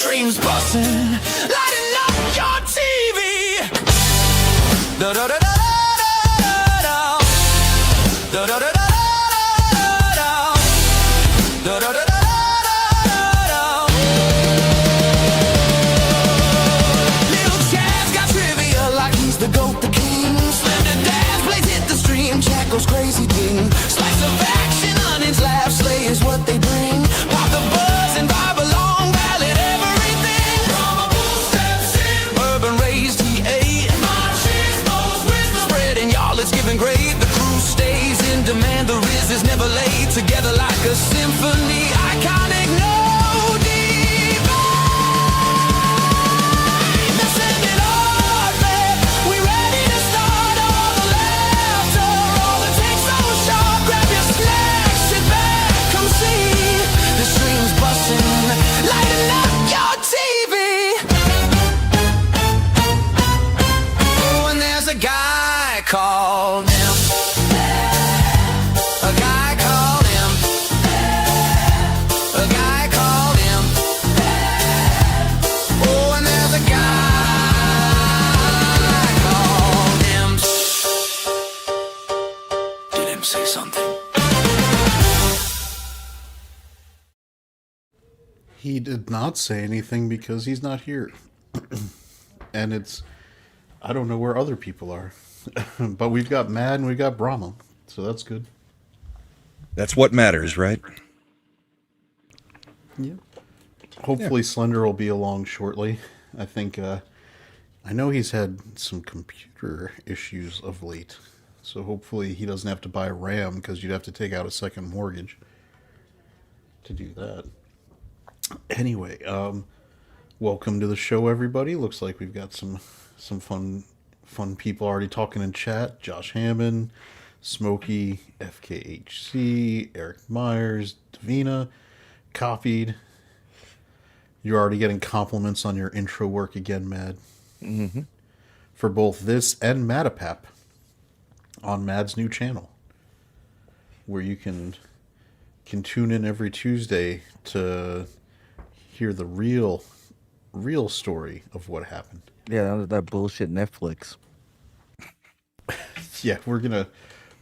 streams busting, lighting up your TV. Da da da da da da da da da. Goes crazy ding. Slice of action, onions, laugh, slay is what they bring. Pop the buzz and vibe along, ballad everything. Probable steps in, urban raised he ate. Machismo's wisdom spreading, y'all it's giving great. The crew stays in demand, the Riz is never late. Together like a symphony, iconic, no divide. They're sending our back, we ready to start all the laughter. All it takes so sharp, grab your snacks, sit back, come see the streams busting, lighting up your TV. Oh, and there's a guy called him. A guy called him. A guy called him. Oh, and there's a guy called him. Did him say something? He did not say anything because he's not here. And I don't know where other people are. But we've got Mad and we've got Brahma, so that's good. That's what matters, right? Yeah. Hopefully Slender will be along shortly. I think, I know he's had some computer issues of late. So hopefully he doesn't have to buy a RAM because you'd have to take out a second mortgage to do that. Anyway, welcome to the show, everybody. Looks like we've got some fun people already talking in chat. Josh Hammond, Smokey, FKHC, Eric Myers, Davina, Copied. You're already getting compliments on your intro work again, Mad. Mm-hmm. For both this and Madapap on Mad's new channel, where you can tune in every Tuesday to hear the real story of what happened. Yeah, that bullshit Netflix. Yeah, we're gonna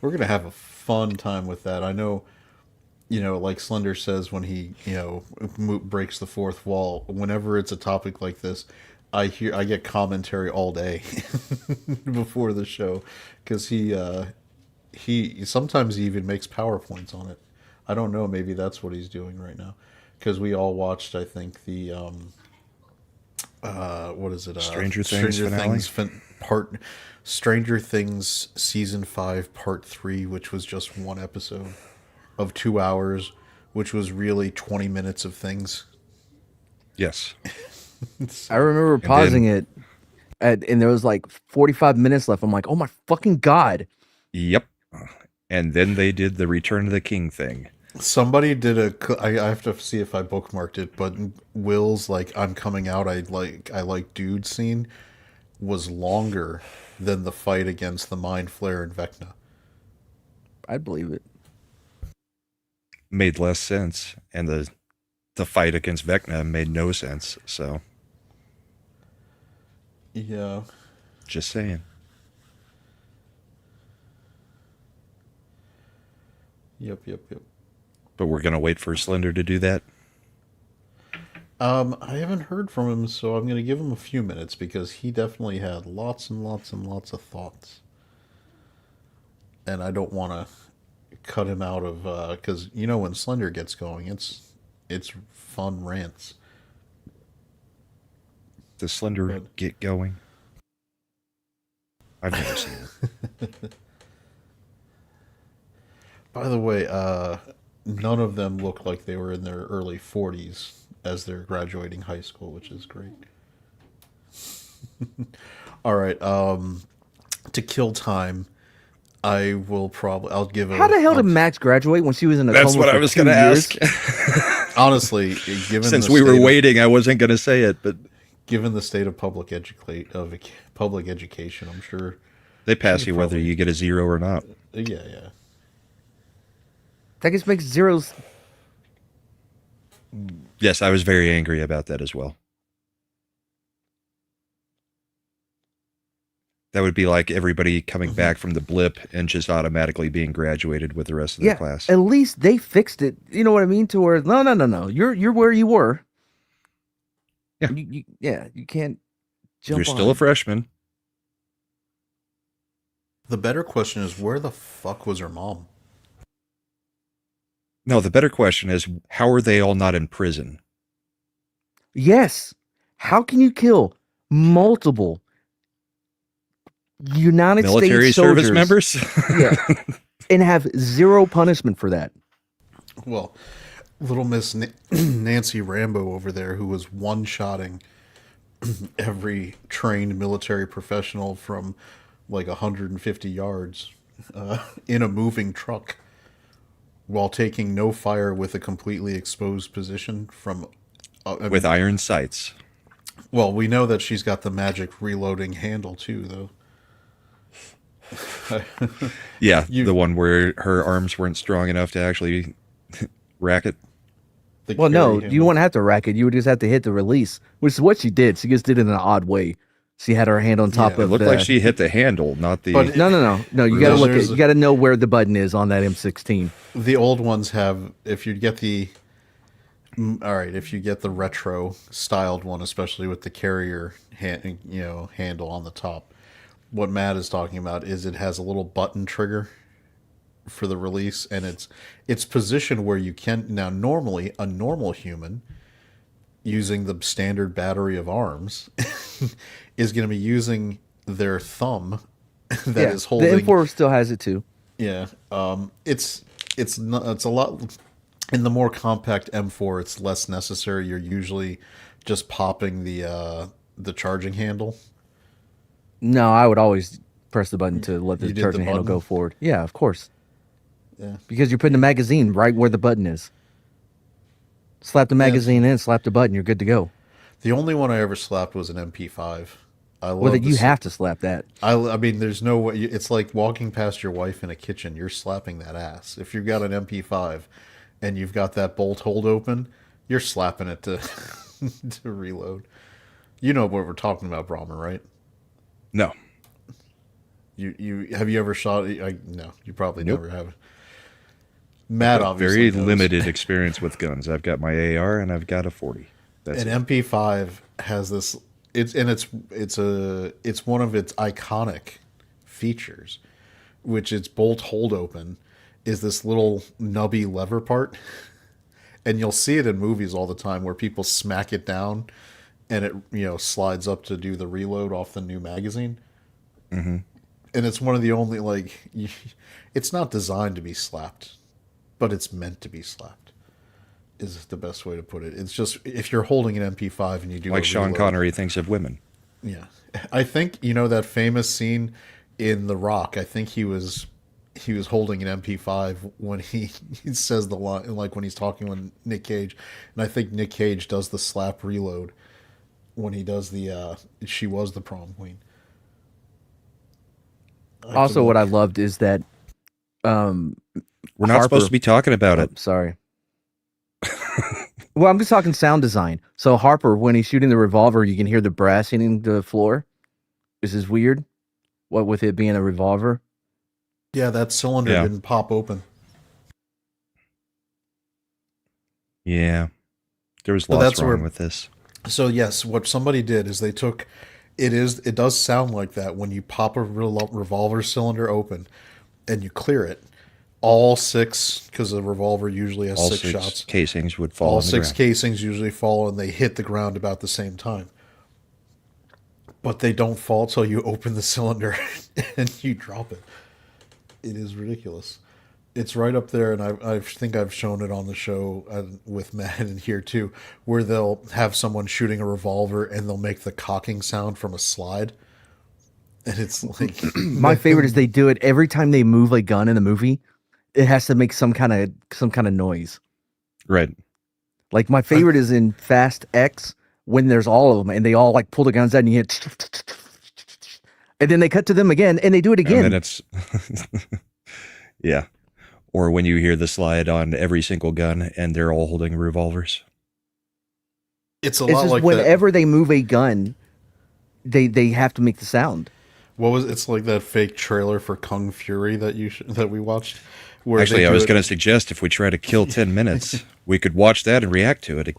have a fun time with that. I know, like Slender says when he, breaks the fourth wall. Whenever it's a topic like this, I get commentary all day before the show because he sometimes he even makes PowerPoints on it. I don't know, maybe that's what he's doing right now because we all watched, I think, the what is it? Stranger Things finale? Stranger Things season 5 part 3, which was just one episode of 2 hours, which was really 20 minutes of things. Yes. I remember pausing it, and there was like 45 minutes left. I'm like, oh my fucking god. Yep. And then they did the Return of the King thing. Somebody did I have to see if I bookmarked it, but Will's like I'm coming out, I like dude scene was longer than the fight against the Mind Flayer and Vecna. I'd believe it. Made less sense, and the fight against Vecna made no sense, so yeah. Just saying. Yep. But we're going to wait for Slender to do that? I haven't heard from him, so I'm going to give him a few minutes because he definitely had lots and lots and lots of thoughts. And I don't want to cut him out of, because, when Slender gets going, it's fun rants. Does Slender get going? I've never seen it. By the way, none of them look like they were in their early 40s as they're graduating high school, which is great. All right, to kill time, I'll give a... How the hell did Max graduate when she was in a That's coma what for I was 2 going to years? ask. Honestly, given Since the we were state of- waiting, I wasn't going to say it, but... Given the state of public education, I'm sure... They pass you whether you get a 0 or not. Yeah. That just makes zeros. Yes, I was very angry about that as well. That would be like everybody coming back from the blip and just automatically being graduated with the rest of the Yeah, class. at least they fixed it. You know what I mean? To where no. You're where you were. Yeah. You can't jump. You're still a freshman. The better question is, where the fuck was her mom? No, the better question is, how are they all not in prison? Yes. How can you kill multiple United Military States soldiers service members? yeah, and have zero punishment for that? Well, little Miss Nancy Rambo over there, who was one-shotting every trained military professional from like 150 yards in a moving truck while taking no fire with a completely exposed position from... With iron sights. Well, we know that she's got the magic reloading handle too, though. Yeah, You- the one where her arms weren't strong enough to actually rack it. The Well, no, carry you handle. wouldn't have to rack it. You would just have to hit the release, which is what she did. She just did it in an odd way. She had her hand on top Yeah, It of looked the... like she hit the handle, not the... But- No. You gotta look There's at. You gotta know where the button is on that M16. The old ones have, if you get the... All right, if you get the retro styled one, especially with the carrier handle on the top, what Matt is talking about is it has a little button trigger for the release, and it's positioned where you can... Now, normally, a normal human using the standard battery of arms is going to be using their thumb that is holding... The M4 still has it too. Yeah, it's not, it's a lot. In the more compact M4, it's less necessary. You're usually just popping the charging handle. No, I would always press the button to let You the did the charging handle button? go forward. Yeah, of course. Yeah. Because you're putting the magazine right where the button is. Slap the magazine in, slap the button, you're good to go. The only one I ever slapped was an MP5. I love Well, you this- have to slap that. I mean, there's no way. It's like walking past your wife in a kitchen. You're slapping that ass. If you've got an MP5 and you've got that bolt hold open, you're slapping it to to reload. You know what we're talking about, Brahma, right? No. You have you ever shot? No, you probably Nope. never have. Matt obviously Very knows. limited experience with guns. I've got my AR and I've got a 40. That's An it. MP5 has this. It's one of its iconic features, which its bolt hold open is this little nubby lever part, and you'll see it in movies all the time where people smack it down, and it slides up to do the reload off the new magazine. Mm-hmm. And it's one of the only it's not designed to be slapped, but it's meant to be slapped. Is the best way to put it. It's just if you're holding an MP5 and you do Like a Sean reload- Connery thinks of women. Yeah, I think that famous scene in The Rock. I think he was holding an MP5 when he says the line, like when he's talking with Nick Cage, and I think Nick Cage does the slap reload when he does the "She was the prom queen." Also, what I loved is that We're not Harper- supposed to be talking about oh, it. sorry. Well, I'm just talking sound design. So Harper, when he's shooting the revolver, you can hear the brass hitting the floor. This is weird. What with it being a revolver? Yeah, that cylinder Yeah. didn't pop open. Yeah. There was Well, lots that's wrong where- with this. So yes, what somebody did is they took it does sound like that when you pop a revolver cylinder open and you clear it. All six, because the revolver usually has All six six shots. casings would fall All on the six ground. casings usually fall and they hit the ground about the same time. But they don't fall till you open the cylinder and you drop it. It is ridiculous. It's right up there, and I think I've shown it on the show with Matt in here too, where they'll have someone shooting a revolver and they'll make the cocking sound from a slide. And it's like My favorite is they do it every time they move a gun in a movie. It has to make some kind of noise. Right. Like my favorite is in Fast X when there's all of them and they all like pull the guns out and you hit, and then they cut to them again and they do it And again. then it's yeah. Or when you hear the slide on every single gun and they're all holding revolvers. it's a It's lot just like whenever they move a gun, they have to make the sound. What was it's like that fake trailer for Kung Fury that that we watched? Where Actually, they I do was it- going to suggest if we try to kill 10 minutes, we could watch that and react to it.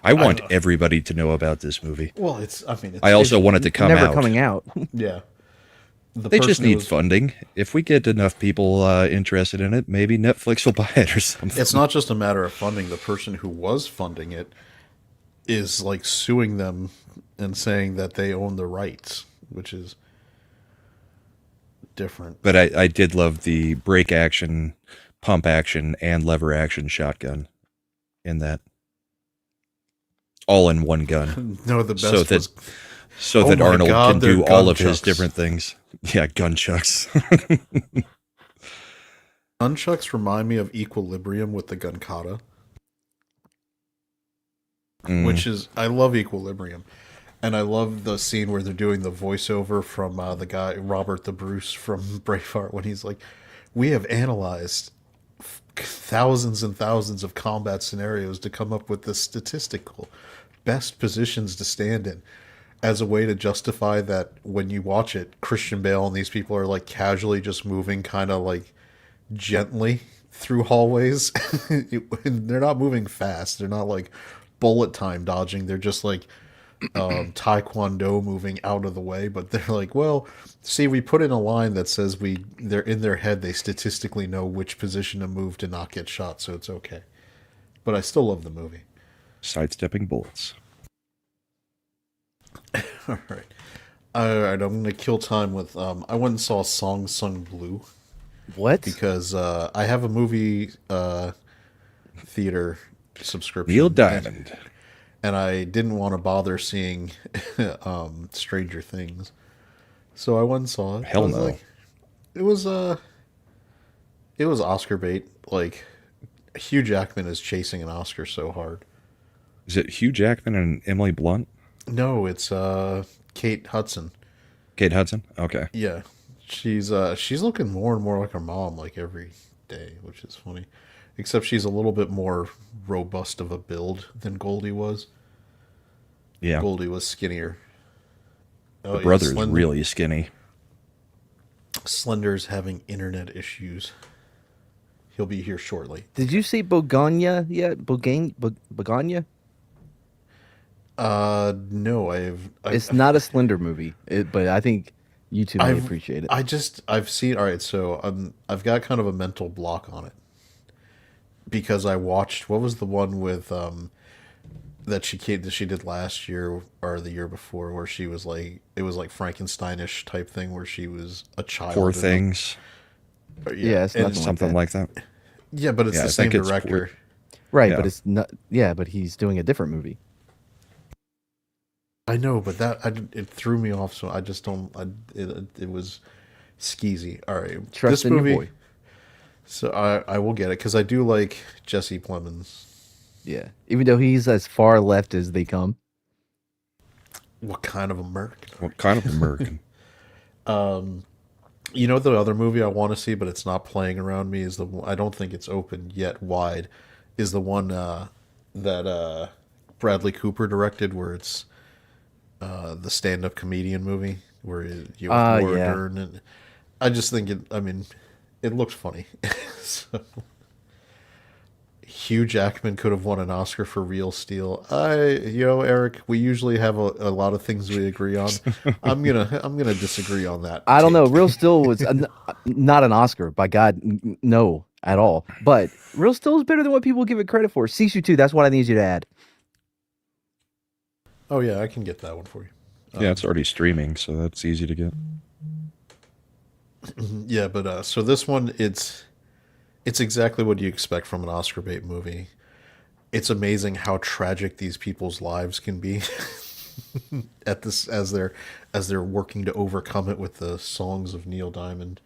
I want everybody to know about this movie. Well, it's. I mean, it's, I also want it to come Never out. coming out. Yeah. The They just person who need was- funding. If we get enough people interested in it, maybe Netflix will buy it or something. It's not just a matter of funding. The person who was funding it is like suing them and saying that they own the rights, which is different. But I did love the brake action, pump action, and lever action shotgun in that. All in one gun. No, the best So that, was so Oh that my Arnold God, can they're do all of his gunchucks. different things. Yeah, gunchucks. nunchucks remind me of Equilibrium with the Gunkata, Mm. which is I love Equilibrium, and I love the scene where they're doing the voiceover from the guy Robert the Bruce from Braveheart when he's like, "We have analyzed thousands and thousands of combat scenarios to come up with the statistical best positions to stand in." As a way to justify that when you watch it, Christian Bale and these people are like casually just moving kind of like gently through hallways. They're not moving fast. They're not like bullet time dodging. They're just like taekwondo moving out of the way. But they're like, well, see, we put in a line that says they're in their head. They statistically know which position to move to not get shot. So it's okay. But I still love the movie. Sidestepping bullets. All right. All right. I'm going to kill time with, I went and saw Song Sung Blue. What? Because I have a movie theater subscription. Neil Diamond. And I didn't want to bother seeing Stranger Things. So I went and saw it. Hell I was no. like- it was Oscar bait. Like, Hugh Jackman is chasing an Oscar so hard. Is it Hugh Jackman and Emily Blunt? No, it's Kate Hudson. Kate Hudson? Okay. Yeah. She's looking more and more like her mom like every day, which is funny. Except she's a little bit more robust of a build than Goldie was. Yeah. Goldie was skinnier. Oh, The brother is Slender- really skinny. Slender's having internet issues. He'll be here shortly. Did you see Bogania yet? Bogania? No, It's not a Slender movie, but I think you two may I've- appreciate it. I've seen. All right, so I've got kind of a mental block on it because I watched what was the one with that she did last year or the year before where she was like it was like Frankensteinish type thing where she was a child. Poor in the- things. Yeah, it's and- nothing Something like that. yeah, but it's Yeah, the I same think it's director. Right, Yeah. but it's not. Yeah, but he's doing a different movie. I know, but it threw me off. So I just don't. It was skeezy. All right, Trust in your boy. So I will get it because I do like Jesse Plemons. Yeah, even though he's as far left as they come. What kind of American? What kind of American? You know the other movie I want to see, but it's not playing around me. Is the I don't think it's open yet wide. Is the one that Bradley Cooper directed, where it's the stand-up comedian movie where you have Laura yeah. Dern, and I just think it. I mean, it looked funny. So, Hugh Jackman could have won an Oscar for Real Steel. Eric, we usually have a lot of things we agree on. I'm gonna disagree on that. I don't know. take. Real Still was not an Oscar, by God, no, at all. But Real Still is better than what people give it credit for. Sisu 2, that's what I need you to add. Oh yeah, I can get that one for you. Yeah, it's already streaming, so that's easy to get. Yeah, but so this one, it's exactly what you expect from an Oscar bait movie. It's amazing how tragic these people's lives can be at this as they're working to overcome it with the songs of Neil Diamond.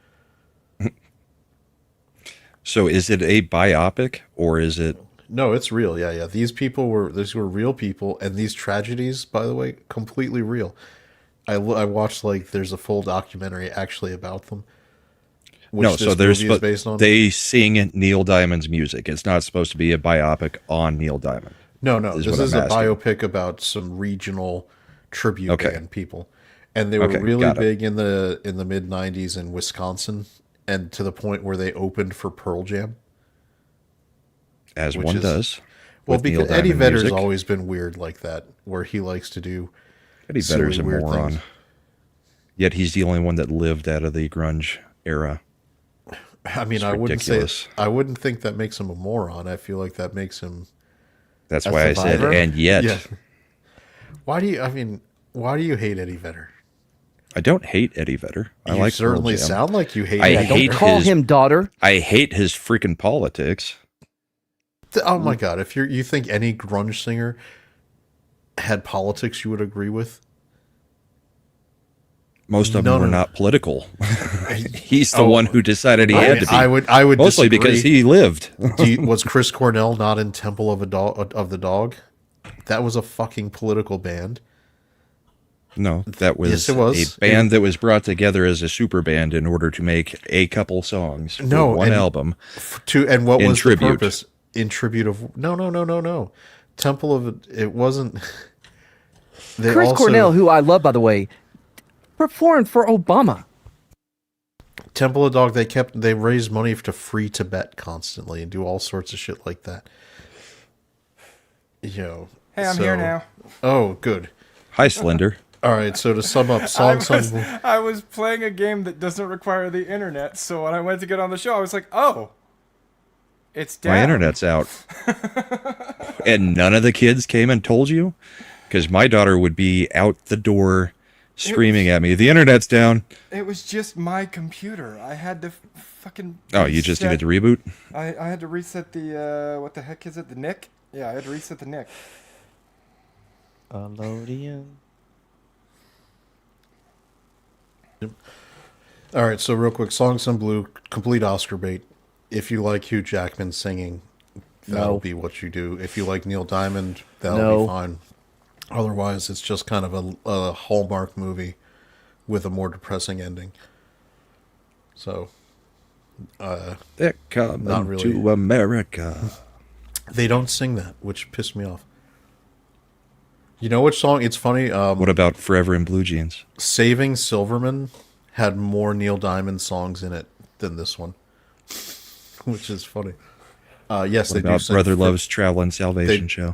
So is it a biopic or is it? No, it's real. Yeah. These were real people, and these tragedies, by the way, completely real. I watched there's a full documentary actually about them. Which No, so there's movie is based on. they sing Neil Diamond's music. It's not supposed to be a biopic on Neil Diamond. No, is this what is I'm a asking. biopic about some regional tribute Okay. band people. and they were Okay, really got it. big in the mid '90s in Wisconsin, and to the point where they opened for Pearl Jam. As which one is- does. Well, with Neil because Eddie Diamond Vedder's music. always been weird like that, where he likes to do Eddie Vedder's a silly, weird moron. things. Yet he's the only one that lived out of the grunge era. I mean, It's I wouldn't ridiculous. say I wouldn't think that makes him a moron. I feel like that makes him That's a why I said, survivor. and yet. Yeah. Why do you? I mean, why do you hate Eddie Vedder? I don't hate Eddie Vedder. I You like certainly Pearl Jam. sound like you hate. I Eddie Don't hate Vedder. call his- him daughter. I hate his freaking politics. Oh my god! If you think any grunge singer had politics you would agree with, Most of No, them were no, no. not political. He's the Oh, one who decided he had to be. I would Mostly because disagree. he lived. Was Chris Cornell not in Temple of the Dog? That was a fucking political band. No, that was, Yes, it was. a band that was brought together as a super band in order to make a couple songs for No, one and- album. And what In was tribute. the purpose? In tribute of no. Temple of it wasn't. They Chris also- Cornell, who I love, by the way, performed for Obama. Temple of Dog. They raised money to free Tibet constantly and do all sorts of shit like that. Yo. Hey, I'm here now. Oh, good. Hi, Slender. All right. So to sum up, I was playing a game that doesn't require the internet, so when I went to get on the show, I was like, oh, it's down. My internet's out. And none of the kids came and told you? Because my daughter would be out the door screaming at me, the internet's down. It was just my computer. I had to fucking. Oh, you just needed to reset- reboot? I had to reset the what the heck is it? The NIC? Yeah, I had to reset the NIC. All right, so real quick, Songs in Blue, complete Oscar bait. If you like Hugh Jackman singing, that'll No. be what you do. If you like Neil Diamond, that'll No. be fine. Otherwise, it's just kind of a Hallmark movie with a more depressing ending. So, They're coming Not really. to America. they don't sing that, which pissed me off. You know which song? It's funny. What about Forever in Blue Jeans? Saving Silverman had more Neil Diamond songs in it than this one, which is funny. Yes, What they do about sing Brother for- Love's Traveling Salvation they, Show?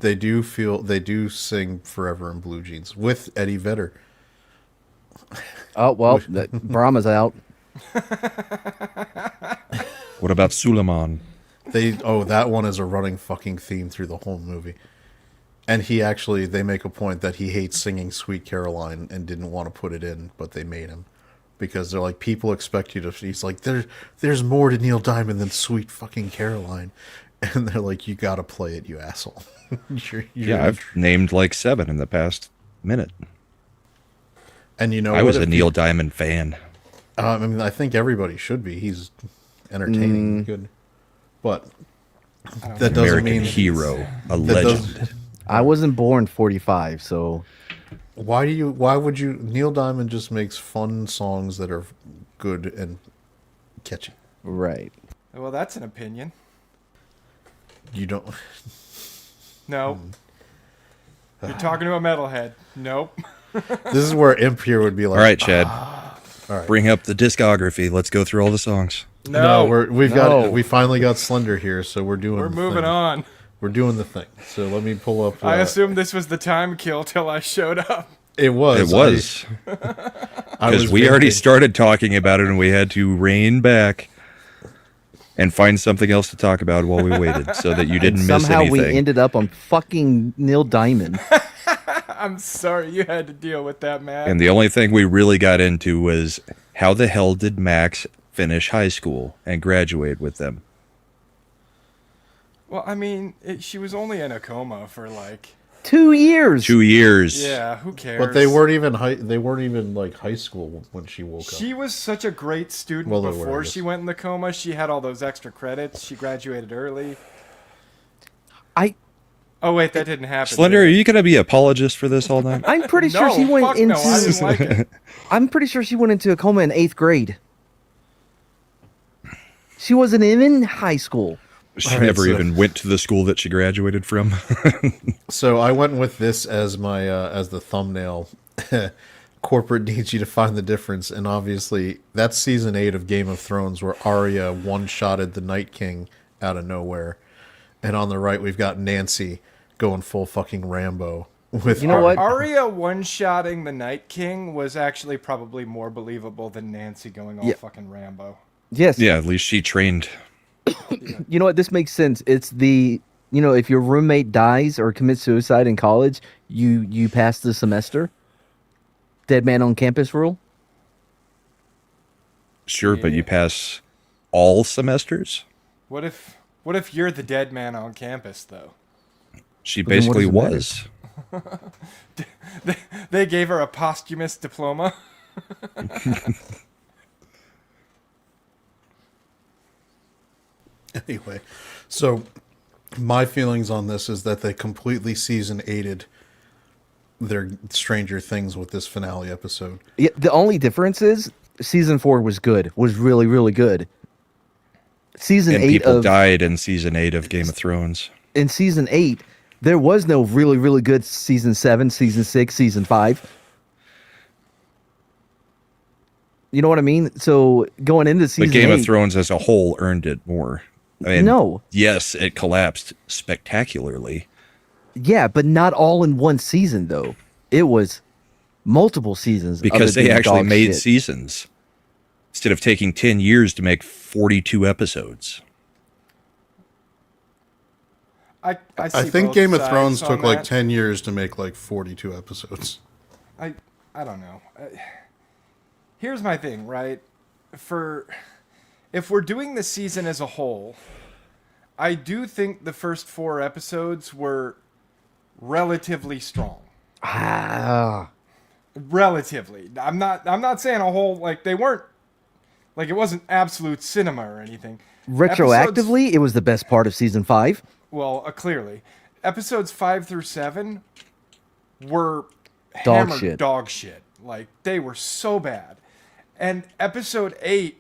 They do sing Forever in Blue Jeans with Eddie Vedder. Oh well, Brahma's out. What about Suleiman? That one is a running fucking theme through the whole movie. And they make a point that he hates singing Sweet Caroline and didn't want to put it in, but they made him. Because they're like, people expect you to, he's like, there's more to Neil Diamond than Sweet fucking Caroline. And they're like, you gotta play it, you asshole. Yeah, I've named like 7 in the past minute. and you know I was what? a If Neil you- Diamond fan. I mean, I think everybody should be. He's entertaining, good. But that doesn't American mean hero, a that legend. doesn't- I wasn't born 45, so Why would you? Neil Diamond just makes fun songs that are good and catchy. right. Well, that's an opinion. You don't. No. Hmm. You're talking to a metalhead. Nope. This is where Imp here would be like, All right, Chad. all right. Bring up the discography. Let's go through all the songs. No. No. we finally got Slender here, so we're doing. We're the moving thing. on. We're doing the thing. So let me pull up. I assumed this was the time kill till I showed up. it was. It was. I Because was we already thinking- started talking about it and we had to rein back and find something else to talk about while we waited so that you didn't miss Somehow anything. we ended up on fucking Neil Diamond. I'm sorry you had to deal with that, Matt. And the only thing we really got into was how the hell did Max finish high school and graduate with them? Well, I mean, she was only in a coma for like. 2 years. 2 years. Yeah, who cares? But they weren't even high. They weren't even like high school when she woke up. She was such a great student Well, they were, I before guess. she went in the coma. She had all those extra credits. She graduated early. I Oh wait, that didn't happen. Slender, are did it? you going to be apologist for this all night? I'm pretty sure No, she went fuck into. no, I didn't like it. I'm pretty sure she went into a coma in 8th grade. She wasn't even in high school. She All right, never so- even went to the school that she graduated from. So I went with this as my as the thumbnail. corporate needs you to find the difference, and obviously that's season 8 of Game of Thrones, where Arya one-shotted the Night King out of nowhere, and on the right we've got Nancy going full fucking Rambo with You know what? Arya one-shotting the Night King was actually probably more believable than Nancy going all Yeah. fucking Rambo. Yes. Yeah, at least she trained. You know what? This makes sense. It's the if your roommate dies or commits suicide in college, you pass the semester. Dead man on campus rule. Sure, but you pass all semesters? What if you're the dead man on campus though? She Well, then what basically does it matter? was. They gave her a posthumous diploma. Anyway, so my feelings on this is that they completely season 8'd their Stranger Things with this finale episode. Yeah, the only difference is season 4 was good. Was really really good. Season And 8 people of died in season 8 of Game of Thrones. in season 8 there was no really really good season 7, season 6, season 5. You know what I mean? So going into But season Game 8, of Thrones as a whole earned it more. I mean, No. Yes, it collapsed spectacularly. yeah, but not all in one season though. It was multiple seasons of Because it they being actually dog made shit. seasons. Instead of taking 10 years to make 42 episodes. I I see think both Game of sides Thrones on took like that. 10 years to make like 42 episodes. I don't know. Here's my thing, right? If we're doing the season as a whole, I do think the first 4 episodes were relatively strong. Ah, Relatively. I'm not saying a whole like they weren't like it wasn't absolute cinema or anything. retroactively, it was the best part of season 5. Well, clearly, episodes 5 through 7 were Dog hammered shit. dog shit. Like they were so bad. And episode 8,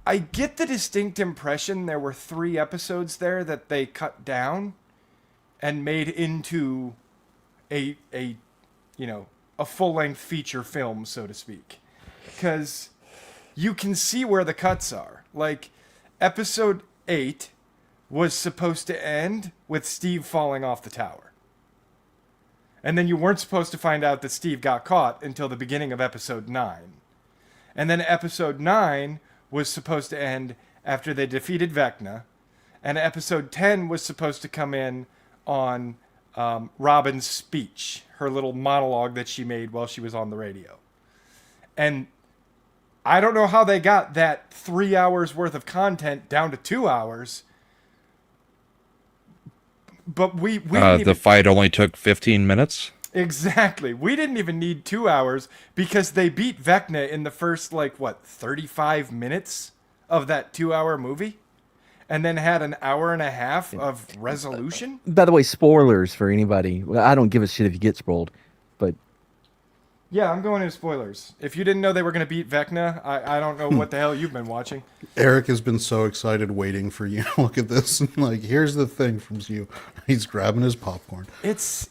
I get the distinct impression there were 3 episodes there that they cut down and made into a full-length feature film, so to speak. Because you can see where the cuts are. Like, episode 8 was supposed to end with Steve falling off the tower. And then you weren't supposed to find out that Steve got caught until the beginning of episode 9. And then episode 9 was supposed to end after they defeated Vecna. And episode 10 was supposed to come in on Robin's speech, her little monologue that she made while she was on the radio. And I don't know how they got that 3 hours worth of content down to 2 hours. But we didn't The even, fight only took 15 minutes. exactly. We didn't even need 2 hours because they beat Vecna in the first 35 minutes of that 2-hour movie, and then had an hour and a half of resolution. By the way, spoilers for anybody. Well, I don't give a shit if you get spoiled, but Yeah, I'm going into spoilers. If you didn't know they were going to beat Vecna, I don't know what the hell you've been watching. Eric has been so excited waiting for you to look at this. Like, here's the thing from you. He's grabbing his popcorn. It's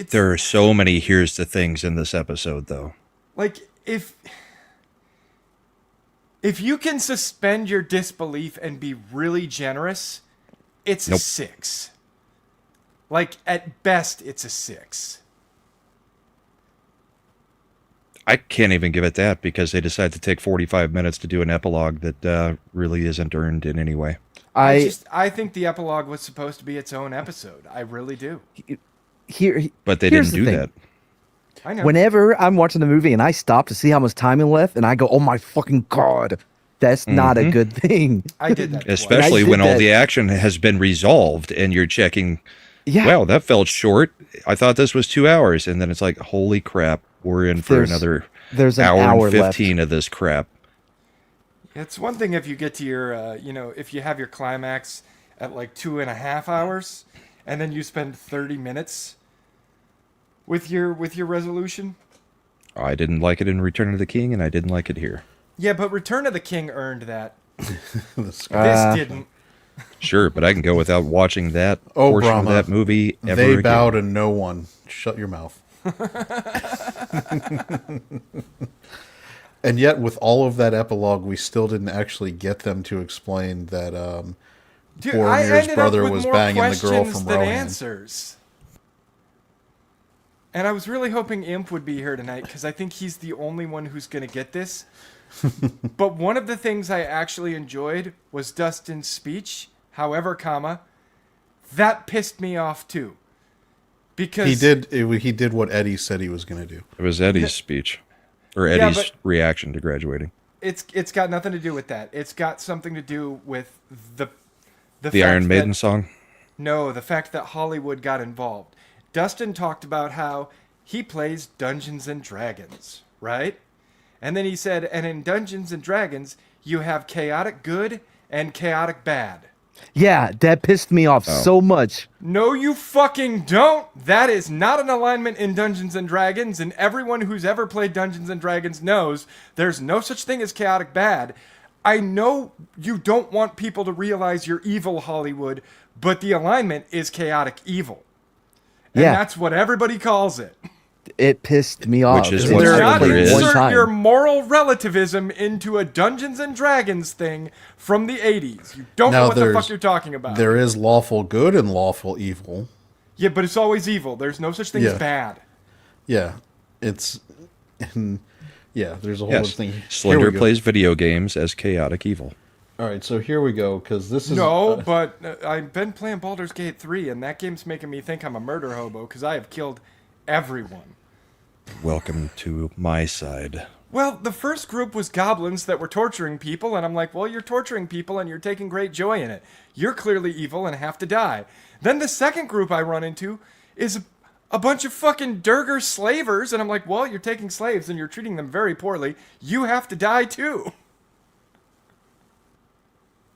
There are so many here's the things in this episode, though. like if you can suspend your disbelief and be really generous, it's a Nope. 6. Like at best, it's a 6. I can't even give it that because they decided to take 45 minutes to do an epilogue that really isn't earned in any way. I think the epilogue was supposed to be its own episode. I really do. But they here's didn't the do thing. that. I know. Whenever I'm watching the movie and I stop to see how much time is left, and I go, "Oh my fucking god," that's not a good thing. I did that. twice. Especially did when all that. the action has been resolved and you're checking, Yeah, wow, that felt short. I thought this was 2 hours. And then it's like, holy crap, we're in for There's- another there's an hour hour and left. 15 of this crap. It's one thing if you get to your, if you have your climax at like 2.5 hours, and then you spend 30 minutes with your resolution. I didn't like it in Return of the King, and I didn't like it here. Yeah, but Return of the King earned that. This This didn't. Sure, but I can go without watching that Oh, portion Brahma, of that movie ever They again. bow to no one. Shut your mouth. And yet, with all of that epilogue, we still didn't actually get them to explain that Dude, I Boromir's ended brother up with was more banging the girl questions from than Rohan. answers. And I was really hoping Imp would be here tonight because I think he's the only one who's going to get this. But one of the things I actually enjoyed was Dustin's speech. However, that pissed me off too. Because He did what Eddie said he was going to do. It was Eddie's speech, or Yeah, Eddie's but- reaction to graduating. it's got nothing to do with that. It's got something to do with the The fact Iron Maiden that- song. No, the fact that Hollywood got involved. Dustin talked about how he plays Dungeons and Dragons, right? And then he said, and in Dungeons and Dragons, you have chaotic good and chaotic bad. Yeah, that pissed me off so much. No, you fucking don't. That is not an alignment in Dungeons and Dragons, and everyone who's ever played Dungeons and Dragons knows there's no such thing as chaotic bad. I know you don't want people to realize you're evil, Hollywood, but the alignment is chaotic evil. And Yeah. that's what everybody calls it. It pissed me off. Which is And what I Do not Thunder played is. one insert time. your moral relativism into a Dungeons and Dragons thing from the 80s. You don't know Now what the fuck there's- you're talking about. There is lawful good and lawful evil. Yeah, but it's always evil. There's no such thing Yeah. as bad. Yeah, it's and yeah. There's a whole Yes, other thing. Here Slender we go. plays video games as chaotic evil. All right, so here we go because this is No, but I've been playing Baldur's Gate 3, and that game's making me think I'm a murder hobo because I have killed everyone. Welcome to my side. Well, the first group was goblins that were torturing people, and I'm like, well, you're torturing people and you're taking great joy in it. You're clearly evil and have to die. Then the second group I run into is a bunch of fucking Durgar slavers, and I'm like, well, you're taking slaves and you're treating them very poorly. You have to die too.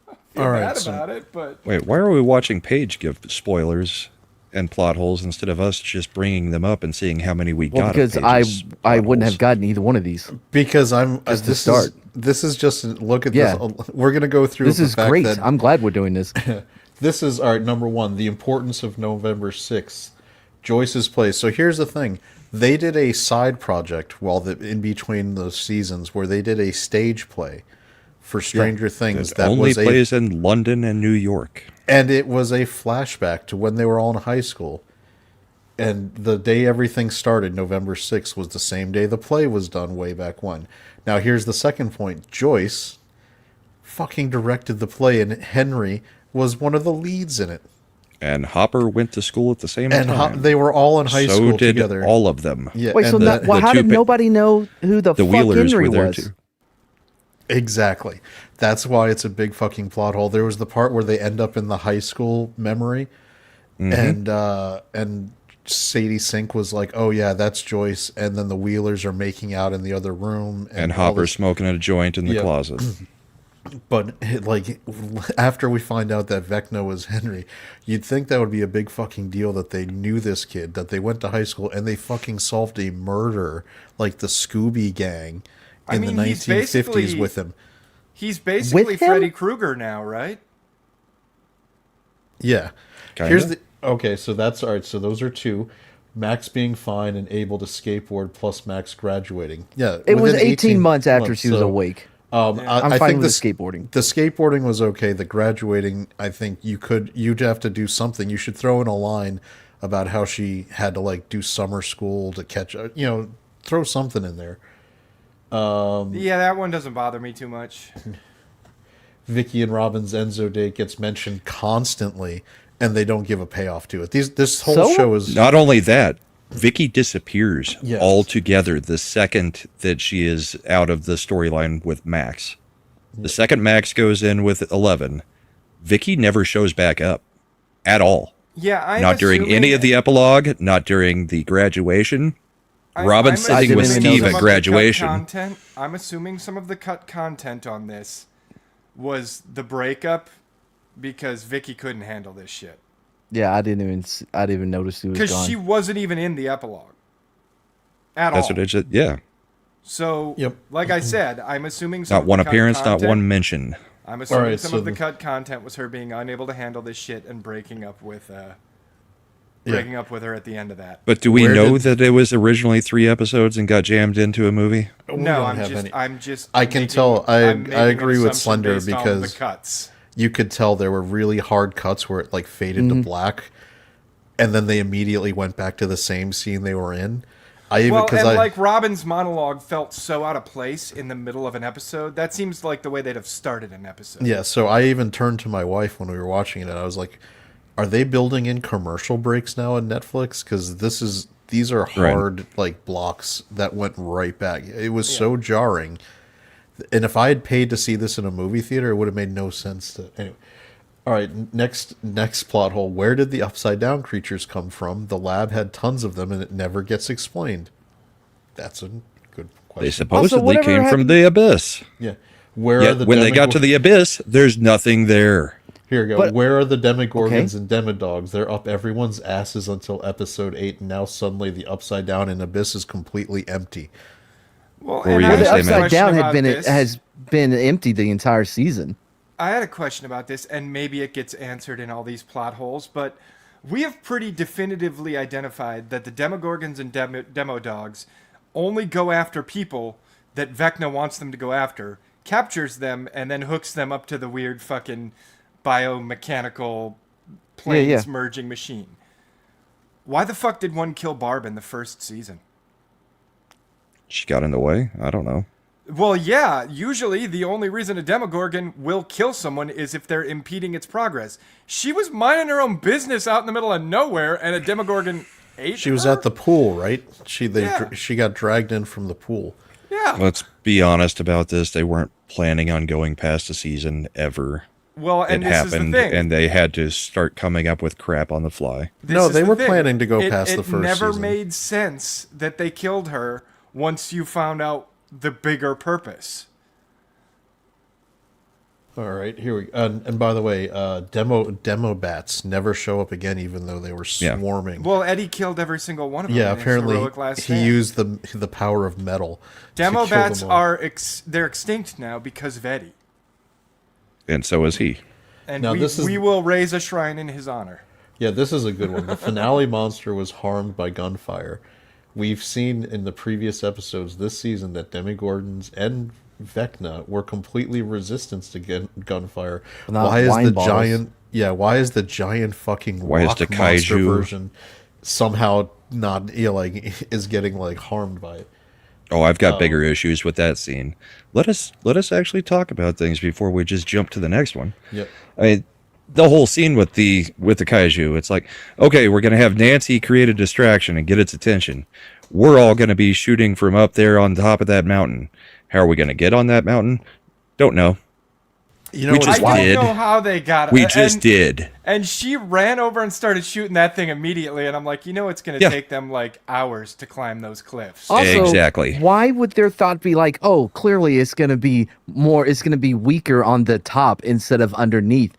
I feel All right, bad so- about it, but Wait, why are we watching Paige give spoilers and plot holes instead of us just bringing them up and seeing how many we Well, got? of because Paige's I plot wouldn't holes? have gotten either one of these. because I'm Just to this start. is this is just look at Yeah. this. We're gonna go through. This the is fact great. that I'm glad we're doing this. This is all right. Number one, the importance of November 6th, Joyce's place. So here's the thing: they did a side project in between the seasons where they did a stage play for Stranger Things It that only was plays in London and New York. and it was a flashback to when they were all in high school. And the day everything started, November 6th, was the same day the play was done way back when. Now, here's the second point. Joyce fucking directed the play, and Henry was one of the leads in it. And Hopper went to school at the same And time. they were all in high so school did together. all of them. Yeah, Wait, so and now, well, the how two did pa- nobody know who the The fuck Wheelers Henry were there was? too. exactly. That's why it's a big fucking plot hole. There was the part where they end up in the high school memory, and Sadie Sink was like, "Oh yeah, that's Joyce," and then the Wheelers are making out in the other room, And all Hopper this- smoking a joint in the Yeah. closet. But like after we find out that Vecna was Henry, you'd think that would be a big fucking deal that they knew this kid, that they went to high school and they fucking solved a murder like the Scooby Gang in mean, the he's 1950s basically- with him. he's basically With him? Freddy Krueger now, right? Yeah. Kinda. Here's the okay, so that's all right. So those are two. Max being fine and able to skateboard plus Max graduating. Yeah. It was within 18 months after she was so, awake. I I'm fine think with the skateboarding. The skateboarding was okay. The graduating, I think you'd have to do something. You should throw in a line about how she had to like do summer school to catch, throw something in there. Yeah, that one doesn't bother me too much. Vicky and Robin's Enzo date gets mentioned constantly, and they don't give a payoff to it. This whole So? show is Not only that, Vicky disappears Yes. altogether the second that she is out of the storyline with Max. The second Max goes in with 11, Vicky never shows back up at all. Yeah, I'm Not during any assuming- of the epilogue, not during the graduation. Robin's sitting assuming with some Steve of at the graduation. cut content, I'm assuming some of the cut content on this was the breakup because Vicky couldn't handle this shit. Yeah, I didn't even notice he was Because gone. she wasn't even in the epilogue at That's all. what it is. Yeah. So, Yep. like I said, I'm assuming some Not of one the cut appearance, not content- one mention. I'm assuming Alright, some so of the the- cut content was her being unable to handle this shit and breaking up with her at the end of that. But do we Where know did- that it was originally 3 episodes and got jammed into a movie? We No, don't I'm have just, any- I'm just. I can making- tell- I'm making I an agree with assumption Slender based on because the cuts. you could tell there were really hard cuts where it like faded to black, and then they immediately went back to the same scene they were in. Well, and like Robin's monologue felt so out of place in the middle of an episode. That seems like the way they'd have started an episode. yeah, so I even turned to my wife when we were watching it. And I was like, "Are they building in commercial breaks now in Netflix? Because these are hard like blocks that went right back. It was so jarring. And if I had paid to see this in a movie theater, it would have made no sense to. Anyway, all right, next plot hole. Where did the upside down creatures come from? The lab had tons of them, and it never gets explained. That's a good question. They supposedly whatever came from happened- the abyss. Yeah. Where are Yet the when they got to the abyss, there's nothing there. Here we go. But- Where are the Demogorgons Okay. and Demodogs? They're up everyone's asses until episode 8, and now suddenly the upside down and abyss is completely empty. Well, What were and you I gonna had say, a man? Upside question Down about this. has been empty the entire season. I had a question about this, and maybe it gets answered in all these plot holes, but we have pretty definitively identified that the Demogorgons and Demodogs only go after people that Vecna wants them to go after, captures them, and then hooks them up to the weird fucking biomechanical planes yeah. merging machine. Why the fuck did one kill Barb in the first season? She got in the way. I don't know. Well, yeah, usually the only reason a Demogorgon will kill someone is if they're impeding its progress. She was minding her own business out in the middle of nowhere, and a Demogorgon ate She was her? at the pool, right? She Yeah. she got dragged in from the pool. Yeah. Let's be honest about this. They weren't planning on going past the season ever. Well, and It this happened, is the thing. and they had to start coming up with crap on the fly. This No, is they the were thing. planning to go past the first It never season. made sense that they killed her once you found out the bigger purpose. All right, here we and by the way, demo bats never show up again, even though they were Yeah. swarming. Well, Eddie killed every single one of them. yeah, in his apparently heroic last he stand. used the power of metal. to Demo kill them bats all. are they're extinct now because of Eddie, And so is he. and Now, this is- we will raise a shrine in his honor. Yeah, this is a good one. The finale monster was harmed by gunfire. We've seen in the previous episodes this season that Demogorgons and Vecna were completely resistant to gunfire. Not Why is wine the balls. giant? Yeah, why is the giant fucking Why is rock the monster kaiju- version somehow not is getting like harmed by it? Oh, I've got bigger issues with that scene. Let us actually talk about things before we just jump to the next one. Yep. I mean, the whole scene with the kaiju, it's like, okay, we're gonna have Nancy create a distraction and get its attention. We're all gonna be shooting from up there on top of that mountain. How are we gonna get on that mountain? Don't know. You know We what? just I did. don't know how they got it. We just and, did. And she ran over and started shooting that thing immediately, and I'm like, it's going to Yeah. take them like hours to climb those cliffs. Also, Exactly. Why would their thought be like, oh, clearly it's going to be more, it's going to be weaker on the top instead of underneath,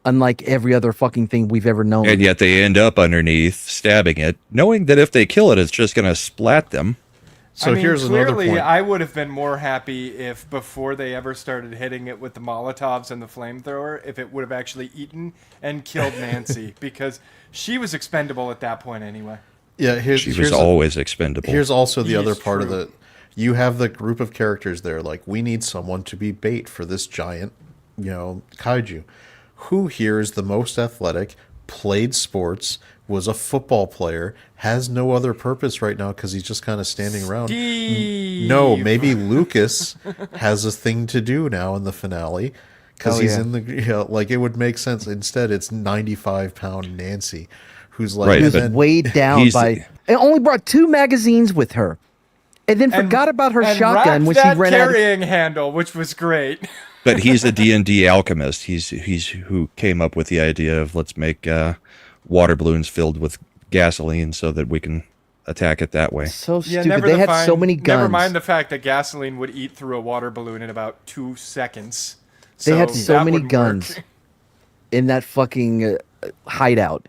unlike every other fucking thing we've ever known. And yet they end up underneath, stabbing it, knowing that if they kill it, it's just gonna splat them. So I mean, here's another clearly, point. I would have been more happy if before they ever started hitting it with the Molotovs and the flamethrower, if it would have actually eaten and killed Nancy, because she was expendable at that point anyway. Yeah, She was always expendable. Here's also the Yes, other part of true. the. You have the group of characters there. Like, we need someone to be bait for this giant, kaiju. Who here is the most athletic, played sports, was a football player, has no other purpose right now because he's just kind of standing around. Steve! No, maybe Lucas has a thing to do now in the finale because Oh, he's yeah. in the. Like, it would make sense. Instead, it's 95-pound Nancy, who's like. Right, and Who's but then- weighed down he's- by, and only brought 2 magazines with her, and then forgot about her and shotgun wrapped when she that ran out. Of, carrying handle, which was great. But he's a D&D alchemist. He's who came up with the idea of let's make water balloons filled with gasoline so that we can attack it that way. so Yeah, stupid. never They the had fine- so many guns. Never mind the fact that gasoline would eat through a water balloon in about 2 seconds. They had so that many wouldn't guns work. in that fucking hideout.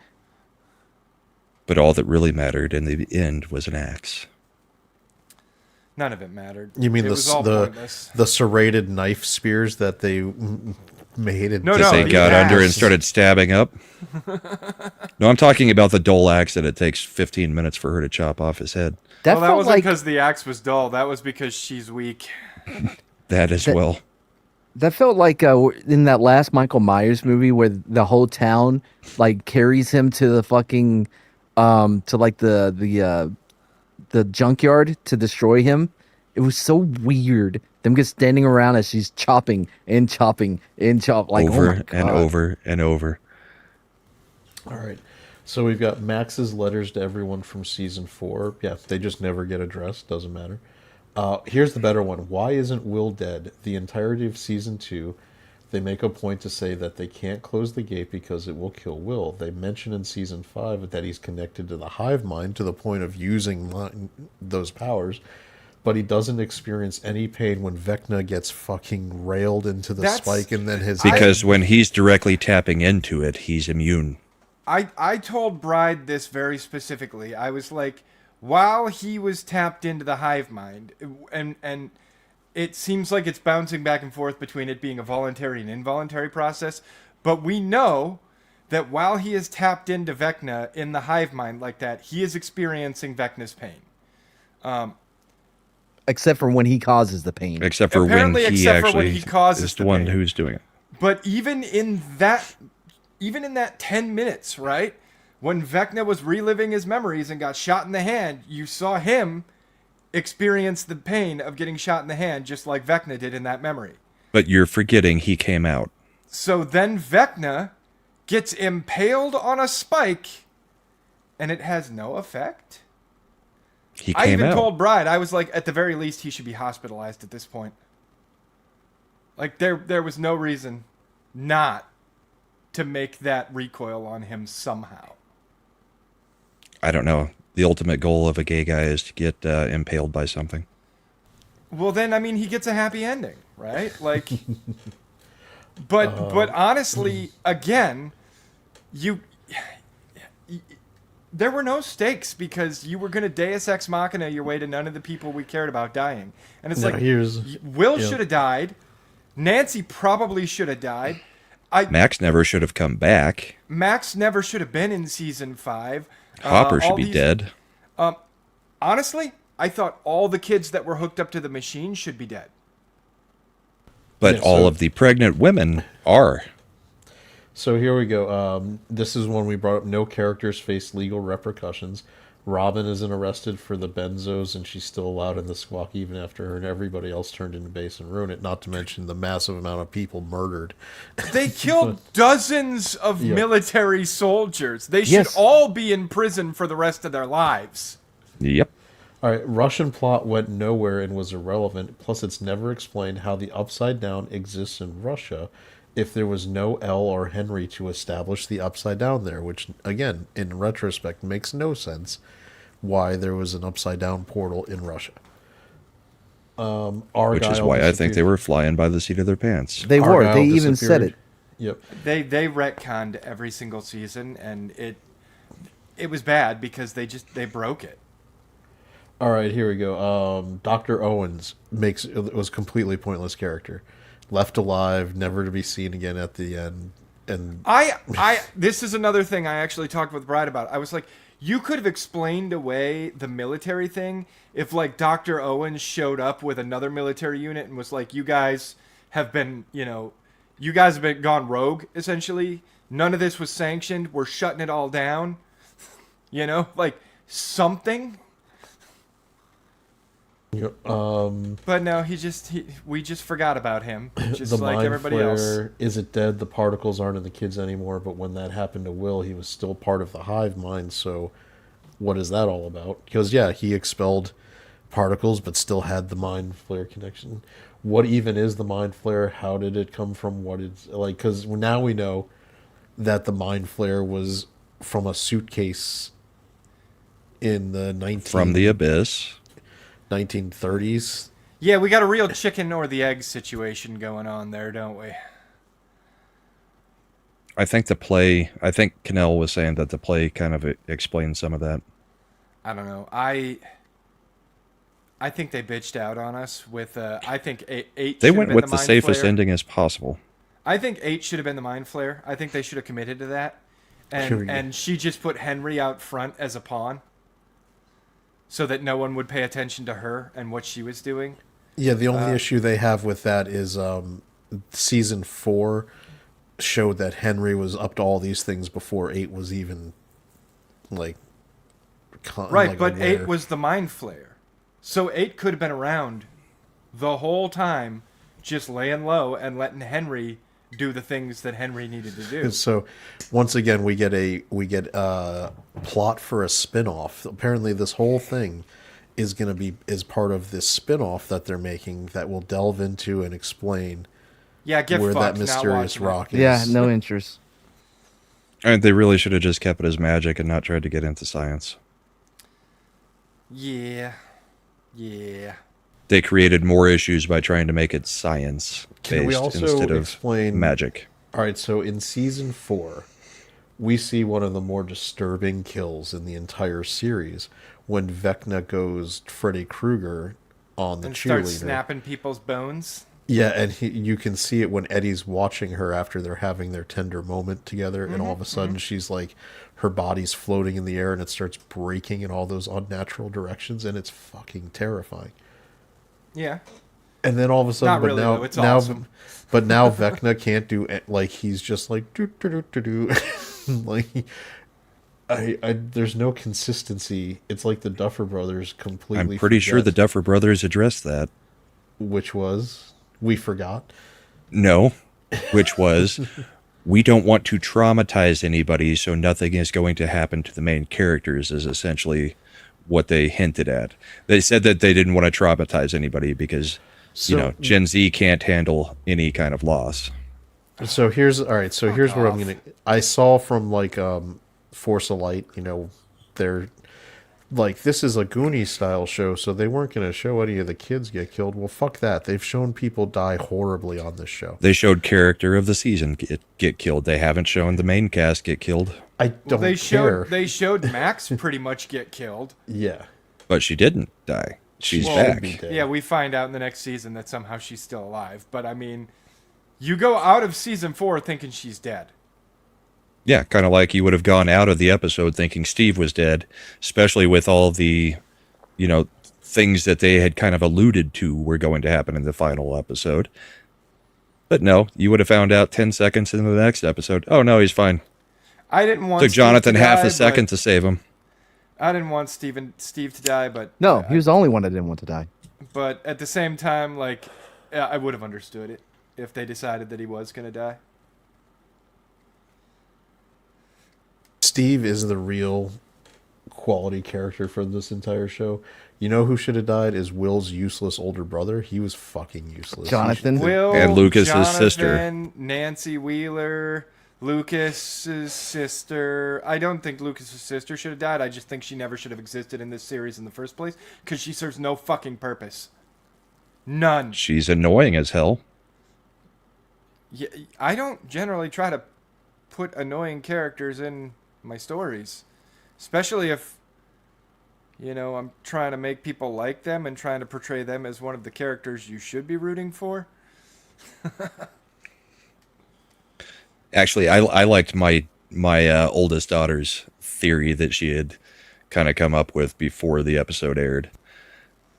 But all that really mattered in the end was an axe. None of it mattered. You mean it was all the pointless. serrated knife spears that they made? And No, That they the got under and axe. started stabbing up. No, I'm talking about the dull axe that it takes 15 minutes for her to chop off his head. That Well, that felt wasn't like because the axe was dull. That was because she's weak. That as well. that felt like in that last Michael Myers movie where the whole town like carries him to the fucking to like the junkyard to destroy him. It was so weird. Them just standing around as she's chopping and chopping and like oh Over my God. and over and over. All right. So we've got Max's letters to everyone from season 4. Yeah, they just never get addressed. Doesn't matter. Here's the better one. Why isn't Will dead? The entirety of season 2, they make a point to say that they can't close the gate because it will kill Will. They mention in season 5 that he's connected to the hive mind to the point of using those powers, but he doesn't experience any pain when Vecna gets fucking railed into the That's- spike and then his Because when he's directly tapping into it, he's immune. I told Bride this very specifically. I was like, while he was tapped into the hive mind, and it seems like it's bouncing back and forth between it being a voluntary and involuntary process, but we know that while he is tapped into Vecna in the hive mind like that, he is experiencing Vecna's pain. Except for when he causes the pain. Except for when Apparently, he except for when actually he causes is the the one pain. who's doing it. But even in that 10 minutes, right? When Vecna was reliving his memories and got shot in the hand, you saw him experience the pain of getting shot in the hand just like Vecna did in that memory. But you're forgetting he came out. So then Vecna gets impaled on a spike and it has no effect? He I came even out. told Bride, I was like, at the very least, he should be hospitalized at this point. Like, there was no reason not to make that recoil on him somehow. I don't know. The ultimate goal of a gay guy is to get impaled by something. Well, then, I mean, he gets a happy ending, right? Like, but honestly, again, there were no stakes because you were going to Deus Ex Machina your way to none of the people we cared about dying. And it's No, like, here's- Will yeah. should have died. Nancy probably should have died. Max never should have come back. Max never should have been in season 5. Hopper should all be these- dead. Honestly, I thought all the kids that were hooked up to the machine should be dead. But Yeah, all so- of the pregnant women are. So here we go. This is one we brought up. No characters face legal repercussions. Robin isn't arrested for the benzos, and she's still allowed in the squawk even after her and everybody else turned into base and ruined it. Not to mention the massive amount of people murdered. They killed dozens of Yeah. military soldiers. They should Yes. all be in prison for the rest of their lives. Yep. All right, Russian plot went nowhere and was irrelevant. Plus, it's never explained how the Upside Down exists in Russia if there was no Elle or Henry to establish the Upside Down there, which, again, in retrospect, makes no sense why there was an Upside Down portal in Russia. Argyle Which is why I think disappeared. they were flying by the seat of their pants. They were. Argyle They even said disappeared. it. Yep. They retconned every single season, and it was bad because they broke it. All right, here we go. Dr. Owens was a completely pointless character. Left alive, never to be seen again at the end. And This is another thing I actually talked with Bride about. I was like, you could have explained away the military thing if, like, Dr. Owens showed up with another military unit and was like, you guys have been gone rogue, essentially. None of this was sanctioned. We're shutting it all down. Like, something. But no, we just forgot about him, just the like mind everybody flare, else. is it dead? The particles aren't in the kids anymore, but when that happened to Will, he was still part of the hive mind, so what is that all about? Because, yeah, he expelled particles, but still had the mind flare connection. What even is the mind flare? How did it come from? What it's like? Because now we know that the mind flare was from a suitcase in the From the abyss. 1930s. Yeah, we got a real chicken or the egg situation going on there, don't we? I think Cannell was saying that the play kind of explains some of that. I don't know. I I think they bitched out on us with. I think eight. They should have went been with the Mind safest Flayer. ending as possible. I think 8 should have been the Mind Flayer. I think they should have committed to that, Here we go. and she just put Henry out front as a pawn, so that no one would pay attention to her and what she was doing. Yeah, the only issue they have with that is season 4 showed that Henry was up to all these things before 8 was even like Right, like, but aware. 8 was the Mind Flayer, so 8 could have been around the whole time, just laying low and letting Henry do the things that Henry needed to do. So once again we get a plot for a spin-off. Apparently this whole thing is going to be part of this spin-off that they're making that will delve into and explain Yeah, get where fucked. that not mysterious watching it. rock is. Yeah, no interest. And they really should have just kept it as magic and not tried to get into science. Yeah. They created more issues by trying to make it science Can we based also instead of explain magic. All right, so in season 4, we see one of the more disturbing kills in the entire series when Vecna goes Freddy Krueger on the And start cheerleader. snapping people's bones. Yeah, and you can see it when Eddie's watching her after they're having their tender moment together, and all of a sudden she's like, her body's floating in the air and it starts breaking in all those unnatural directions, and it's fucking terrifying. Yeah. And then all of a sudden, Not but really, now, though. It's now, awesome. but now Vecna can't do it. Like he's just like do do do do do. Like there's no consistency. It's like the Duffer Brothers completely. I'm pretty sure the forget, Duffer Brothers addressed that. which was we forgot. No, which was, we don't want to traumatize anybody, so nothing is going to happen to the main characters, is essentially what they hinted at. They said that they didn't want to traumatize anybody because, So- Gen Z can't handle any kind of loss. So here's all right. So here's where I'm off. gonna. I saw from like Force of Light. They're like this is a Goonies style show, so they weren't gonna show any of the kids get killed. Well, fuck that. They've shown people die horribly on this show. They showed character of the season get killed. They haven't shown the main cast get killed, I Well, don't they care. showed Max pretty much get killed. Yeah. but she didn't die. She's Well, back. be dead. Yeah, we find out in the next season that somehow she's still alive. But I mean, you go out of season 4 thinking she's dead. Yeah, kind of like you would have gone out of the episode thinking Steve was dead, especially with all the, things that they had kind of alluded to were going to happen in the final episode. But no, you would have found out 10 seconds into the next episode. Oh, no, he's fine. I didn't want Took Steve Jonathan to half die, a second but- to save him. I didn't want Steve to die, but No, he was the only one that didn't want to die. But at the same time, like, I would have understood it if they decided that he was gonna die. Steve is the real quality character for this entire show. You know who should have died is Will's useless older brother. He was fucking useless. Jonathan? Will And Lucas's Jonathan, sister. Nancy Wheeler, Lucas's sister. I don't think Lucas's sister should have died. I just think she never should have existed in this series in the first place because she serves no fucking purpose. None. She's annoying as hell. Yeah, I don't generally try to put annoying characters in my stories, especially if I'm trying to make people like them and trying to portray them as one of the characters you should be rooting for. Actually, I liked my oldest daughter's theory that she had kind of come up with before the episode aired.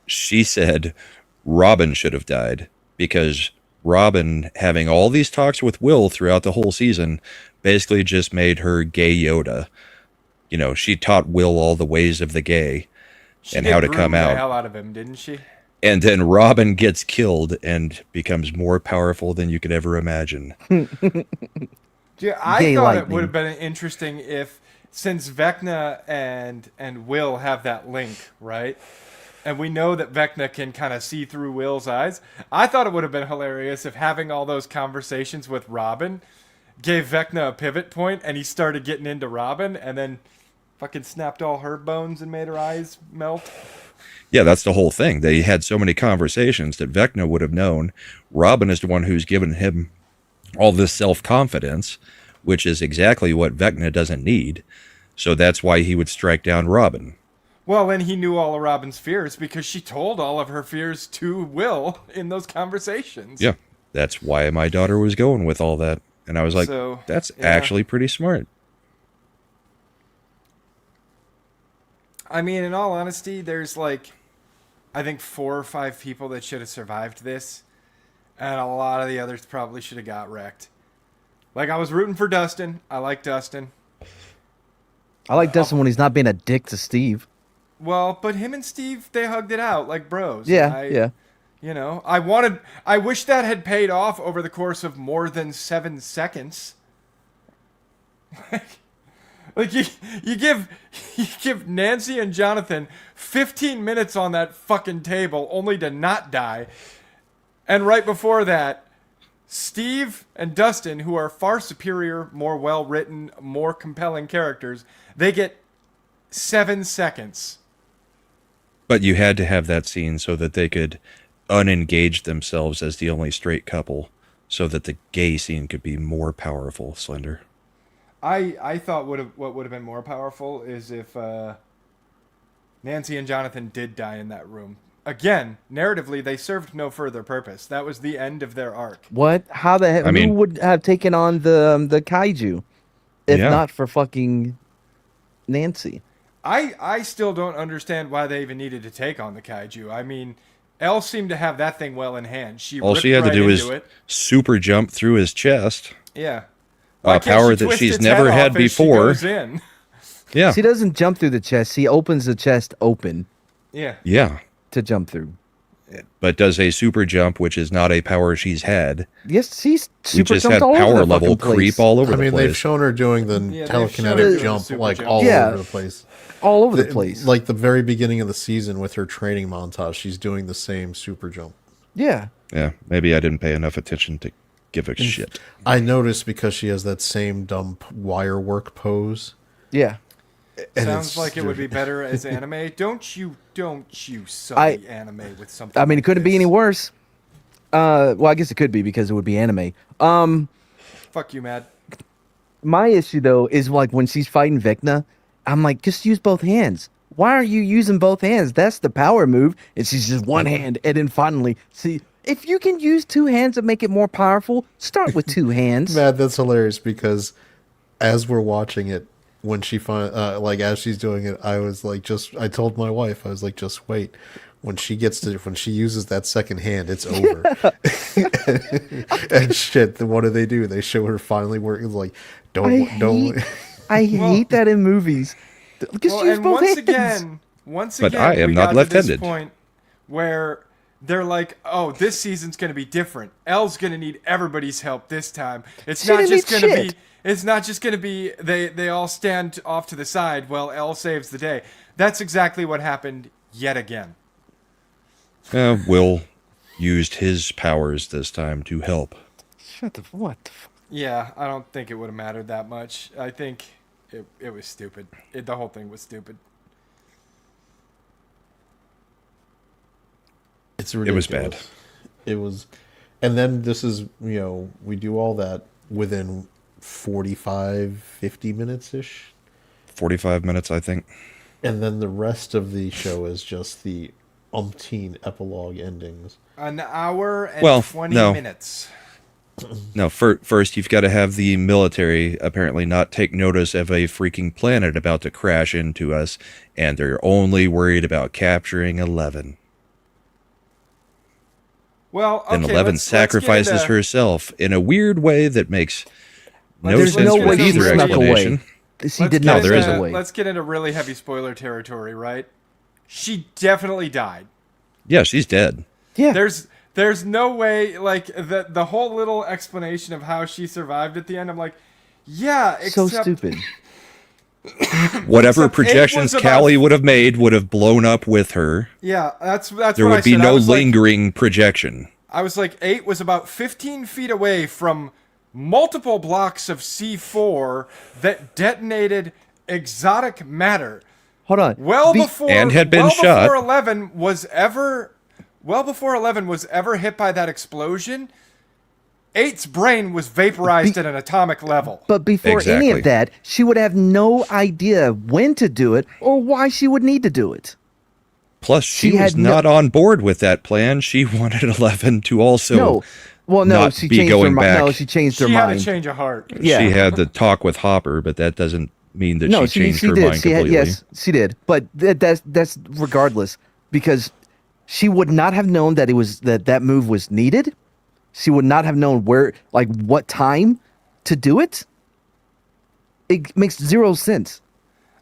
She said Robin should have died because Robin, having all these talks with Will throughout the whole season, basically just made her gay Yoda. She taught Will all the ways of the gay She and did how to groom come the out. hell out of him, didn't she? And then Robin gets killed and becomes more powerful than you could ever imagine. Yeah, I Gay thought it lightning. would have been interesting if, since Vecna and Will have that link, right? And we know that Vecna can kind of see through Will's eyes. I thought it would have been hilarious if having all those conversations with Robin gave Vecna a pivot point and he started getting into Robin and then fucking snapped all her bones and made her eyes melt. Yeah, that's the whole thing. They had so many conversations that Vecna would have known Robin is the one who's given him all this self-confidence, which is exactly what Vecna doesn't need. So that's why he would strike down Robin. Well, and he knew all of Robin's fears because she told all of her fears to Will in those conversations. Yeah, that's why my daughter was going with all that. And I was like, So, that's yeah. actually pretty smart. I mean, in all honesty, there's like, I think 4 or 5 people that should have survived this, and a lot of the others probably should have got wrecked. Like, I was rooting for Dustin. I like Dustin. I like Dustin when he's not being a dick to Steve. Well, but him and Steve, they hugged it out like bros. Yeah, I, yeah. You know, I wish that had paid off over the course of more than 7 seconds. Like you give Nancy and Jonathan 15 minutes on that fucking table only to not die. And right before that, Steve and Dustin, who are far superior, more well-written, more compelling characters, they get 7 seconds. But you had to have that scene so that they could unengage themselves as the only straight couple so that the gay scene could be more powerful, Slender. I thought what would have been more powerful is if Nancy and Jonathan did die in that room. Again, narratively, they served no further purpose. That was the end of their arc. What? How the heck? I mean- who would have taken on the kaiju if Yeah. not for fucking Nancy? I still don't understand why they even needed to take on the kaiju. I mean, Elle seemed to have that thing well in hand. All she had to do is super jump through his chest. Yeah. A Why can't power she that twist she's its never head had off as she before. goes in? Yeah. She doesn't jump through the chest. She opens the chest open Yeah. Yeah. to jump through. But does a super jump, which is not a power she's had. Yes, she's We super just jumped had all over power the level fucking place. creep all over I the mean, place. they've shown her doing the Yeah, they've shown her telekinetic doing the jump super like jump. all Yeah. over the place. all over the place. Like the very beginning of the season with her training montage, she's doing the same super jump. Yeah. Yeah, maybe I didn't pay enough attention to give a shit. I noticed because she has that same dumb wire work pose. Yeah. And Sounds it's- like it would be better as anime. Don't you sully anime with something. I mean, it like couldn't be this. any worse. Well, I guess it could be because it would be anime. Fuck you, Mad. My issue though is like when she's fighting Vecna, I'm like, just use both hands. Why are you using both hands? That's the power move. And she's just one hand, and then finally, see, if you can use 2 hands to make it more powerful, start with 2 hands. Mad, that's hilarious because as we're watching it, when she like as she's doing it, I was like, I told my wife, I was like, just wait. When she uses that second hand, it's over. And shit, then what do? They show her finally working. Like, don't. I hate that in movies. Just Well, use and both once But again, I am we not got to this left-handed. point where they're like, "Oh, this season's going to be different. Elle's going to need everybody's help this time. It's She not didn't just need going to shit. be. It's not just going to be they all stand off to the side while Elle saves the day. That's exactly what happened yet again. Will used his powers this time to help. Shut the what? The Yeah, I don't think it would have mattered that much. I think it was stupid. The whole thing was stupid. It's It was ridiculous. bad. It was, and then this is we do all that within 45, 50 minutes ish, 45 minutes, I think. and then the rest of the show is just the umpteen epilogue endings. An hour and Well, 20 no. minutes. No, first you've got to have the military apparently not take notice of a freaking planet about to crash into us, and they're only worried about capturing 11. Well, okay, Then 11 let's get sacrifices into- herself in a weird way that makes no There's sense no with way she either snuck away. explanation. She Let's did get not No, there into- sneak away. Let's get into really heavy spoiler territory, right? She definitely died. Yeah, she's dead. Yeah. There's no way, like, the whole little explanation of how she survived at the end, I'm like, yeah, so except stupid. Whatever Except it projections was about- Callie would have made would have blown up with her. Yeah, that's There what I would be said. no lingering projection. I was like, 8 was about 15 feet away from multiple blocks of C4 that detonated exotic matter. Hold on. Well The- before And had been well shot. before 11 was ever hit by that explosion, Eight's brain was vaporized at an atomic level. But before any Exactly. of that, she would have no idea when to do it or why she would need to do it. Plus, she She was had no- not on board with that plan. She wanted 11 to also No. Well, no, not she be changed her going mind. back. No, she changed her She had mind. a change of heart. Yeah. She had the talk with Hopper, but that doesn't mean that No, she changed her did. mind She had, completely. yes, she did. But that's regardless because she would not have known that it was that move was needed. She would not have known what time to do it. It makes zero sense.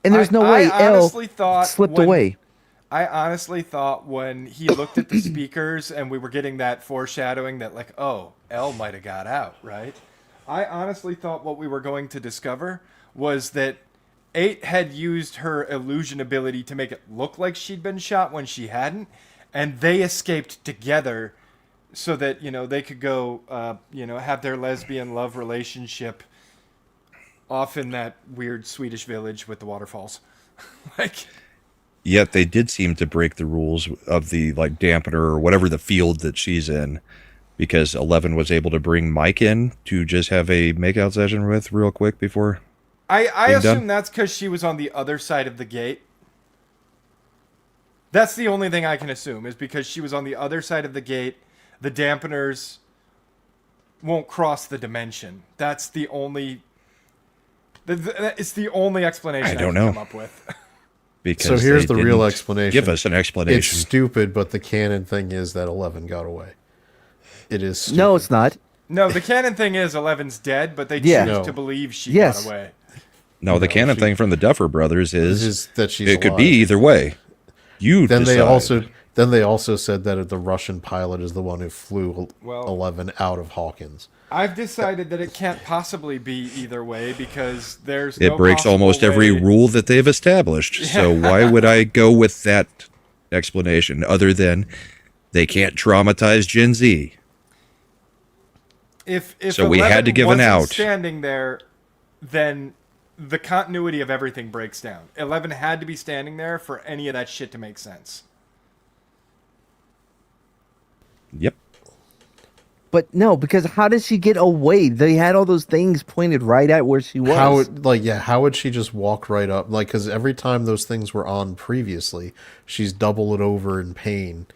And there's no way I Elle honestly thought slipped when- away. I honestly thought when he looked at the speakers and we were getting that foreshadowing that like, oh, Elle might have got out, right? I honestly thought what we were going to discover was that 8 had used her illusion ability to make it look like she'd been shot when she hadn't, and they escaped together so that, they could go, have their lesbian love relationship off in that weird Swedish village with the waterfalls. like... Yet they did seem to break the rules of the dampener or whatever the field that she's in, because 11 was able to bring Mike in to just have a makeout session with real quick before. I being assume done? that's because she was on the other side of the gate. That's the only thing I can assume, is because she was on the other side of the gate. The dampeners won't cross the dimension. That's the only. It's the only explanation I I don't can know. come up with. Because So here's they the real didn't explanation. Give us an It's explanation. stupid, but the canon thing is that 11 got away. It is stupid. No, it's not. No, the canon thing is 11's dead, but they Yeah. choose No. to believe she Yes. got away. No, the canon thing from the Duffer Brothers This is is that she's it could alive. be either way. You Then decide. they also said that the Russian pilot is the one who flew Well- 11 out of Hawkins. I've decided that it can't possibly be either way because there's It no breaks possible almost every way- rule that they've established. So why would I go with that explanation other than they can't traumatize Gen Z? If So we had 11 to give an wasn't out. standing there, then the continuity of everything breaks down. 11 had to be standing there for any of that shit to make sense. Yep. But no, because how did she get away? They had all those things pointed right at where she was. How would she just walk right up? Because every time those things were on previously, she's double it over in pain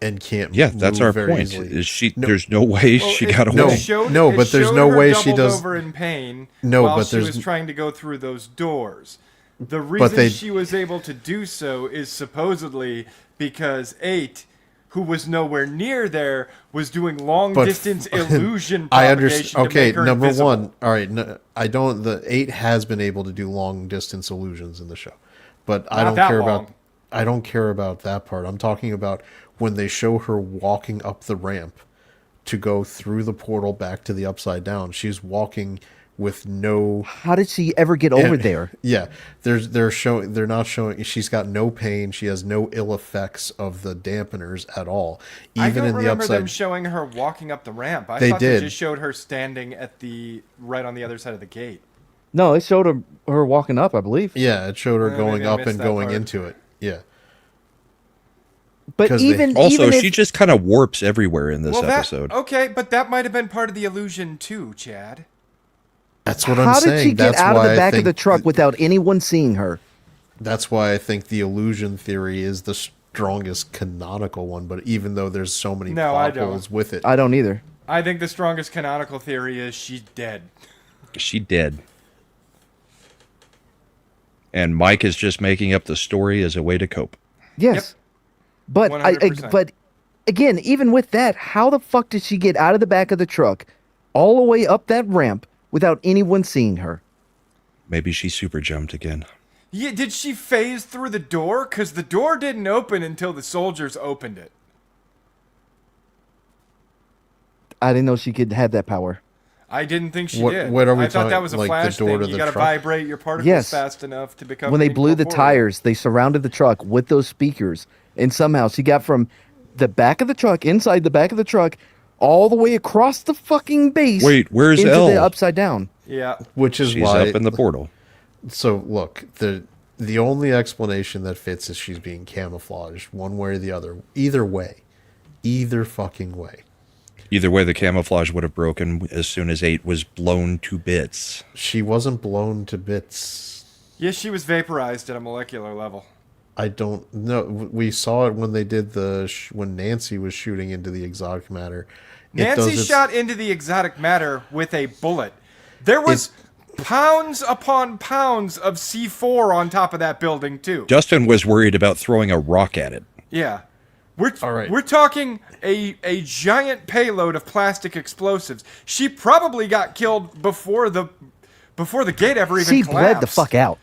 and can't. Yeah, that's move our very point. easily. Is she? No. There's no way Well, she it- got it away. showed- No, it but there's showed no her way she doubled does- over in pain No, while but she there's- was trying to go through those doors. The reason they- she was able to do so is supposedly because 8, who was nowhere near there, was doing long distance illusion I propagation understand. to Okay, make her number invisible. one. All right, no, I don't. The 8 has been able to do long distance illusions in the show, but I Not don't that care long. about. I don't care about that part. I'm talking about when they show her walking up the ramp to go through the portal back to the Upside Down. She's walking with no. How did she ever get over there? Yeah, they're not showing. She's got no pain. She has no ill effects of the dampeners at all. I Even don't in the remember them upside. showing her walking up the ramp. I They thought did. they just showed her standing at right on the other side of the gate. No, it showed her walking up, I believe. Yeah, it showed her Maybe going I up missed and that going part. into it. Yeah. But 'Cause they- even Also, even she if, just kind of warps everywhere in this episode. Okay, but that might have been part of the illusion too, Chad. That's what I'm how saying. did she get That's out of why the I back of think the truck without anyone seeing her? That's why I think the illusion theory is the strongest canonical one. But even though there's so many No, I plot don't. holes with it, I don't either. I think the strongest canonical theory is she's dead. She dead. And Mike is just making up the story as a way to cope. Yes, but 100%. but again, even with that, how the fuck did she get out of the back of the truck, all the way up that ramp without anyone seeing her? Maybe she super jumped again. Yeah, did she phase through the door? Because the door didn't open until the soldiers opened it. I didn't know she could have that power. I didn't think she What- did. what are we I thought that talking- was a like the flash door thing. to You the gotta truck? vibrate your particles Yes. fast enough to become. When they an blew the incorporeal. tires, they surrounded the truck with those speakers, and somehow she got from the back of the truck, inside the back of the truck, all the way across the fucking base. Wait, where's into Elle? the upside down? Yeah. which is She's why. up in the portal. So look, the only explanation that fits is she's being camouflaged one way or the other. Either way, either fucking way. Either way, the camouflage would have broken as soon as 8 was blown to bits. She wasn't blown to bits. Yes, she was vaporized at a molecular level. I don't know. We saw it when they did when Nancy was shooting into the exotic matter. Nancy shot into the exotic matter with a bullet. There was pounds upon pounds of C4 on top of that building too. Justin was worried about throwing a rock at it. Yeah. All right. We're talking a giant payload of plastic explosives. She probably got killed before the gate ever even She collapsed. bled the fuck out.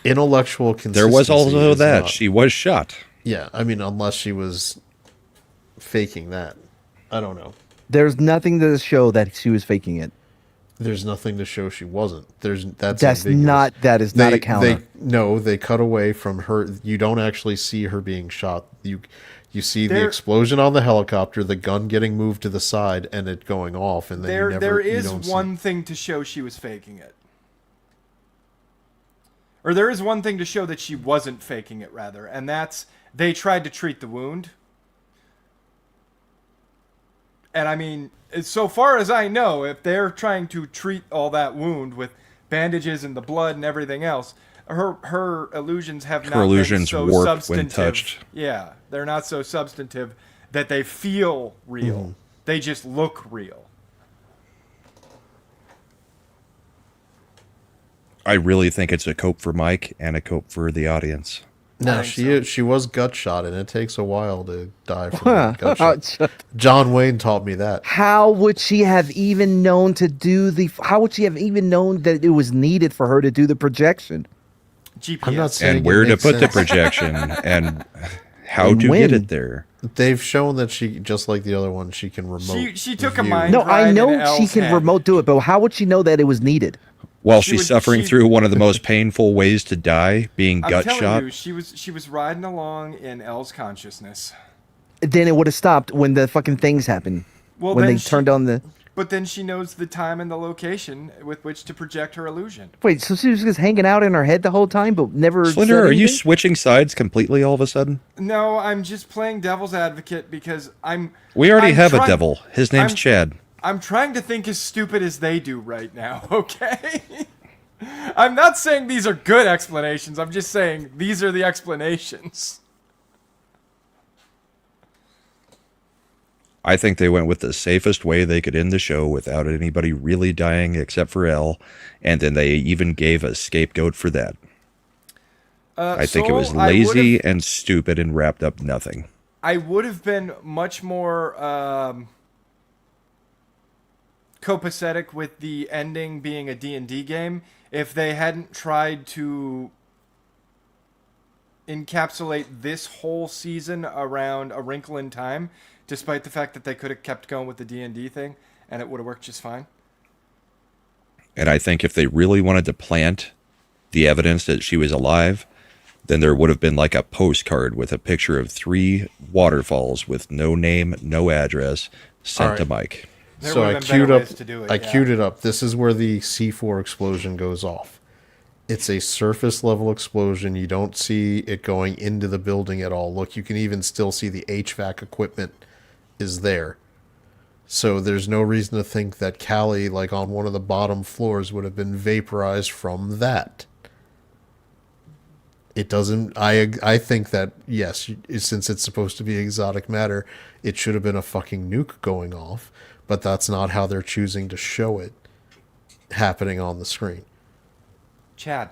Intellectual consistency. There was also is that. not- She was shot. Yeah, I mean, unless she was faking that. I don't know. There's nothing to show that she was faking it. There's nothing to show she wasn't. That's That's ambiguous. not. That is not a counter. They cut away from her. You don't actually see her being shot. You see the There- explosion on the helicopter, the gun getting moved to the side, and it going off, and then There you is don't see- one thing to show she was faking it. Or there is one thing to show that she wasn't faking it, rather, and that's they tried to treat the wound. And I mean, so far as I know, if they're trying to treat all that wound with bandages and the blood and everything else, her illusions have not illusions been so warped when substantive. touched. Yeah, they're not so substantive that they feel real. They just look real. I really think it's a cope for Mike and a cope for the audience. No, think she was gut shot, and it takes a while to die from a gut shot. John Wayne taught me that. How would she have even known to do the? How would she have even known that it was needed for her to do the projection? GPS. I'm not saying And it where to makes put the sense. projection and how And to when. get it there. They've shown that she, just like the other one, she can remote. She took a view. mind- No, I Right know in she Elle's can head. remote do it, but how would she know that it was needed? While She she's would- suffering she- through one of the most painful ways to die, being I'm gut telling shot. you, she was riding along in Elle's consciousness. Then it would have stopped when the fucking things happened. Well, when then they turned on the. But then she knows the time and the location with which to project her illusion. Wait, so she was just hanging out in her head the whole time, but never. Slender, said are you anything? switching sides completely all of a sudden? No, I'm just playing devil's advocate because We already I'm have a trying- devil. His name's I'm- Chad. I'm trying to think as stupid as they do right now, okay? I'm not saying these are good explanations. I'm just saying these are the explanations. I think they went with the safest way they could end the show without anybody really dying except for Elle, and then they even gave a scapegoat for that. I think it So was I lazy would've- and stupid and wrapped up nothing. I would have been much more copacetic with the ending being a D&D game if they hadn't tried to encapsulate this whole season around A Wrinkle in Time, despite the fact that they could have kept going with the D&D thing and it would have worked just fine. And I think if they really wanted to plant the evidence that she was alive, then there would have been like a postcard with a picture of 3 waterfalls with no name, no address, sent All to right. Mike. There So would I have been better queued up. ways to do it, I yeah. queued it up. This is where the C4 explosion goes off. It's a surface level explosion. You don't see it going into the building at all. Look, you can even still see the HVAC equipment is there. So there's no reason to think that Callie, like on one of the bottom floors, would have been vaporized from that. It doesn't. I think that yes, since it's supposed to be exotic matter, it should have been a fucking nuke going off. But that's not how they're choosing to show it happening on the screen. Chad,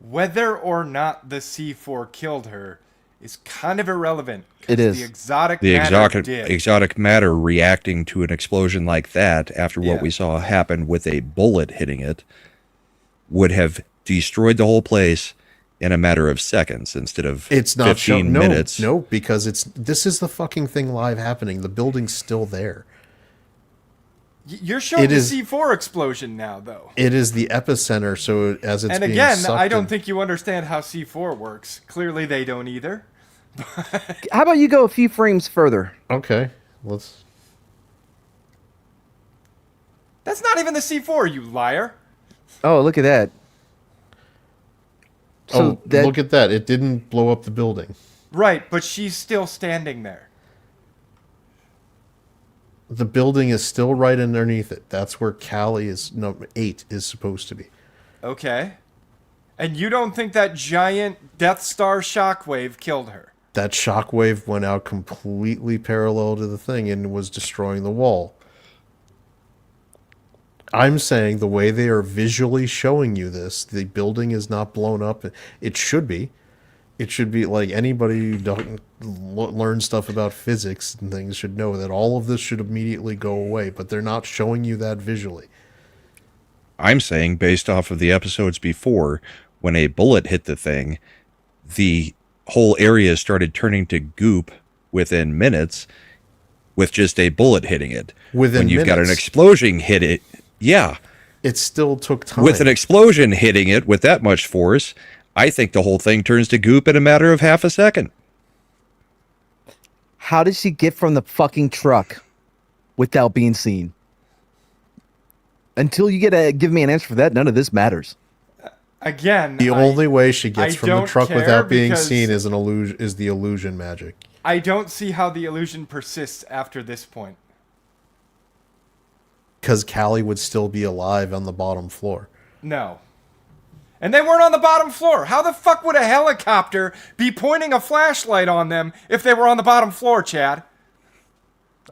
whether or not the C4 killed her is kind of irrelevant. 'cause It is. The exotic The matter did. exotic matter reacting to an explosion like that after what Yeah. we saw happen with a bullet hitting it would have destroyed the whole place in a matter of seconds instead of It's not 15 shown. No, minutes. no, because this is the fucking thing live happening. The building's still there. You're showing It the is- C4 explosion now, though. It is the epicenter. So as it's And being again, sucked I don't in- think you understand how C4 works. Clearly, they don't either. How about you go a few frames further? Okay, let's. That's not even the C4, you liar. Oh, look at that. So Oh, look at that! It didn't blow up the building. Right, but she's still standing there. The building is still right underneath it. That's where Callie is. No, 8 is supposed to be. Okay. And you don't think that giant Death Star shockwave killed her? That shockwave went out completely parallel to the thing and was destroying the wall. I'm saying the way they are visually showing you this, the building is not blown up. It should be. It should be like anybody who don't learn stuff about physics and things should know that all of this should immediately go away, but they're not showing you that visually. I'm saying based off of the episodes before, when a bullet hit the thing, the whole area started turning to goop within minutes with just a bullet hitting it. Within when you've got an minutes. explosion hit it, yeah. It still took time. With an explosion hitting it with that much force, I think the whole thing turns to goop in a matter of half a second. How did she get from the fucking truck without being seen? Until you give me an answer for that, none of this matters. Again, The only way she gets I from the don't truck care without being because- seen is the illusion magic. I don't see how the illusion persists after this point. Because Callie would still be alive on the bottom floor. No. And they weren't on the bottom floor. How the fuck would a helicopter be pointing a flashlight on them if they were on the bottom floor, Chad?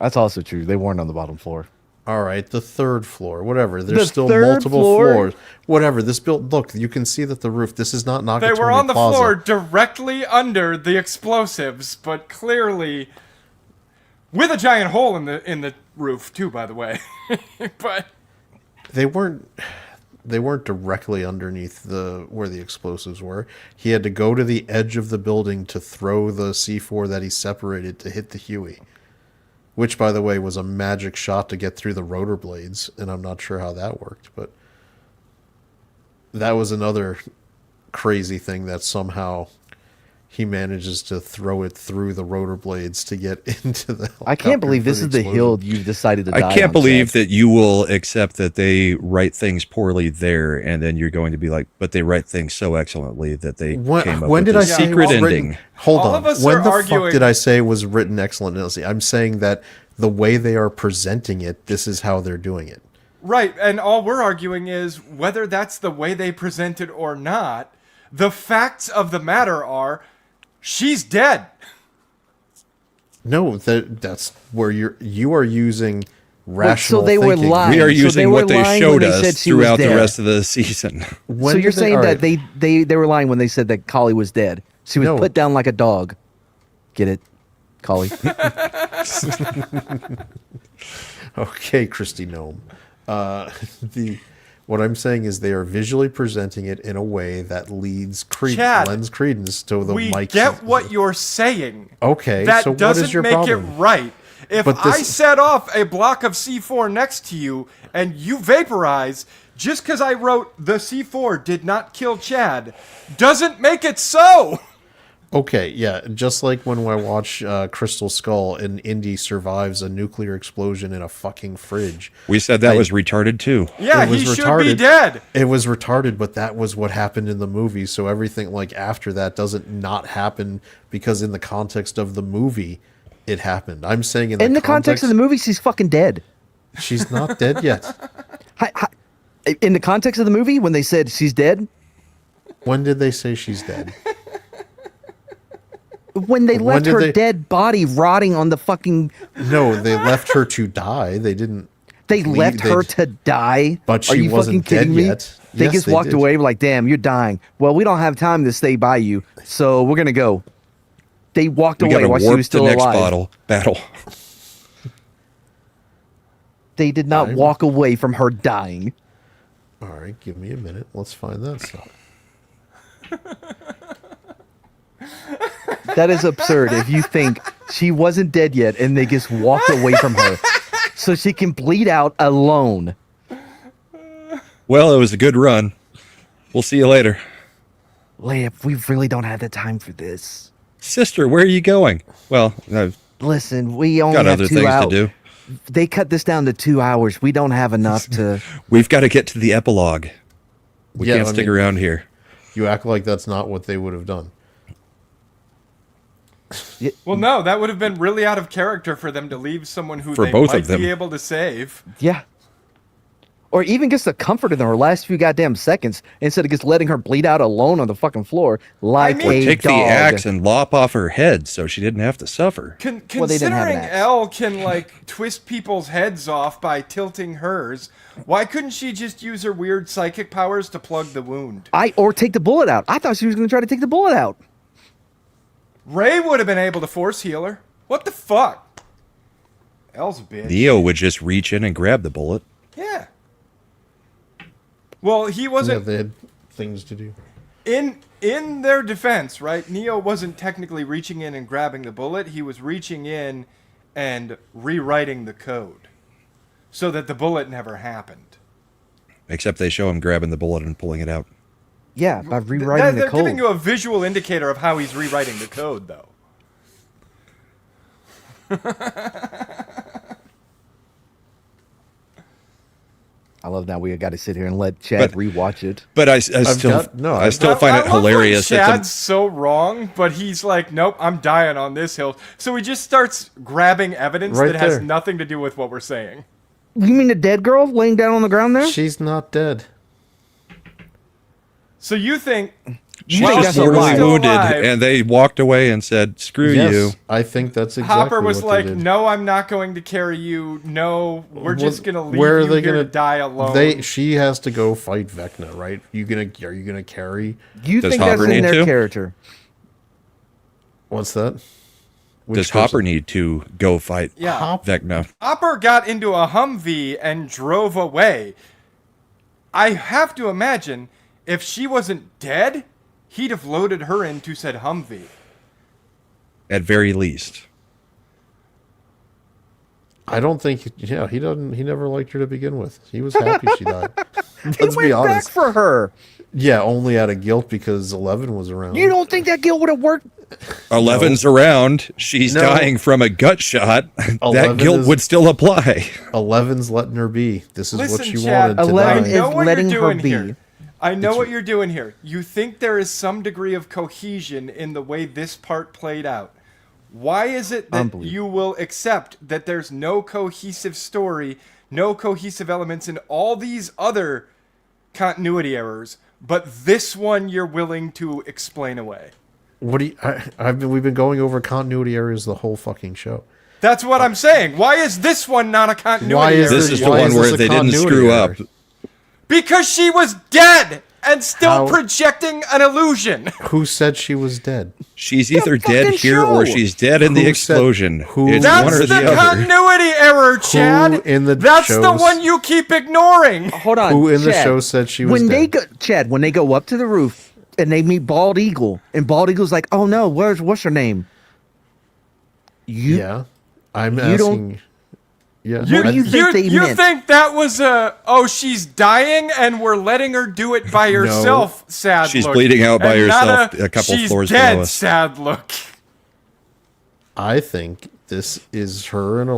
That's also true. They weren't on the bottom floor. All right, the 3rd floor, whatever. There's The still third multiple floor? floors. Whatever. This build. Look, you can see that the roof. This is not Nakatomi They were on the Plaza. floor directly under the explosives, but clearly with a giant hole in the roof too, by the way. But They weren't directly underneath where the explosives were. He had to go to the edge of the building to throw the C4 that he separated to hit the Huey. Which, by the way, was a magic shot to get through the rotor blades, and I'm not sure how that worked, but that was another crazy thing that somehow he manages to throw it through the rotor blades to get into the I can't helicopter believe for this is the explosion. hill you've decided to die on. I can't believe Chad. that you will accept that they write things poorly there, and then you're going to be like, but they write things so excellently that they came up When with did I this say it secret was written? ending. Hold All on. of us When are the arguing- fuck did I say it was written excellently? I'm saying that the way they are presenting it, this is how they're doing it. right, and all we're arguing is whether that's the way they present it or not. The facts of the matter are, she's dead. No, that's where you are using rational they were thinking. lying. We are So using they what were they lying showed when they said us she was throughout the dead. rest of the season. When So you're did saying all that right. they were lying when they said that Collie was dead. She was No. put down like a dog. Get it, Collie? Okay, Christy Gnome. What I'm saying is they are visually presenting it in a way that lends Chad, credence to the We Mike. get what you're saying. Okay, That so what doesn't is your make problem? it right. If But I this- set off a block of C4 next to you and you vaporize, just because I wrote the C4 did not kill Chad, doesn't make it so. Okay, yeah, just like when I watch Crystal Skull and Indy survives a nuclear explosion in a fucking fridge. We said that was retarded too. Yeah, It was he should be retarded. dead. It was retarded, but that was what happened in the movie. So everything like after that doesn't not happen because in the context of the movie, it happened. I'm saying in In the context of the movie, she's fucking dead. she's not dead yet. In the context of the movie, when they said she's dead, When did they say she's dead? when they When left did her they- dead body rotting on the fucking, No, they left her to die. They didn't. they leave- left they- her to die. But Are she you wasn't fucking kidding dead me? yet. They Yes, just they walked did. away like, damn, you're dying. Well, we don't have time to stay by you, so we're gonna go. They walked We got away to while she warp was the still next alive. battle. They did not Fine. walk away from her dying. All right, give me a minute. Let's find that stuff. That is absurd if you think she wasn't dead yet and they just walked away from her so she can bleed out alone. Well, it was a good run. We'll see you later. Leia, we really don't have the time for this. Sister, where are you going? Well, I've Listen, we only got have other 2 things hours. to do. They cut this down to 2 hours. We don't have enough to. We've got to get to the epilogue. We Yeah, can't I stick mean- around here. You act like that's not what they would have done. Well, no, that would have been really out of character for them to leave someone who For they both might of them. be able to save. Yeah. Or even gets the comfort in her last few goddamn seconds instead of just letting her bleed out alone on the fucking floor like mean- a Take dog. the axe and lop off her head so she didn't have to suffer. Well, they didn't have an Considering axe. Elle can like twist people's heads off by tilting hers, why couldn't she just use her weird psychic powers to plug the wound? Or take the bullet out. I thought she was going to try to take the bullet out. Ray would have been able to force heal her. What the fuck? Elle's a bitch. Neo would just reach in and grab the bullet. Yeah. Well, he Yeah, wasn't they had things to do. in their defense, right? Neo wasn't technically reaching in and grabbing the bullet. He was reaching in and rewriting the code so that the bullet never happened. Except they show him grabbing the bullet and pulling it out. Yeah, by rewriting the They're code. giving you a visual indicator of how he's rewriting the code, though. I love now we got to sit here and let Chad But- rewatch it. But I still I still find it love when hilarious that Chad's so wrong, but he's like, nope, I'm dying on this hill. So he just starts grabbing evidence Right that has there. nothing to do with what we're saying. You mean the dead girl laying down on the ground there? She's not dead. So you think she Well, was that's mortally alive. wounded, Alive. and they walked away and said, "Screw Yes, you." I think that's exactly Hopper was what like, they did. no, I'm not going to carry you. No, we're just going to leave Where are you they here gonna to die alone. She has to go fight Vecna, right? Are you gonna carry? You Does think that's Hopper in need their to? character? What's that? Which Does Hopper person? need to go fight Yeah. Vecna? Hopper got into a Humvee and drove away. I have to imagine if she wasn't dead, he'd have loaded her into said Humvee. At very least. I don't think. Yeah, he doesn't. He never liked her to begin with. He was happy she died. He Let's went be back honest. for her. Yeah, only out of guilt because 11 was around. You don't think that guilt would have worked? 11's around. She's No. dying from a gut shot. That 11 guilt is- would still apply. 11's letting her be. This is what Listen, she Chad, wanted to 11 die. is know what letting you're her doing be. here. I know what you're doing here. You think there is some degree of cohesion in the way this part played out. Why is it that Unbelievable. you will accept that there's no cohesive story, no cohesive elements in all these other continuity errors, but this one you're willing to explain away? What do you? We've been going over continuity errors the whole fucking show. That's what I'm saying. Why is this one not a continuity Why is error? This is the Why one is where this a they didn't continuity screw error? up. Because she was dead and still How- projecting an illusion. Who said she was dead? She's either dead fucking here or show. she's dead in the Who said- explosion. who- It's That's one or the the other. continuity error, Chad. in the That's the shows- one you keep ignoring. Hold on. Who in the Chad, show said she was when they dead? go, Chad, when they go up to the roof and they meet Bald Eagle, and Bald Eagle's like, "Oh no, what's her name?" You Yeah, I'm You don't- asking. Yeah, What do you think they you meant? think that was she's dying and we're letting her do it by herself, sad She's look. bleeding out by And not herself a couple she's floors dead, below us. sad look. I think this is her and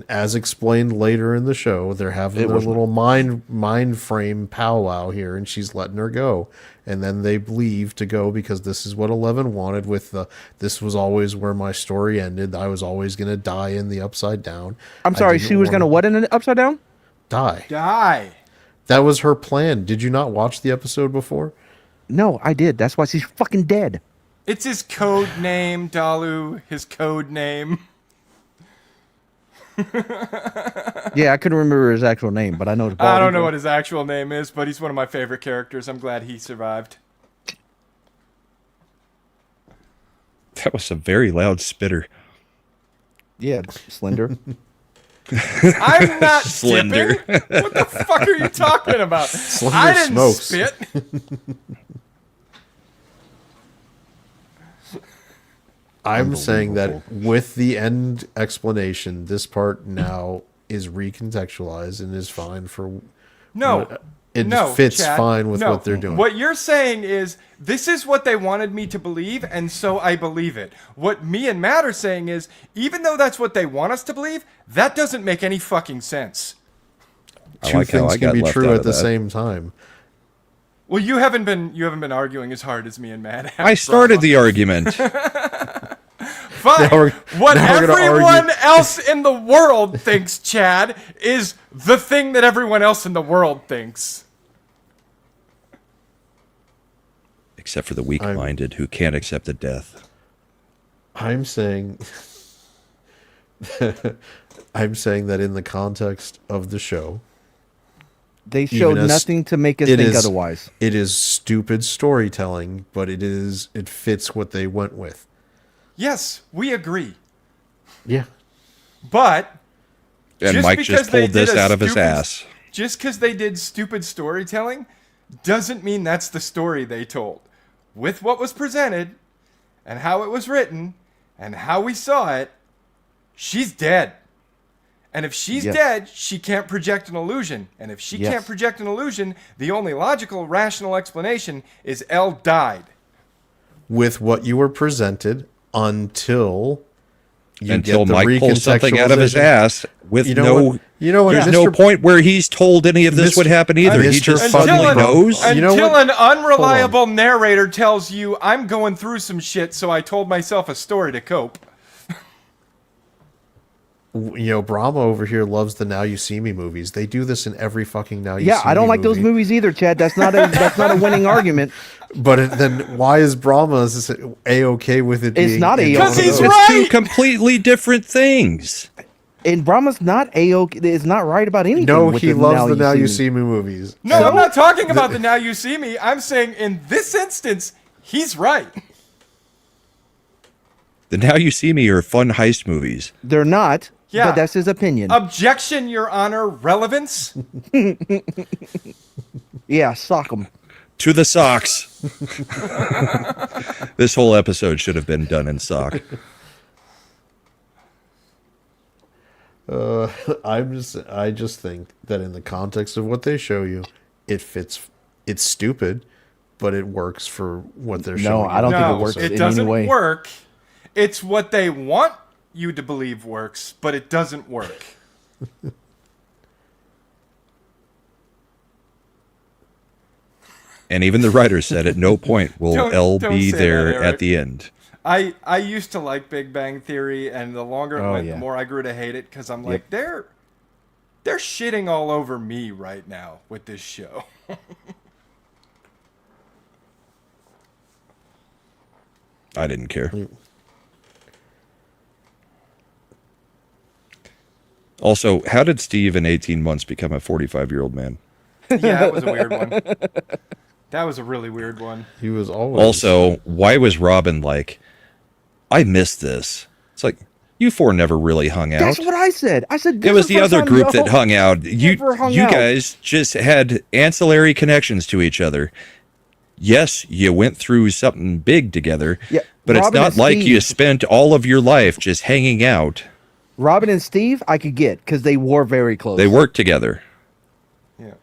as explained later in the show, they're having their little mind frame powwow here, and she's letting her go, and then they leave to go because this is what 11 wanted. With the this was always where my story ended. I was always gonna die in the Upside Down. I'm I sorry, didn't she was wanna gonna what in an upside down? die. Die. That was her plan. Did you not watch the episode before? No, I did. That's why she's fucking dead. It's his code name, Dalu. His code name. Yeah, I couldn't remember his actual name, but I know. It's Bald I don't know Eagle. what his actual name is, but he's one of my favorite characters. I'm glad he survived. That was a very loud spitter. Yeah, Slender. I'm not Slender. skipping. What the fuck are you talking about? Slender I didn't smokes. spit. I'm saying that with the end explanation, this part now is recontextualized and is fine for No. it no, fits Chad, fine with no. what they're doing. What you're saying is this is what they wanted me to believe, and so I believe it. What me and Matt are saying is, even though that's what they want us to believe, that doesn't make any fucking sense. I Two like how things I can got be left true out at of the that. same time. Well, you haven't been arguing as hard as me and Matt. have, I started Brahma. the argument. Fine. Now we're- What now we're gonna everyone argue. else in the world thinks, Chad, is the thing that everyone else in the world thinks. Except for the weak-minded who can't accept the death. I'm saying I'm saying that in the context of the show, They showed as- nothing to make us it think is- otherwise. it is stupid storytelling, but it fits what they went with. Yes, we agree. Yeah. But And just Mike because just they pulled this did a out of his stupid- ass. just because they did stupid storytelling doesn't mean that's the story they told. With what was presented and how it was written and how we saw it, she's dead. And if she's Yes. dead, she can't project an illusion. And if she Yes. can't project an illusion, the only logical, rational explanation is Elle died. With what you were presented until you Until get the Mike pulls something out of his recontextualization. ass with You know what? You know what? There's Mr. no point where he's told any of this Mr. would happen either. He Mr. just Until suddenly an- knows. You know Until what? an unreliable narrator tells you, I'm going through some shit, so I told myself a story to cope. Brahma over here loves the Now You See Me movies. They do this in every fucking Now You See Yeah, I don't Me like those movie. movies either, Chad. That's not a winning argument. But then why is Brahma A-okay with it It's being not in A-okay. one of 'Cause he's those? right. It's two completely different things. And Brahma's not is not right about anything. No, with he loves the Now You Me. See Me movies. No, So? I'm not talking about the Now You See Me. I'm saying in this instance, he's right. The Now You See Me are fun heist movies. They're not. Yeah. But that's his opinion. Objection, Your Honor. Relevance? Yeah, sock him. To the socks. This whole episode should have been done in sock. I just think that in the context of what they show you, it fits. It's stupid, but it works for what they're No, showing. I don't think No, it works in it any doesn't way. work. It's what they want you to believe works, but it doesn't work. And even the writer said at no point will Don't be say there that, Eric. at the end. I used to like Big Bang Theory, and the longer it Oh, went, yeah. the more I grew to hate it because I'm like, they're shitting all over me right now with this show. I didn't care. Also, how did Steve in 18 months become a 45-year-old man? Yeah, that was a weird one. That was a really weird one. He was always Also, why was Robin like, I missed this? It's like, you four never really hung out. That's what I said. I said It this was is the first other time group y'all that hung out. You never hung out. guys just had ancillary connections to each other. Yes, you went through something big together, Yeah, but it's Robin not and like you Steve- spent all of your life just hanging out. Robin and Steve, I could get because they were very close. They worked together. Yeah.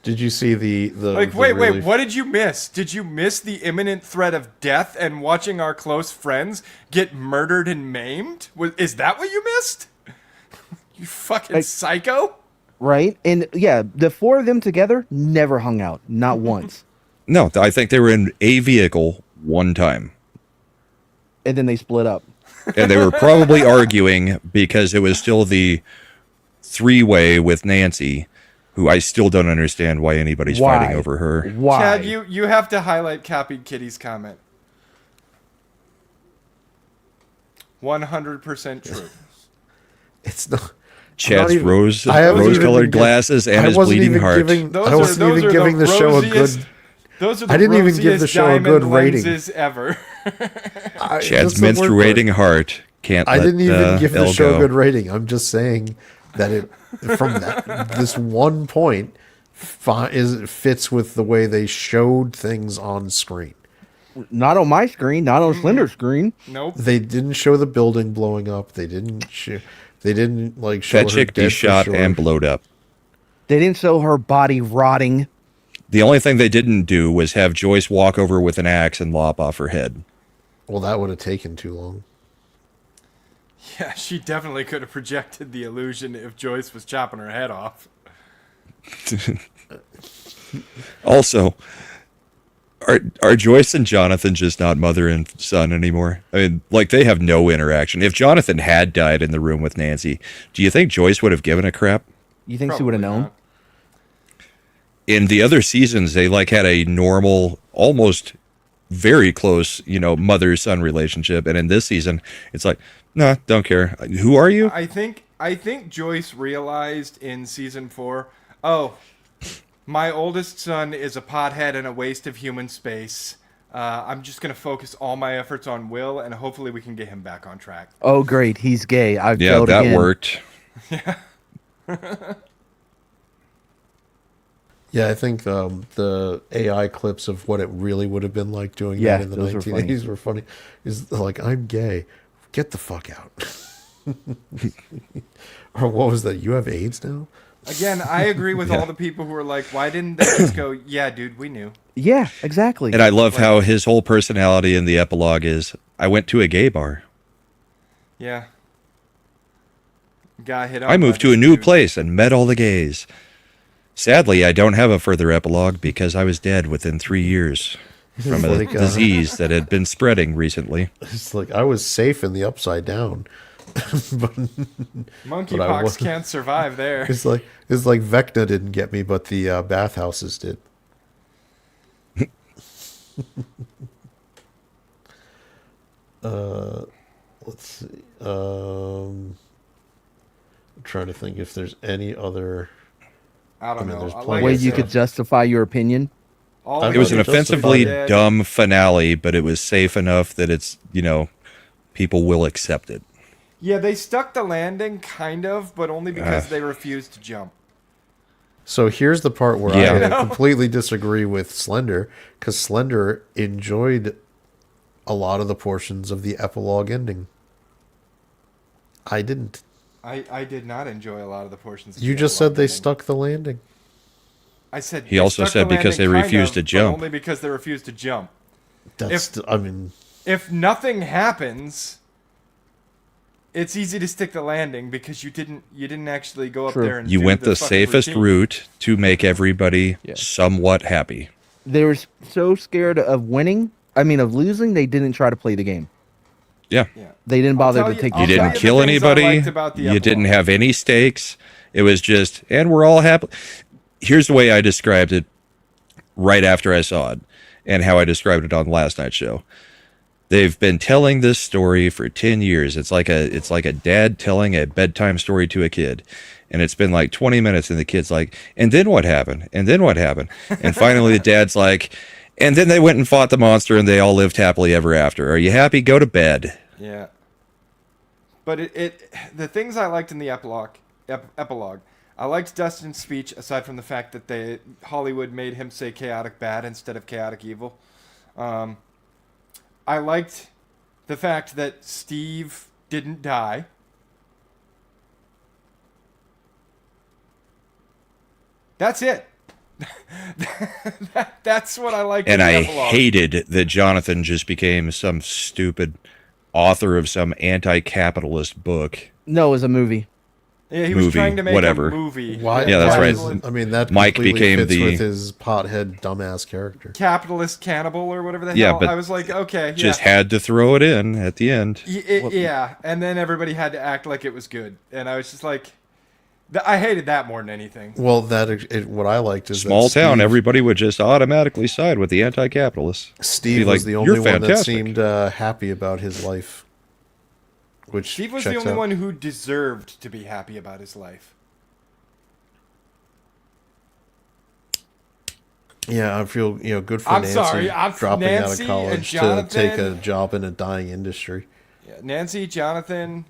Did you see the Like, the wait, really- what did you miss? Did you miss the imminent threat of death and watching our close friends get murdered and maimed? Is that what you missed? You fucking psycho? right? And yeah, the four of them together never hung out, not once. No, I think they were in a vehicle one time. And then they split up. And they were probably arguing because it was still the three-way with Nancy, who I still don't understand why anybody's Why? fighting over her. Why? Chad, you have to highlight Copied Kitty's comment. 100% true. It's not. Chad's even- rose I haven't even rose-colored been giv- glasses and I his wasn't bleeding even heart. giving- I wasn't even giving the show a good. Those are the I didn't even give the rosiest show a good diamond rating. lenses ever. Chad's That's the word for it. menstruating heart can't I let didn't even give the Elle show go. a good rating. I'm just saying that it from this one point it fits with the way they showed things on screen. Not on my screen, not on Slender's screen. Nope. They didn't show the building blowing up. They didn't show. They didn't like show That her chick be dead for shot sure. and blowed up. They didn't show her body rotting. The only thing they didn't do was have Joyce walk over with an axe and lop off her head. Well, that would have taken too long. Yeah, she definitely could have projected the illusion if Joyce was chopping her head off. Also, Are Joyce and Jonathan just not mother and son anymore? I mean, like they have no interaction. If Jonathan had died in the room with Nancy, do you think Joyce would have given a crap? You think she would have Probably known? not. In the other seasons, they like had a normal, almost very close, mother-son relationship, and in this season, it's like, nah, don't care. Who are you? I think Joyce realized in season 4, oh, my oldest son is a pothead and a waste of human space. I'm just gonna focus all my efforts on Will, and hopefully we can get him back on track. Oh, great, he's gay. I Yeah, failed that again. worked. Yeah, I think the AI clips of what it really would have been like doing Yeah, that in the those were 1980s were funny. Is like, I'm gay. Get the fuck out. Or what was that? You have AIDS now? Again, I agree with all the people who are like, why didn't they just go, yeah, dude, we knew. Yeah, exactly. And I love how his whole personality in the epilogue is, I went to a gay bar. Yeah. Got hit on. I by moved to this a new dude. place and met all the gays. Sadly, I don't have a further epilogue because I was dead within 3 years from a Like, disease that had been spreading recently. It's like, I was safe in the upside down. But But I Monkeypox was- can't survive there. it's like Vecna didn't get me, but the bathhouses did. Let's see. I'm trying to think if there's any other. I don't I mean, know. there's Like plenty I Way of you said, could justify your opinion. all I the It was an Just offensively dead. dumb finale, but it was safe enough that it's, people will accept it. Yeah, they stuck the landing, kind of, but only because Ah. they refused to jump. So here's the part where Yeah. I completely disagree with Slender, because Slender enjoyed a lot of the portions of the epilogue ending. I didn't. I did not enjoy a lot of the portions. Of You the just said epilogue they ending. stuck the landing. I said He they also stuck said the because they landing, refused to but jump. Only because they refused to jump. That's. I mean, If nothing happens, it's easy to stick the landing because you didn't actually go up True. there and You do went the fucking safest routine. route to make everybody Yeah. somewhat happy. They were so scared of winning. I mean, of losing. They didn't try to play the game. Yeah. Yeah. They didn't bother to take. I'll You the tell didn't shot. you kill the things I anybody. liked about the You didn't epilogue. have any stakes. It was just, and we're all happy. Here's the way I described it right after I saw it, and how I described it on last night's show. They've been telling this story for 10 years. It's like a dad telling a bedtime story to a kid. And it's been like 20 minutes and the kid's like, and then what happened? And then what happened? And finally the dad's like, and then they went and fought the monster and they all lived happily ever after. Are you happy? Go to bed. Yeah. But the things I liked in the epilogue, I liked Dustin's speech aside from the fact that Hollywood made him say chaotic bad instead of chaotic evil. I liked the fact that Steve didn't die. That's it. That's what I liked And in the I epilogue. hated that Jonathan just became some stupid author of some anti-capitalist book. No, it was a movie. Yeah, he was movie, trying to make whatever. a movie. why? Yeah, that's why right. is- I mean, that Mike completely became fits the- with his pothead dumbass character. Capitalist cannibal or whatever the Yeah, hell. but I was like, okay, Just yeah. had to throw it in at the end. Yeah, and then everybody had to act like it was good, and I was just like, I hated that more than anything. Well, what I liked is Small that town, Steve, everybody would just automatically side with the anti-capitalists. Steve be was like, the "You're only one that fantastic." seemed happy about his life. Which Steve was the checks only out. one who deserved to be happy about his life. Yeah, I feel good for I'm Nancy sorry, dropping out Nancy of and college to take a Jonathan- job in a dying industry. Yeah, Nancy, Jonathan,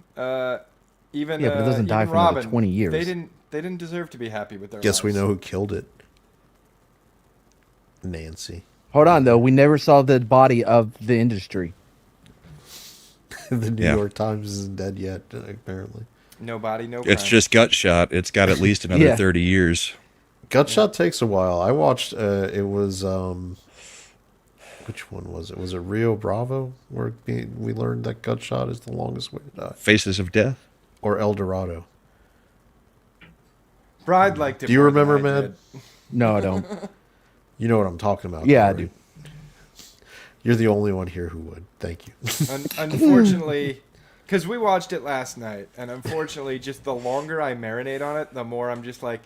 even Yeah, but it doesn't even die for another Robin, 20 years. They didn't deserve to be happy with their Guess we lives. know who killed it. Nancy. Hold on, though. We never saw the body of the industry. The New Yeah. York Times isn't dead yet, apparently. Nobody, no. It's crime. just gut shot. It's got at least another Yeah. 30 years. Gutshot takes a while. I watched. It was which one was it? Was it Rio Bravo where we learned that Gutshot is the longest way to die, Faces of Death. or El Dorado? Bride liked it. Do you more than remember, I Matt? did. No, I don't. You know what I'm talking about? Yeah, I right? do. You're the only one here who would. Thank you. Unfortunately, because we watched it last night, and unfortunately, just the longer I marinate on it, the more I'm just like,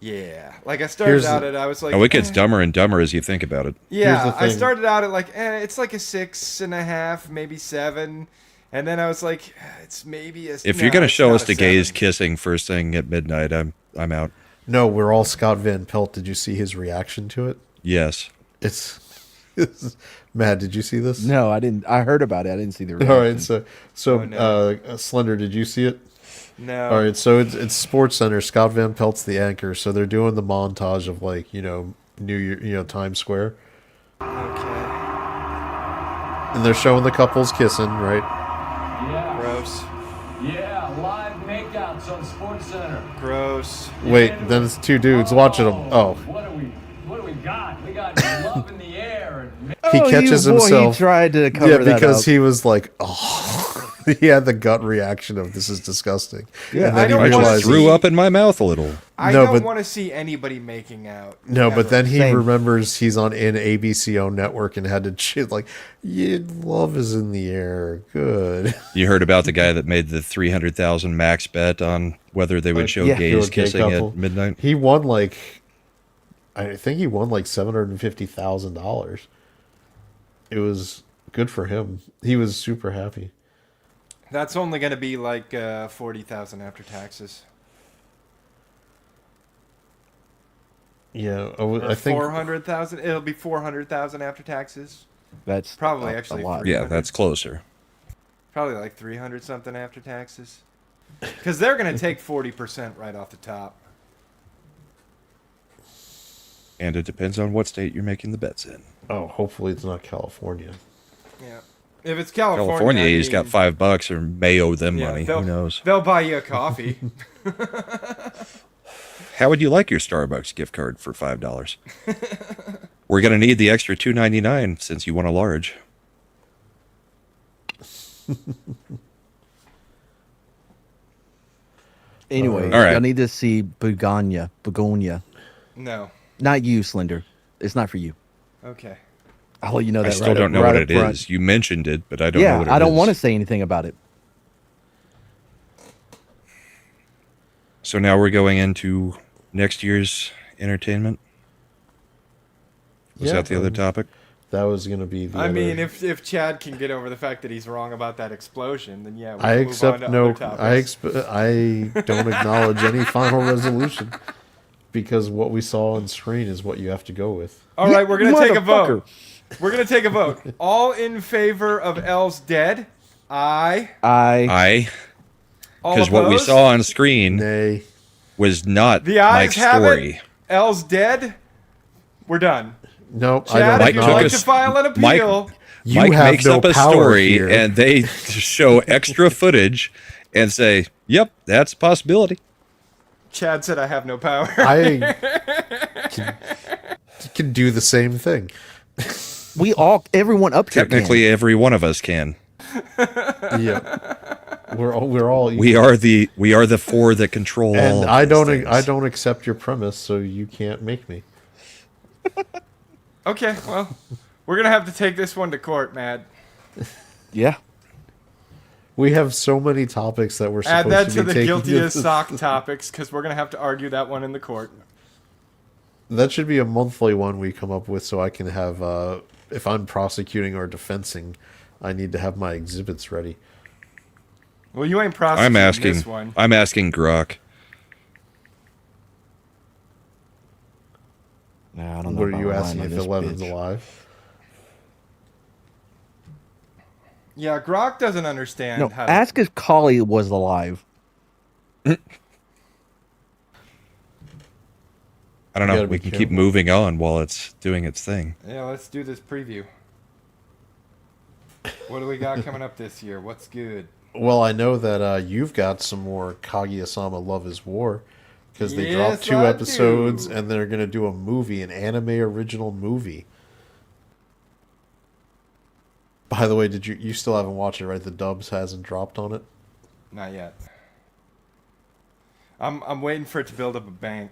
yeah. Like I started Here's out the- at, I was like, Oh, it gets eh. dumber and dumber as you think about it. Yeah, Here's the I thing. started out at like, it's like a 6.5, maybe 7, and then I was like, it's maybe a. If no, you're gonna it's show not us a the gays 7. kissing first thing at midnight, I'm out. No, we're all Scott Van Pelt. Did you see his reaction to it? Yes. It's Matt, did you see this? No, I didn't. I heard about it. I didn't see the All reaction. right, so Oh, no. Slender, did you see it? No. All right, so it's Sports Center. Scott Van Pelt's the anchor, so they're doing the montage of like New Year, Times Square, Okay. and they're showing the couples kissing, right? Yeah, Gross. yeah, live makeouts on Sports Center. Gross. Wait, then it's two dudes watching them. Oh, What do we got? We got love in the air. And he Oh, catches you boy, himself. He tried to cover Yeah, that because up. he was like, oh, he had the gut reaction of this is disgusting. Yeah, and I then don't he wanna I realized. see- threw up in my mouth a little. I No, don't but- want to see anybody making out. No, but ever. then he Same. remembers he's on an ABCO network and had to shit like, yeah, love is in the air. Good. You heard about the guy that made the 300,000 max bet on whether they would show yeah. gays To a gay kissing couple. at midnight. He won like, I think he won like $750,000. It was good for him. He was super happy. That's only going to be like 40,000 after taxes. Yeah, Or I think 400,000. It'll be 400,000 after taxes. That's Probably a actually lot. Yeah, that's closer. Probably like 300 something after taxes. Because they're going to take 40% right off the top. And it depends on what state you're making the bets in. Oh, hopefully it's not California. Yeah. If it's California, California, I he's got mean, $5 or may owe them yeah, money. they'll- Who knows? They'll buy you a coffee. How would you like your Starbucks gift card for $5? We're gonna need the extra $2.99 since you want a large. Anyway, All right. I need to see Begonia. No. Not you, Slender. It's not for you. Okay. I'll let you know that. I still right don't up- know right what up it front. is. You mentioned it, but I don't know Yeah, what it is. I don't want to say anything about it. So now we're going into next year's entertainment. Was Yeah, that the other topic? That was going to be the I other- mean, if Chad can get over the fact that he's wrong about that explosion, then yeah, we I can move on accept to no. other topics. I don't acknowledge any final resolution because what we saw on screen is what you have to go with. All right, we're gonna take a Motherfucker. vote. We're gonna take a vote. All in favor of L's dead? Aye. I, All because what we opposed? saw on screen Nay, was not The ayes Mike's have story. it. L's dead. We're done. no, Chad, I if don't you'd took like acknowledge. us- to file an Mike- appeal, You Mike have makes no up a power story here. and they show extra footage and say, "Yep, that's a possibility." Chad said I have no power. I can do the same thing. Everyone up here can. Technically, every one of us can. Yeah, we're all. We are the four that control all. and of I these don't. things. I don't accept your premise, so you can't make me. Okay, well, we're gonna have to take this one to court, Matt. Yeah. We have so many topics that we're supposed Add that to to be the taking. guilty as sock topics, because we're gonna have to argue that one in the court. That should be a monthly one we come up with, so I can have. If I'm prosecuting or defending, I need to have my exhibits ready. Well, you ain't prosecuting I'm asking. this one. I'm asking Grok. Nah, I don't know. What if are I you rely asking on if this Eleven's bitch. alive? Yeah, Grok doesn't understand No, how. ask if Collie was alive. I don't You know. gotta We be can keep careful. moving on while it's doing its thing. Yeah, let's do this preview. What do we got coming up this year? What's good? Well, I know that you've got some more Kaguya-sama Love is War because they Yes, dropped 2 I episodes do. and they're going to do a movie, an anime original movie. By the way, did you still haven't watched it, right? The dubs hasn't dropped on it. Not yet. I'm waiting for it to build up a bank.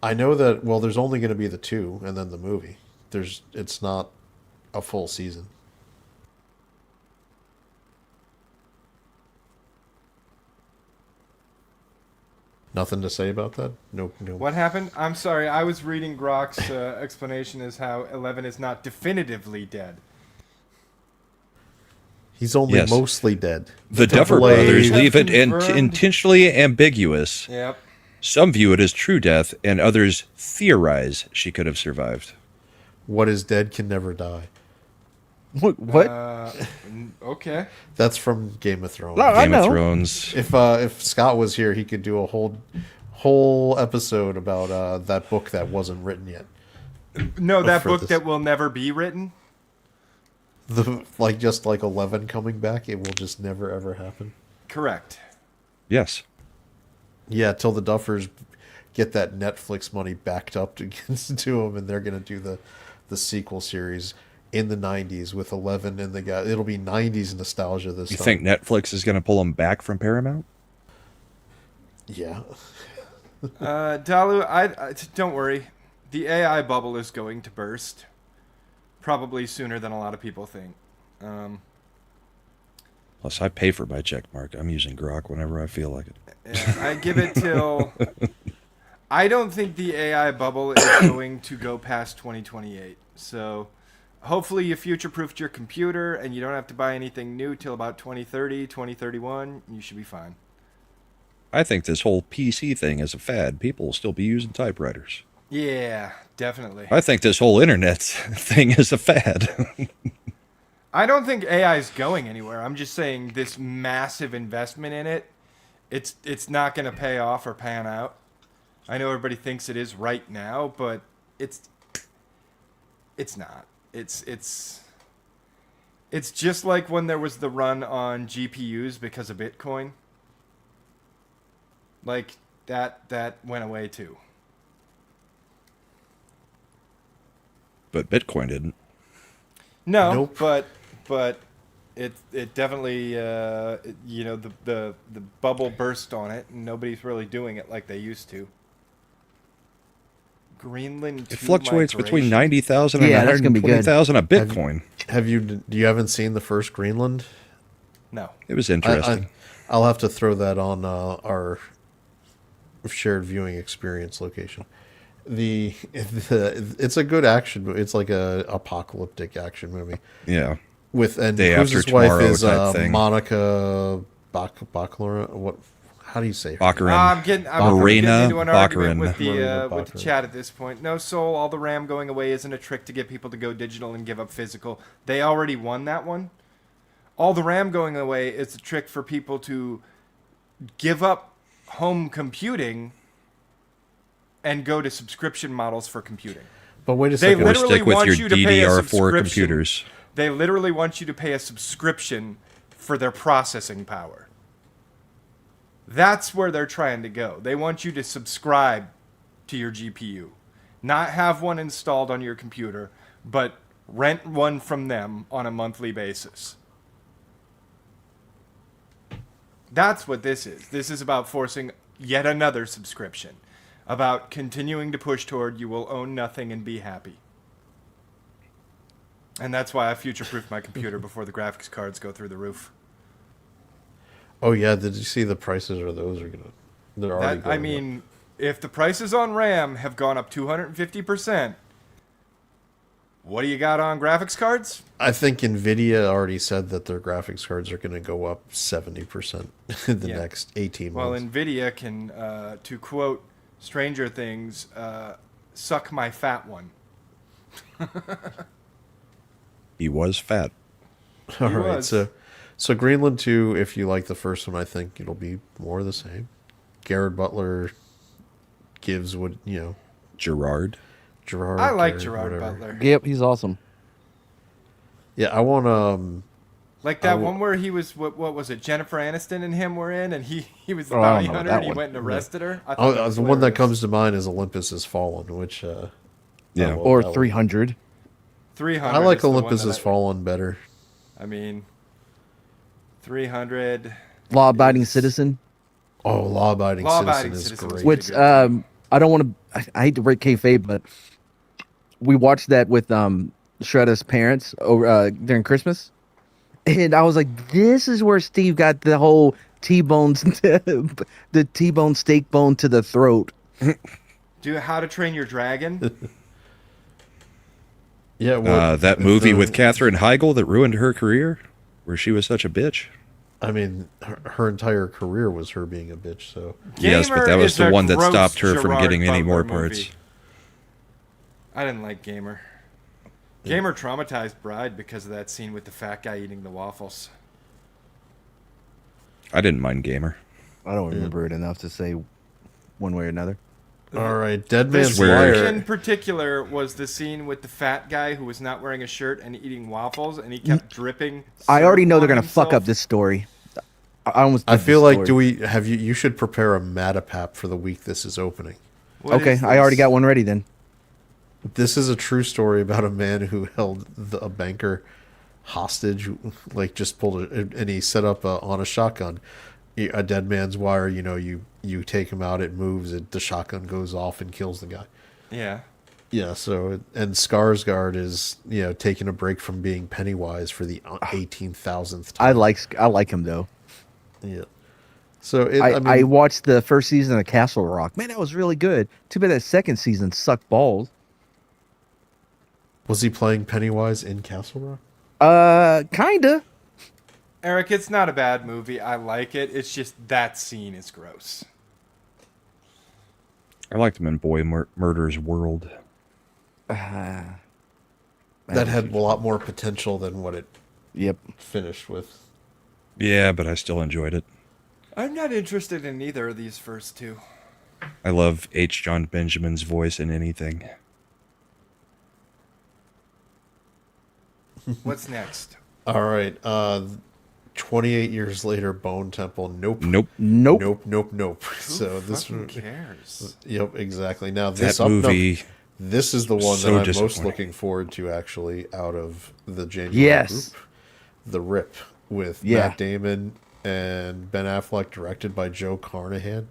I know that. Well, there's only going to be the 2 and then the movie. It's not a full season. Nothing to say about that? No. What happened? I'm sorry. I was reading Grok's explanation as how 11 is not definitively dead. He's only Yes. mostly dead. The Duffer Double A- brothers leave it Confirmed. intentionally ambiguous. Yep. Some view it as true death, and others theorize she could have survived. What is dead can never die. What? Okay. That's from Game of Thrones. No, I Game of know. Thrones. If Scott was here, he could do a whole episode about that book that wasn't written yet. No, that for book this. that will never be written. Just like 11 coming back, it will just never ever happen. Correct. Yes. Yeah, till the Duffers get that Netflix money backed up to them, and they're gonna do the sequel series in the 90s with 11 and the guy. It'll be 90s nostalgia this You time. think Netflix is going to pull them back from Paramount? Yeah. Dalu, I don't worry. The AI bubble is going to burst. Probably sooner than a lot of people think. Plus, I pay for my check mark. I'm using Grok whenever I feel like it. Yeah, I give it till. I don't think the AI bubble is going to go past 2028. So, hopefully, you future-proofed your computer and you don't have to buy anything new till about 2030, 2031. You should be fine. I think this whole PC thing is a fad. People will still be using typewriters. Yeah, definitely. I think this whole internet thing is a fad. I don't think AI is going anywhere. I'm just saying this massive investment in it, it's not going to pay off or pan out. I know everybody thinks it is right now, but it's not. It's just like when there was the run on GPUs because of Bitcoin. Like that went away too. But Bitcoin didn't. No, Nope. but it definitely the bubble burst on it, and nobody's really doing it like they used to. Greenland. It 2 fluctuates between migration. 90,000 and Yeah, that's gonna be good. 120,000 a Bitcoin. You haven't seen the first Greenland? No. It was interesting. I'll have to throw that on our shared viewing experience location. It's a good action movie. It's like a apocalyptic action movie Yeah. and Day Cruz's After wife Tomorrow is type thing. Monica Baccarat. What? How do you say her? Baccarin. I'm getting Marina into an argument Baccarin. with the Marina with the Baccarin. chat at this point. No, Soul, all the RAM going away isn't a trick to get people to go digital and give up physical. They already won that one. All the RAM going away is a trick for people to give up home computing and go to subscription models for computing. But wait a They second. Or literally stick with want your you to pay a DDR4 subscription. computers. They literally want you to pay a subscription for their processing power. That's where they're trying to go. They want you to subscribe to your GPU, not have one installed on your computer, but rent one from them on a monthly basis. That's what this is. This is about forcing yet another subscription, about continuing to push toward you will own nothing and be happy. And that's why I future-proofed my computer before the graphics cards go through the roof. Oh yeah, did you see the prices? Or those are gonna? They're already. That, I going up. mean, if the prices on RAM have gone up 250%, what do you got on graphics cards? I think Nvidia already said that their graphics cards are going to go up 70% in the Yeah. next 18 Well, months. Nvidia can, to quote Stranger Things, suck my fat one. He was fat. All He right, was. so Greenland 2, if you like the first one, I think it'll be more of the same. Garrett Butler gives what, Gerard. Gerard. I like or Gerard whatever. Butler. Yep, he's awesome. Yeah, I want Like I that will- one where he was, what was it, Jennifer Aniston and him were in, and he was the Oh, I don't bounty know hunter, that and he one. went and arrested her? I thought Oh, that was the one that hilarious. comes to mind is Olympus Has Fallen, which Yeah. I will- Or I will- 300. 300 I like is the one Olympus that Has Fallen better. I mean, 300. Law abiding is- citizen. Oh, Law Abiding Law-Abiding Citizen is Citizen was great. Which pretty good. I don't want to. I hate to break kayfabe, but we watched that with Shredda's parents over during Christmas, and I was like, "This is where Steve got the whole T-bone, the T-bone steak bone to the throat." Do How to Train Your Dragon. Yeah, well, That movie with Katherine Heigl that ruined her career, where she was such a bitch. I mean, her entire career was her being a bitch. So Yes, but Gamer that was is the a one that gross stopped her from Gerard getting any more Butler parts. movie. I didn't like Gamer. Gamer traumatized Bride because of that scene with the fat guy eating the waffles. I didn't mind Gamer. I don't remember it enough to say one way or another. all right, Dead This Man's Where- scene in Wire. particular was the scene with the fat guy who was not wearing a shirt and eating waffles, and he kept dripping. I already know they're syrup gonna on fuck up himself. this story. I almost. I did feel the like story. do we have you? You should prepare a Matapap for the week this is opening. What Okay, is I already this? got one ready then. This is a true story about a man who held a banker hostage, like just pulled it, and he set up on a shotgun, a dead man's wire. You know, you take him out, it moves, the shotgun goes off and kills the guy. Yeah. Yeah. So and Skarsgård is taking a break from being Pennywise for the 18,000th time. I like him though. Yeah. So I mean, watched the first season of Castle Rock. Man, that was really good. Too bad that second season sucked balls. was he playing Pennywise in Castle Rock? Kinda. Eric, it's not a bad movie. I like it. It's just that scene is gross. I liked him in Boy Murder's World. That had a lot more potential than what it Yep. finished with. Yeah, but I still enjoyed it. I'm not interested in either of these first two. I love H. John Benjamin's voice in anything. What's next? All right. 28 years later, Bone Temple. Nope. Nope. Nope. Nope. Nope. Nope. So this Fucking one. cares. Yep. Exactly. Now That this movie. This is the one so that I'm most disappointing. looking forward to, actually, out of the January Yes. group. The Rip with Yeah. Matt Damon and Ben Affleck, directed by Joe Carnahan.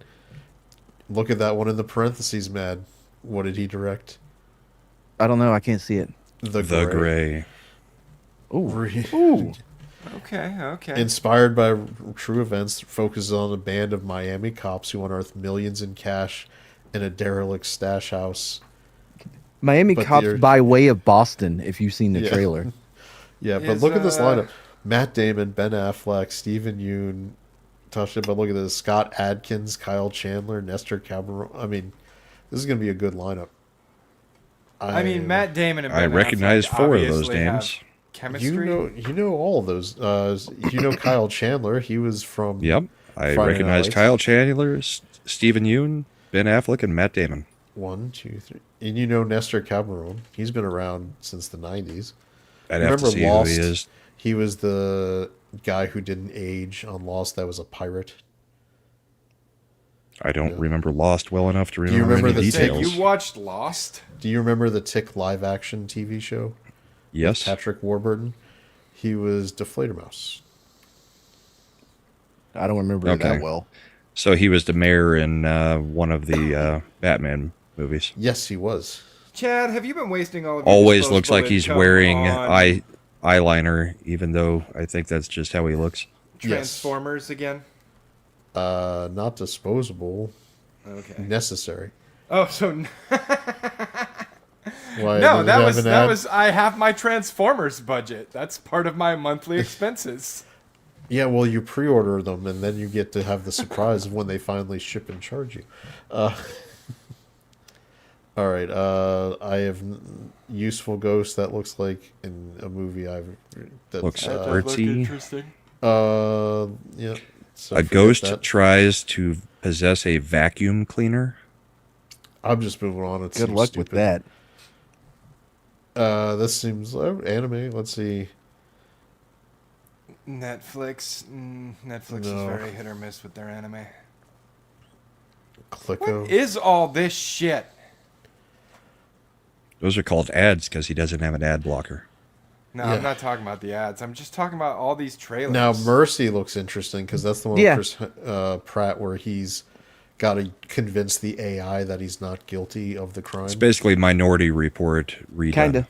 Look at that one in the parentheses, Mad. What did he direct? I don't know. I can't see it. The The Gray. Gray. Ooh. Okay, okay. Inspired by true events, focuses on a band of Miami cops who unearth millions in cash in a derelict stash house. Miami But Cops the- by way of Boston. If you've seen the Yeah. trailer. Yeah, but Is, look at this uh, lineup: Matt Damon, Ben Affleck, Stephen Yeun, touched it. But look at this: Scott Adkins, Kyle Chandler, Nestor Cabrera. I mean, this is going to be a good lineup. I mean, Matt Damon and I Ben recognize Affleck 4 of those obviously have names. Chemistry. you know all of those. You know Kyle Chandler. He was from Yep. I Friday recognize Night Kyle Chandler, Stephen Yeun, Ben Affleck, and Matt Damon. 1, 2, 3, and you know Nestor Cabrera. He's been around since the '90s. I'd have to see who he is. He was the guy who didn't age on Lost. That was a pirate. I don't remember Lost well enough to you remember, remember any the Say, details. you watched Lost? Do you remember the Tick live action TV show? Yes. Patrick Warburton. He was Deflator Mouse. I don't remember it Okay. that well. So he was the mayor in one of the Batman movies. Yes, he was. Chad, have you been wasting all of your Always looks disposable like he's income wearing on eyeliner, even though I think that's just how he looks. Transformers again? Not disposable. Okay. Necessary. Oh, so Why, no, did that it was have an that ad? was. I have my Transformers budget. That's part of my monthly expenses. Yeah, well, you pre-order them, and then you get to have the surprise of when they finally ship and charge you. All right. I have Useful Ghost. That looks like in a movie I've. That's, Looks That does look artsy. interesting. Yeah. So A forget ghost that. tries to possess a vacuum cleaner. I'm just moving on. It Good seems luck with stupid. that. This seems anime. Let's see. Netflix. Netflix is No. very hit or miss with their anime. Clicko. What is all this shit? Those are called ads because he doesn't have an ad blocker. No, Yeah. I'm not talking about the ads. I'm just talking about all these trailers. Now Mercy looks interesting because that's the one Yeah. with Chris Pratt where he's got to convince the AI that he's not guilty of the crime. It's basically Minority Report redone. Kinda.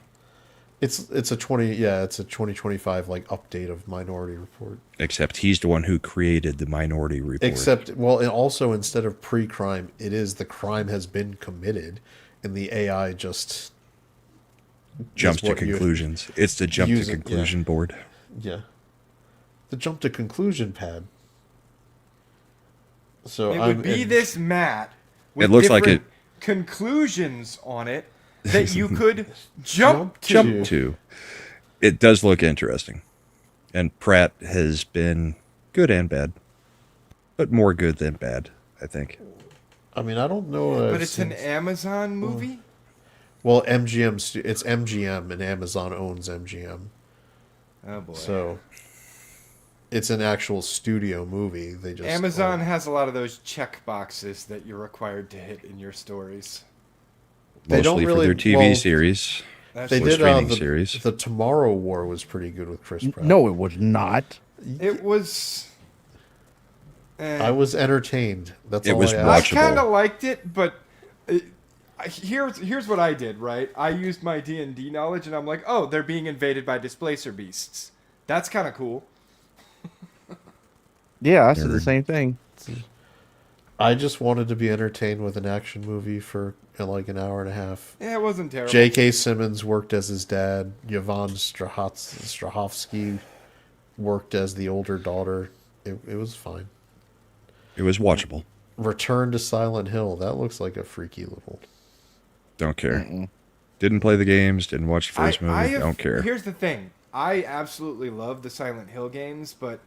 It's a 2025 like update of Minority Report. Except he's the one who created the Minority Report. Except, well, and also instead of pre-crime, it is the crime has been committed, and the AI just jumps is to what you- conclusions. It's the jump use to it, yeah. conclusion board. yeah, the jump to conclusion pad. So It I'm would be and- this mat with It looks like different conclusions on it that you could jump to. Jump to. It does look interesting. And Pratt has been good and bad. But more good than bad, I think. I mean, I don't know. that But I've it's an seen- Amazon movie? Well, it's MGM, and Amazon owns MGM, Oh boy. so it's an actual studio movie. They just Amazon own- has a lot of those check boxes that you're required to hit in your stories. They don't Mostly for really- their TV well, series. That's They or did streaming the series. The Tomorrow War was pretty good with Chris Pratt. No, it was not. It was. I was entertained. That's It all was I I asked. watchable. kind of liked it, but here's what I did. Right, I used my D&D knowledge, and I'm like, oh, they're being invaded by displacer beasts. That's kind of cool. Yeah, I said the Nerd. same thing. I just wanted to be entertained with an action movie for like an hour and a half. Yeah, it wasn't terrible. J.K. Simmons worked as his dad. Yvonne Strahovski worked as the older daughter. It was fine. It was watchable. Return to Silent Hill. That looks like a freaky little. Don't care. Didn't play the games. Didn't watch the first movie. have- Don't care. Here's the thing. I absolutely love the Silent Hill games, but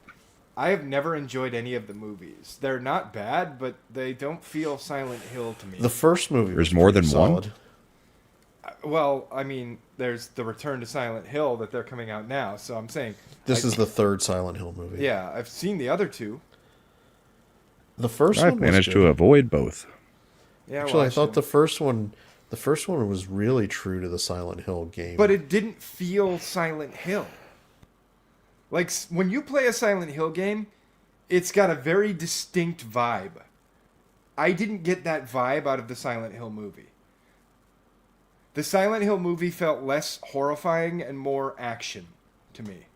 I have never enjoyed any of the movies. They're not bad, but they don't feel Silent Hill to me. The first movie. There's was more pretty than one? solid. Well, I mean, there's the Return to Silent Hill that they're coming out now, so I'm saying This I- is the third Silent Hill movie. Yeah, I've seen the other two. The first I one managed was to good. avoid both. Yeah, Actually, I watched thought them. the first one was really true to the Silent Hill game. But it didn't feel Silent Hill. Like when you play a Silent Hill game, it's got a very distinct vibe. I didn't get that vibe out of the Silent Hill movie. The Silent Hill movie felt less horrifying and more action to me.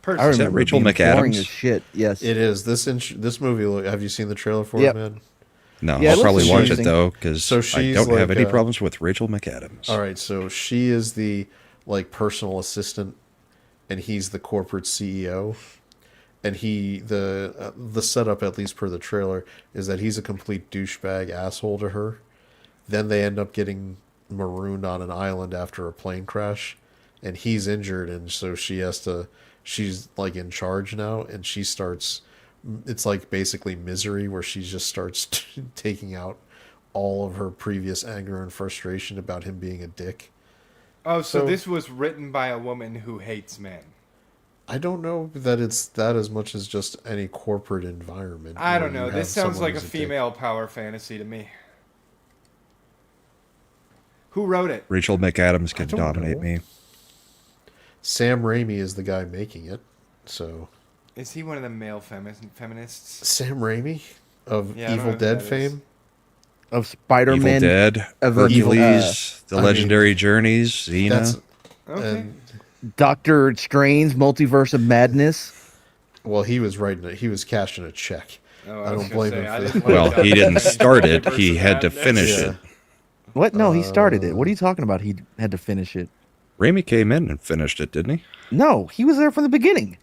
I Is remember that Rachel being boring McAdams? as shit. Yes. it is this movie. Have you seen the trailer for Yep. it, man? No, Yeah, it I'll looks probably watch it interesting. though because So I she's don't have like, any problems with Rachel McAdams. All right, so she is the like personal assistant, and he's the corporate CEO. And the setup, at least per the trailer, is that he's a complete douchebag asshole to her. Then they end up getting marooned on an island after a plane crash, and he's injured, and so she's like in charge now, and she starts. It's like basically Misery, where she just starts taking out all of her previous anger and frustration about him being a dick. Oh, so So- this was written by a woman who hates men. I don't know that it's that as much as just any corporate environment. I where don't know. you This have sounds someone like a who's dick. female power fantasy to me. Who wrote it? Rachel McAdams can don't dominate know. me. Sam Raimi is the guy making it. So Is he one of the male feminists? Sam Raimi of Yeah, I don't know Evil who Dead that is. fame. Of Spider-Man. Evil Dead, of Hercules, The I mean, Legendary Journeys, Xena. That's Okay. and Doctor Strange, Multiverse of Madness. well, he was writing it. He was cashing a check. Oh, I was don't gonna blame say, him I for didn't that. Well, like he that. didn't start it. Multiverse He of had to Madness. finish Yeah. it. What? No, he started it. What are you talking about? He had to finish it. Raimi came in and finished it, didn't he? No, he was there from the beginning.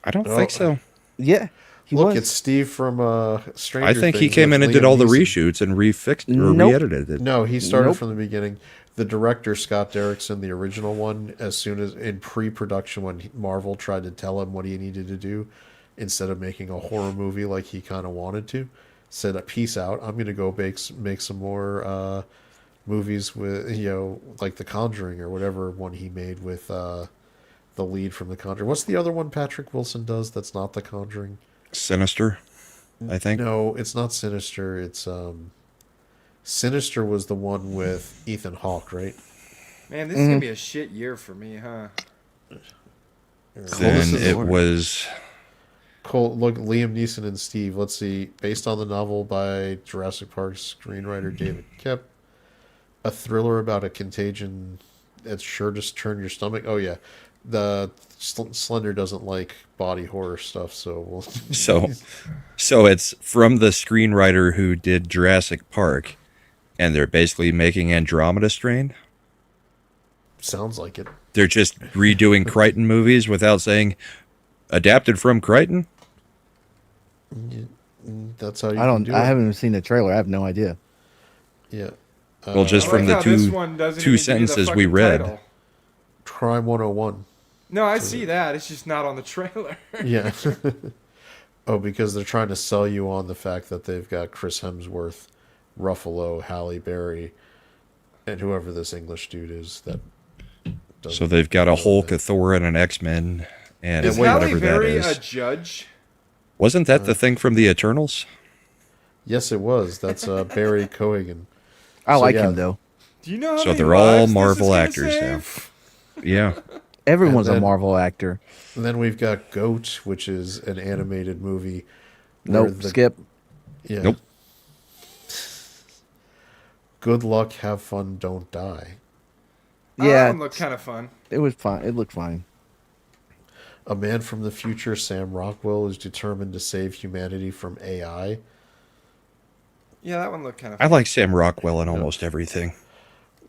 I don't Oh. think so. Yeah, he Look, was. it's Steve from Stranger I think he Things came with in and did Liam all the Neeson. reshoots and refixed or Nope. re-edited it. No, he started Nope. from the beginning. The director Scott Derrickson, the original one, as soon as in pre-production when Marvel tried to tell him what he needed to do, instead of making a horror movie like he kind of wanted to, said, "Peace out. I'm gonna go make some more movies with like The Conjuring or whatever one he made with the lead from The Conjuring. What's the other one Patrick Wilson does that's not The Conjuring? Sinister, I think. No, it's not Sinister. It's Sinister was the one with Ethan Hawke, right? Man, this is gonna be a shit year for me, huh? Then This is it the- was Cole, look, Liam Neeson and Steve. Let's see. Based on the novel by Jurassic Park screenwriter David Koepp. a thriller about a contagion that's sure to turn your stomach. Oh yeah, the Slender doesn't like body horror stuff, so we'll. So it's from the screenwriter who did Jurassic Park, and they're basically making Andromeda Strain. Sounds like it. They're just redoing Crichton movies without saying adapted from Crichton. That's how you. I don't. Do I it. haven't even seen the trailer. I have no idea. Yeah. Well, just I from like the how this one doesn't two even give you the sentences we fucking read. title. Crime 101. No, I see that. It's just not on the trailer. Yeah. Oh, because they're trying to sell you on the fact that they've got Chris Hemsworth, Ruffalo, Halle Berry, and whoever this English dude is that. So they've got a Hulk, a Thor, and an X-Men, and Is whatever Halle that Berry is. a judge? Wasn't that the thing from the Eternals? Yes, it was. That's Barry Cogan. I So, like yeah. him though. Do you know how So many they're all lives this Marvel is gonna actors now. save? Yeah. Everyone's And a then- Marvel actor. And then we've got Goat, which is an animated movie. where Nope. Skip. Yeah. Nope. Good luck, have fun, don't die. Oh, Yeah, that one looked kind of fun. it was fine. It looked fine. A man from the future, Sam Rockwell, is determined to save humanity from AI. Yeah, that one looked kind of I fun. like Sam Rockwell in almost everything.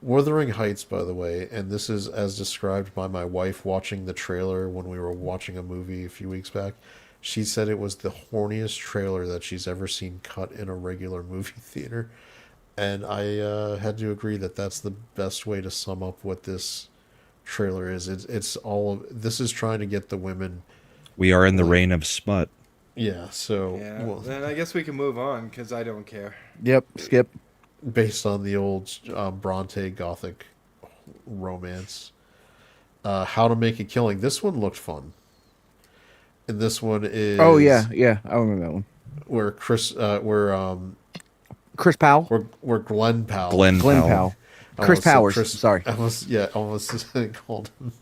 Wuthering Heights, by the way, and this is as described by my wife watching the trailer when we were watching a movie a few weeks back. She said it was the horniest trailer that she's ever seen cut in a regular movie theater. And I had to agree that that's the best way to sum up what this trailer is. It's all of, this is trying to get the women. We are in the reign of smut. Yeah, so Yeah, well, then I guess we can move on because I don't care. Yep. Skip. based on the old Bronte Gothic romance. How to Make a Killing. This one looked fun. And this one is Oh yeah, yeah. I remember that one. where Chris Chris Powell. where Glenn Powell Glenn Powell. Powell. I Chris almost said Powers. Sorry. almost called him.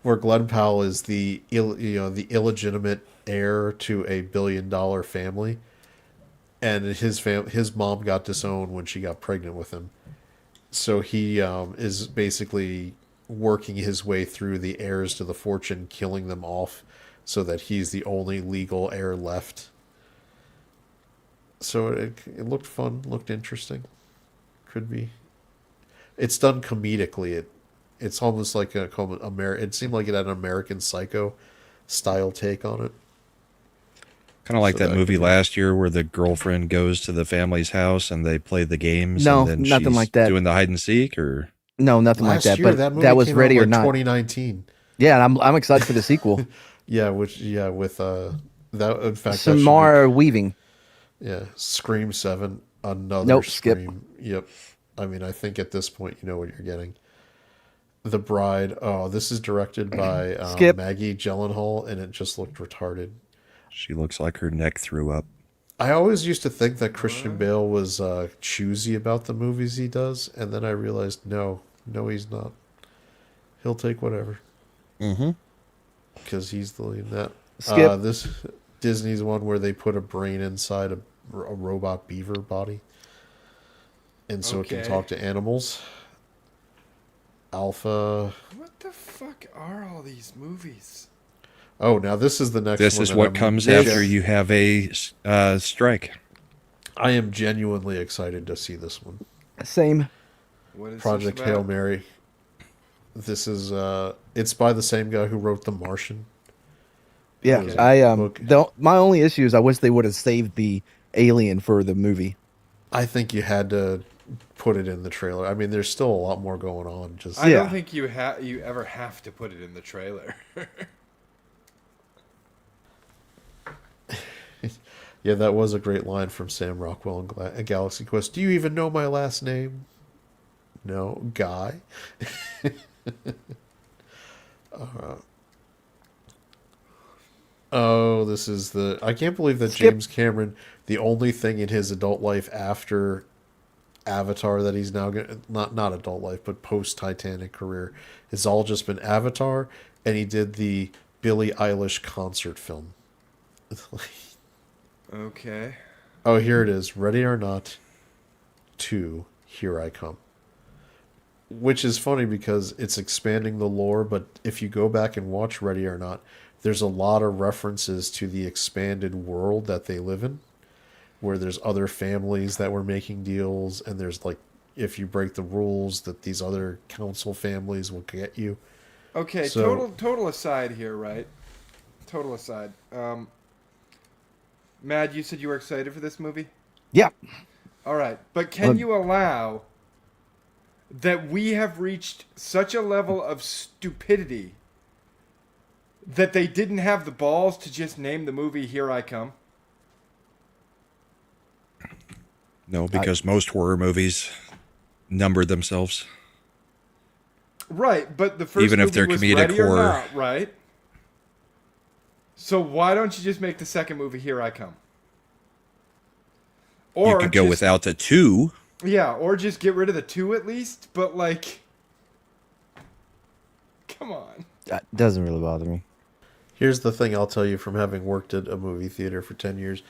Where Glenn Powell is the the illegitimate heir to a $1 billion family, and his mom got disowned when she got pregnant with him, so he is basically working his way through the heirs to the fortune, killing them off, so that he's the only legal heir left. So it looked fun, looked interesting. Could be. It's done comedically. It's almost like it seemed like it had an American Psycho style take on it. Kind of like So that that movie could be- last year where the girlfriend goes to the family's house and they play the games. No, and then nothing she's like that. Doing the hide and seek, or No, nothing Last like that. year, But that movie that was came ready out or like not. 2019. Yeah, and I'm excited for the sequel. Yeah, with that in fact that should Samara Weaving. be- yeah, Scream 7, another Nope, skip. Scream. Yep. I mean, I think at this point you know what you're getting. The Bride. Oh, this is directed by Skip. Maggie Gyllenhaal, and it just looked retarded. she looks like her neck threw up. I always used to think that Christian Bale was choosy about the movies he does, and then I realized no, he's not. He'll take whatever. Mm-hmm. Because he's the lead in that. Skip. This Disney's one where they put a brain inside a robot beaver body, and so it can Okay. talk to animals. Alpha. What the fuck are all these movies? Oh, now this is the next. This one is that what I'm comes gen- after you have a strike. I am genuinely excited to see this one. Same. What is Project this Hail about? Mary. This is it's by the same guy who wrote The Martian. Yeah, Okay. I Book. my only issue is I wish they would have saved the alien for the movie. I think you had to put it in the trailer. I mean, there's still a lot more going on. Just I don't Yeah. think you ever have to put it in the trailer. yeah, that was a great line from Sam Rockwell in Galaxy Quest. Do you even know my last name? No, Guy. Oh, this is the. I can't believe that Skip. James Cameron, the only thing in his adult life after Avatar that he's now going not adult life, but post Titanic career, has all just been Avatar, and he did the Billie Eilish concert film. Okay. Oh, here it is. Ready or Not 2, Here I Come. which is funny because it's expanding the lore, but if you go back and watch Ready or Not, there's a lot of references to the expanded world that they live in, where there's other families that were making deals, and there's like, if you break the rules, that these other council families will get you. Okay, So- total aside here, right? Total aside. Mad, you said you were excited for this movie? Yeah. All right, but can Well- you allow that we have reached such a level of stupidity that they didn't have the balls to just name the movie Here I Come? No, because most horror movies number themselves. Right, but the first Even if movie they're was comedic Ready or horror. Not, right? So why don't you just make the second movie Here I Come? Or You could go just- without the 2. Yeah, or just get rid of the 2 at least, but like come on. That doesn't really bother me. Here's the thing I'll tell you from having worked at a movie theater for 10 years.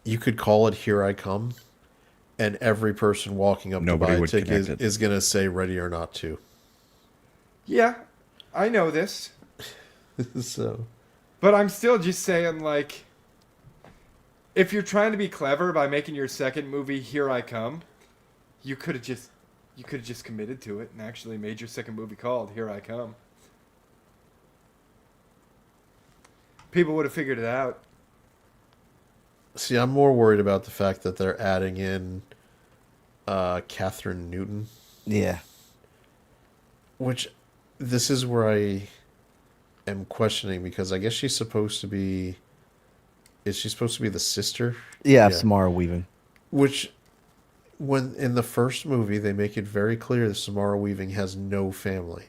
You could call it Here I Come, and every person walking up Nobody to buy a would ticket connect it. is going to say Ready or Not 2. Yeah, I know this. So, But I'm still just saying, like, if you're trying to be clever by making your second movie Here I Come, you could have just committed to it and actually made your second movie called Here I Come. People would have figured it out. see, I'm more worried about the fact that they're adding in Catherine Newton, Yeah. which this is where I am questioning, because I guess she's supposed to be. Is she supposed to be the sister? Yeah, Yeah. Samara Weaving. Which, when in the first movie, they make it very clear that Samara Weaving has no family.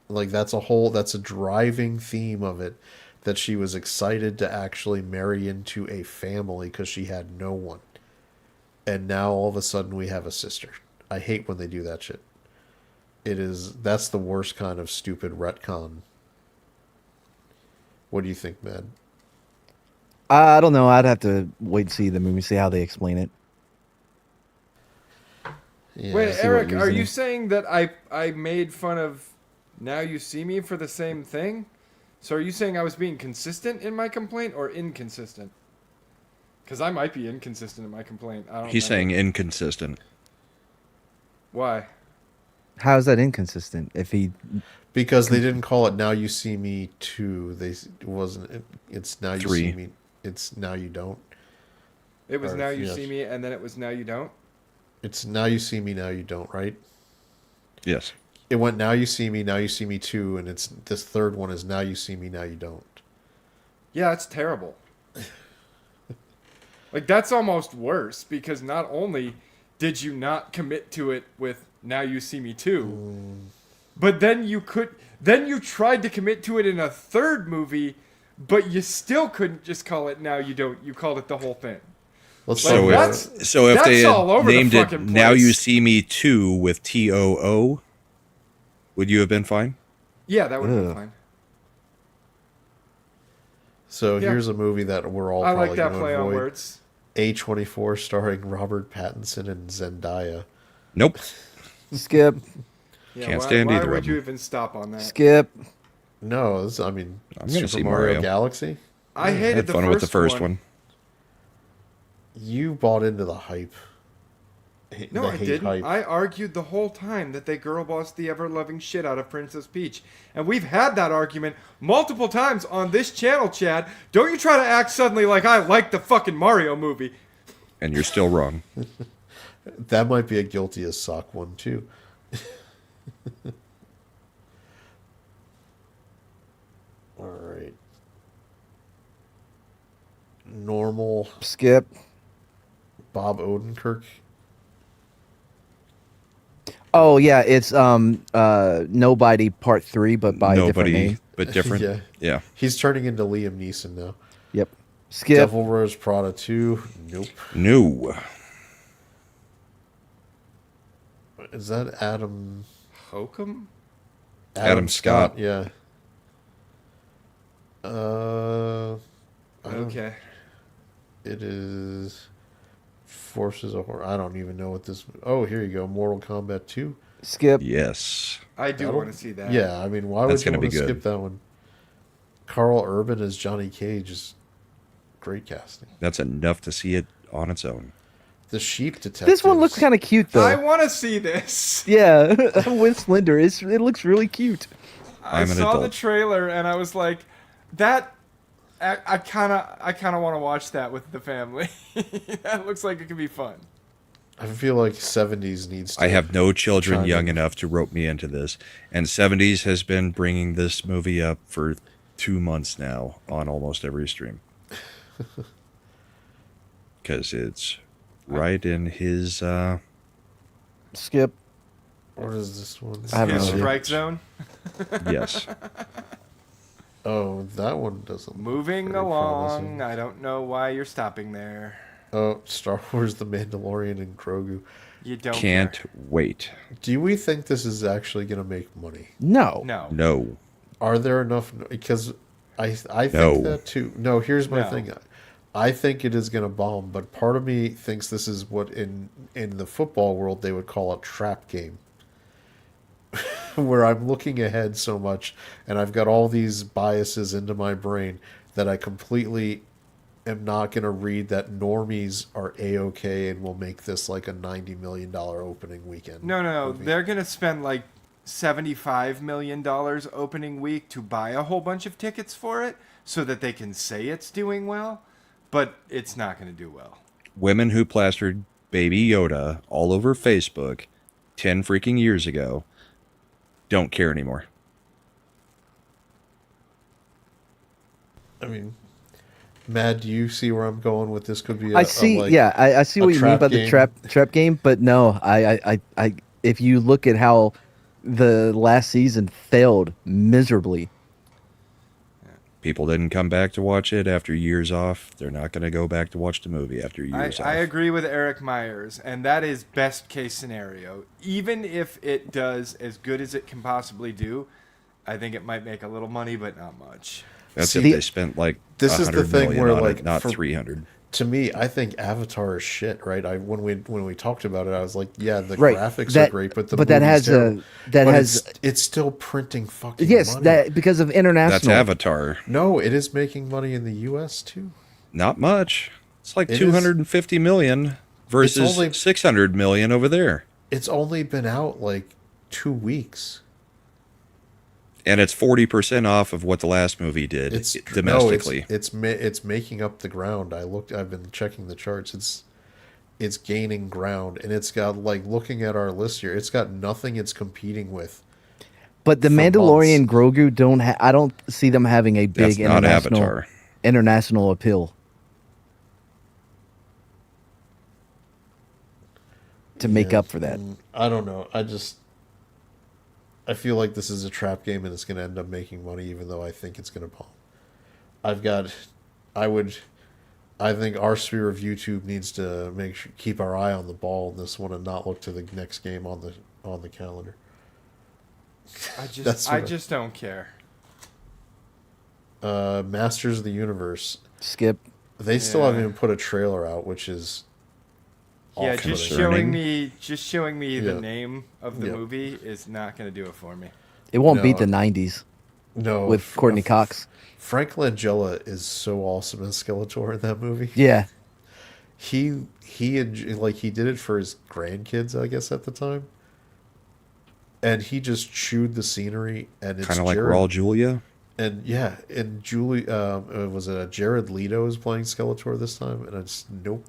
Like, that's a driving theme of it, that she was excited to actually marry into a family because she had no one. And now all of a sudden we have a sister. I hate when they do that shit. That's the worst kind of stupid retcon. What do you think, man? I don't know. I'd have to wait to see the movie, see how they explain it. Yeah. Wait, see what Eric, are reasoning. you saying that I made fun of Now You See Me for the same thing? So are you saying I was being consistent in my complaint or inconsistent? Because I might be inconsistent in my complaint. I don't He's know. saying inconsistent. Why? How is that inconsistent? If he, Because they didn't call it Now You See Me 2. It's Now You 3. See Me. It's Now You Don't. It was Or, Now You yes. See Me and then it was Now You Don't? It's Now You See Me, Now You Don't, right? Yes. It went Now You See Me, Now You See Me 2, and it's this third one is Now You See Me, Now You Don't. Yeah, it's terrible. Like, that's almost worse because not only did you not commit to it with Now You See Me Too, but then you tried to commit to it in a third movie, but you still couldn't just call it Now You Don't. You called it the whole thing. Let's Like, talk So about that's- it. So if That's they all over had the named it fucking Now You place. See Me 2 with TOO, would you have been fine? Yeah, that would have been Ugh. fine. So Yeah. here's a movie that we're all I probably like that going to play on avoid. words. A24 starring Robert Pattinson and Zendaya. Nope. skip, Yeah, Can't why, stand why either would of you them. even stop on that? skip. No, I'm gonna Super see Mario Mario. Galaxy. I I hated had the fun first with the first one. You bought into the hype. No, The I hate didn't. hype. I argued the whole time that they girl bossed the ever-loving shit out of Princess Peach. And we've had that argument multiple times on this channel, Chad. Don't you try to act suddenly like I like the fucking Mario movie. And you're still wrong. That might be a guilty as sock one too. All right. Normal Skip. Bob Odenkirk. Oh yeah, it's Nobody Part 3, but by a different Nobody name. but different. Yeah. Yeah. He's turning into Liam Neeson now. Yep. Skip. Devil Wears Prada 2. Nope. No. Is that Adam? Hokum? Adam Scott. Yeah. I don't- Okay. It is Forces of Horror. I don't even know what this. Oh, here you go. Mortal Kombat 2. Skip. Yes. I do That'll- want to see that. Yeah, I mean, why That's would you gonna want be to good. skip that one? Carl Urban as Johnny Cage is great casting. That's enough to see it on its own. The Sheep Detectives. This one looks kind of cute though. I want to see this. Yeah, with Slender, it looks really cute. I I'm an saw the adult. trailer and I was like, that. I kind of want to watch that with the family. That looks like it could be fun. I feel like 70s needs to. I have no children chime young in. enough to rope me into this, and 70s has been bringing this movie up for 2 months now on almost every stream. Because it's right in his Skip. What is this one? I have Yeah, no idea. Strike Zone. yes. Oh, that one doesn't. look Moving very along. promising. I don't know why you're stopping there. Oh, Star Wars: The Mandalorian and Grogu. You don't Can't care. wait. Do we think this is actually going to make money? No. No. No. Are there enough? Because I think No. that too. No, here's my No. thing. I think it is going to bomb, but part of me thinks this is what in the football world they would call a trap game. Where I'm looking ahead so much and I've got all these biases into my brain that I completely am not going to read that normies are A-okay and will make this like a $90 million opening weekend. No. movie. They're gonna spend like $75 million opening week to buy a whole bunch of tickets for it, so that they can say it's doing well, but it's not gonna do well. Women who plastered Baby Yoda all over Facebook 10 freaking years ago don't care anymore. I mean, Mad, do you see where I'm going with this? Could be. I see. I see a what you mean trap by the game. trap game, but no, I if you look at how the last season failed miserably. People didn't come back to watch it after years off. They're not going to go back to watch the movie after years off. I agree with Eric Myers, and that is best case scenario. Even if it does as good as it can possibly do, I think it might make a little money, but not much. That's See, if they spent like this is the 100 thing million where, on like, it, not for- 300. To me, I think Avatar is shit. Right? When we talked about it, I was like, yeah, the Right. graphics That- are great, but the but that movie's has terrible. that But has it's still printing fucking yes, money. that because of international. That's Avatar. No, it is making money in the U.S. too. Not much. It's like It is- 250 million versus only- 600 million over there. It's only been out like 2 weeks. And it's 40% off of what the last movie did It's domestically. No, it's making up the ground. I've been checking the charts. It's gaining ground, and it's got, like, looking at our list here, it's got nothing it's competing with. But the for Mandalorian months. Grogu don't. I don't see them having a That's big not Avatar. international appeal. To make Yeah, up for that. I don't know. I feel like this is a trap game, and it's going to end up making money, even though I think it's going to bomb. I think our sphere of YouTube needs to keep our eye on the ball in this one and not look to the next game on the calendar. That's I what I- just don't care. Masters of the Universe. Skip. They still Yeah. haven't even put a trailer out, which is Yeah, awful. just concerning. showing me the Yeah. name of the Yeah. movie is not going to do it for me. It won't beat No. the '90s no with Courtney Cox. Frank Langella is so awesome as Skeletor in that movie. Yeah. He did it for his grandkids, I guess, at the time, and he just chewed the scenery, and it's Kind of like Jared, Raw Julia. and yeah, and Julie was it Jared Leto is playing Skeletor this time, and I just nope.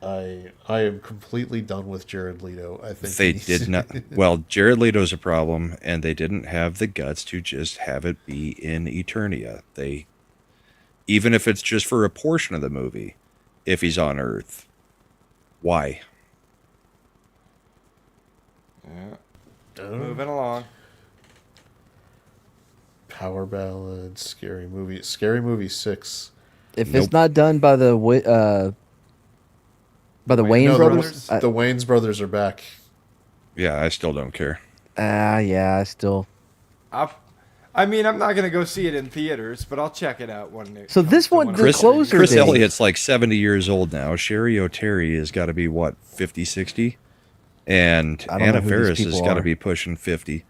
I am completely done with Jared Leto. I think They he needs did to- not. Well, Jared Leto's a problem, and they didn't have the guts to just have it be in Eternia. Even if it's just for a portion of the movie, if he's on Earth, why? Yeah. Moving along. Power Ballad, Scary Movie 6. If Nope. it's not done by the Wayne No, brothers, the Wayans brothers are back. Yeah, I still don't care. yeah, I still. I mean, I'm not gonna go see it in theaters, but I'll check it out one day. So this one, the Chris, closer Chris date. Elliott's like 70 years old now. Sherry O'Terry has got to be, what, 50, 60? And I don't know Anna who these Faris has people got to are. be pushing 50.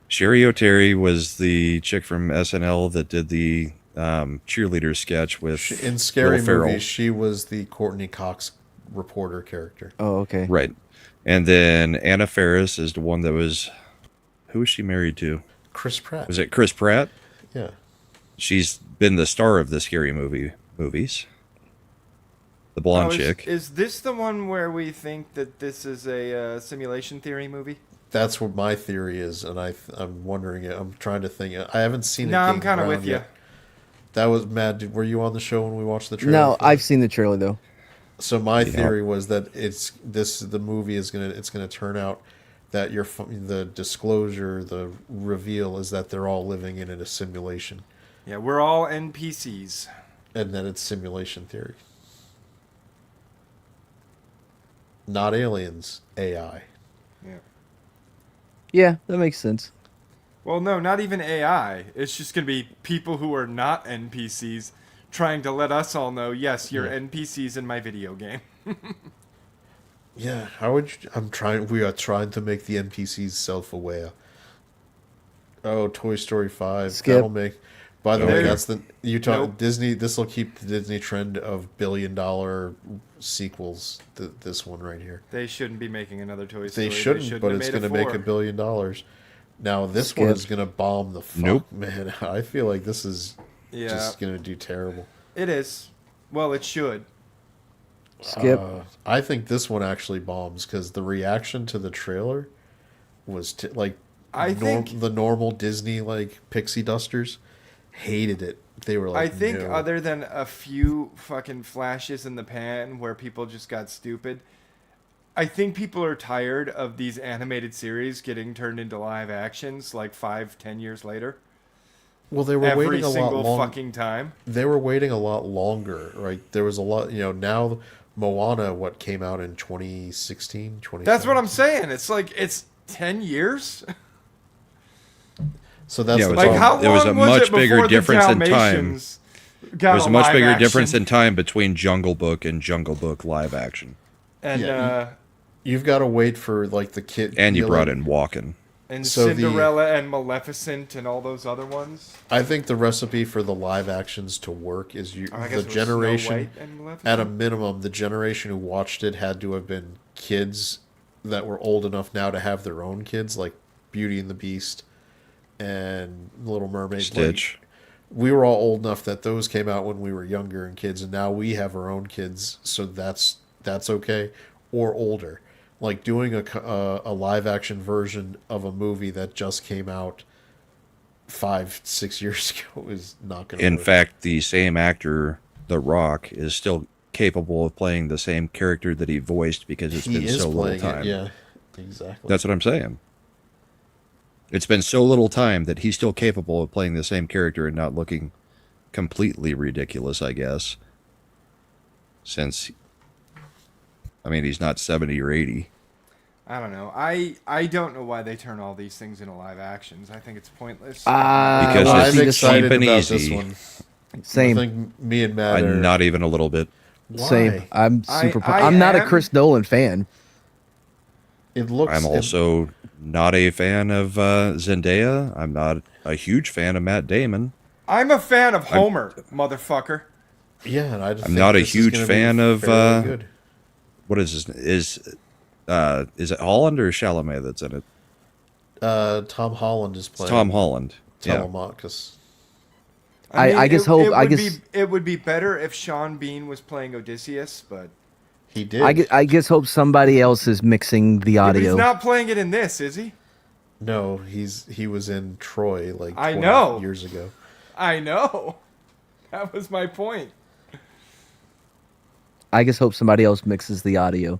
Sherry O'Terry was the chick from SNL that did the cheerleader sketch with In Scary Will Ferrell. Movie, she was the Courtney Cox reporter character. Oh, okay. Right. And then Anna Faris is the one that was... Who was she married to? Chris Pratt. Was it Chris Pratt? Yeah. She's been the star of the Scary Movie movies. The blonde Oh, chick. Is this the one where we think that this is a simulation theory movie? That's what my theory is, and I'm wondering it. I'm trying to think. I haven't seen it. No, I'm gain kind of ground with you. yet. That was Matt. Were you on the show when we watched the trailer? No, for I've this? seen the trailer though. So my theory was that the movie is gonna turn out that the disclosure, the reveal is that they're all living in a simulation, Yeah, we're all NPCs. and that it's simulation theory, not aliens, AI. Yeah. Yeah, that makes sense. Well, no, not even AI. It's just gonna be people who are not NPCs trying to let us all know, yes, you're NPCs in my video game. Yeah, how would you, we are trying to make the NPCs self-aware. Oh, Toy Story 5. Skip. That'll make. By the way, Nope. that's the you talk Nope. Disney. This will keep the Disney trend of billion-dollar sequels. This one right here. They shouldn't be making another Toy Story. They shouldn't, but have it's made going to make four. $1 billion. Now this one Skip. is going to bomb the fuck, Nope. man. I feel like this is Yeah, just going to do terrible. it is. Well, it should. Skip. I think this one actually bombs because the reaction to the trailer was I think- the normal Disney like pixie dusters hated it. They were like, I think no. other than a few fucking flashes in the pan where people just got stupid, I think people are tired of these animated series getting turned into live actions like 5-10 years later. Well, they were Every waiting a lot single longer. fucking time. They were waiting a lot longer, right? There was a lot, now Moana, what came out in 2016, 2017? That's what I'm saying. It's like it's 10 years. So that's Yeah, the it was Like all- how problem. there was long a was much it bigger before the difference in time. Dalmatians got There's a much live bigger action? difference in time between Jungle Book and Jungle Book live action. And Yeah, You've got to wait for like the kid. And you brought like- in Walken. and so the- Cinderella and Maleficent and all those other ones. I think the recipe for the live actions to work is Oh, I guess the it was Snow generation. White and Maleficent? At a minimum, the generation who watched it had to have been kids that were old enough now to have their own kids, like Beauty and the Beast and Little Mermaid. Stitch. Like, we were all old enough that those came out when we were younger and kids, and now we have our own kids, so that's okay. Or older, like doing a live action version of a movie that just came out 5-6 years ago is not going to. In fact, the same actor, The Rock, is still capable of playing the same character that he voiced because it's he been is so little playing time. it. Yeah, exactly. That's what I'm saying. It's been so little time that he's still capable of playing the same character and not looking completely ridiculous, I guess. Since, I mean, he's not 70 or 80. I don't know. I don't know why they turn all these things into live actions. I think it's pointless. Because wanna it's see I'm this excited cheap and about easy. this one. I Same. think me and Matt are Not even a little bit. Why? Same. I'm I- super. I I'm not a am- Chris Nolan fan. It looks. I'm also not a fan of Zendaya. I'm not a huge fan of Matt Damon. I'm a fan of Homer, motherfucker. yeah, and I just I'm think not a this is huge gonna be fan of, fairly good. What is his, is it Holland or Chalamet that's in it? Tom Holland is It's playing Tom Holland. Yeah. Telemachus. I just hope- I guess- it would be better if Sean Bean was playing Odysseus, but He did. I just hope somebody else is mixing the but he's audio. not playing it in this, is he? No, he was in Troy like I 20 know. years ago. I know. That was my point. I just hope somebody else mixes the audio.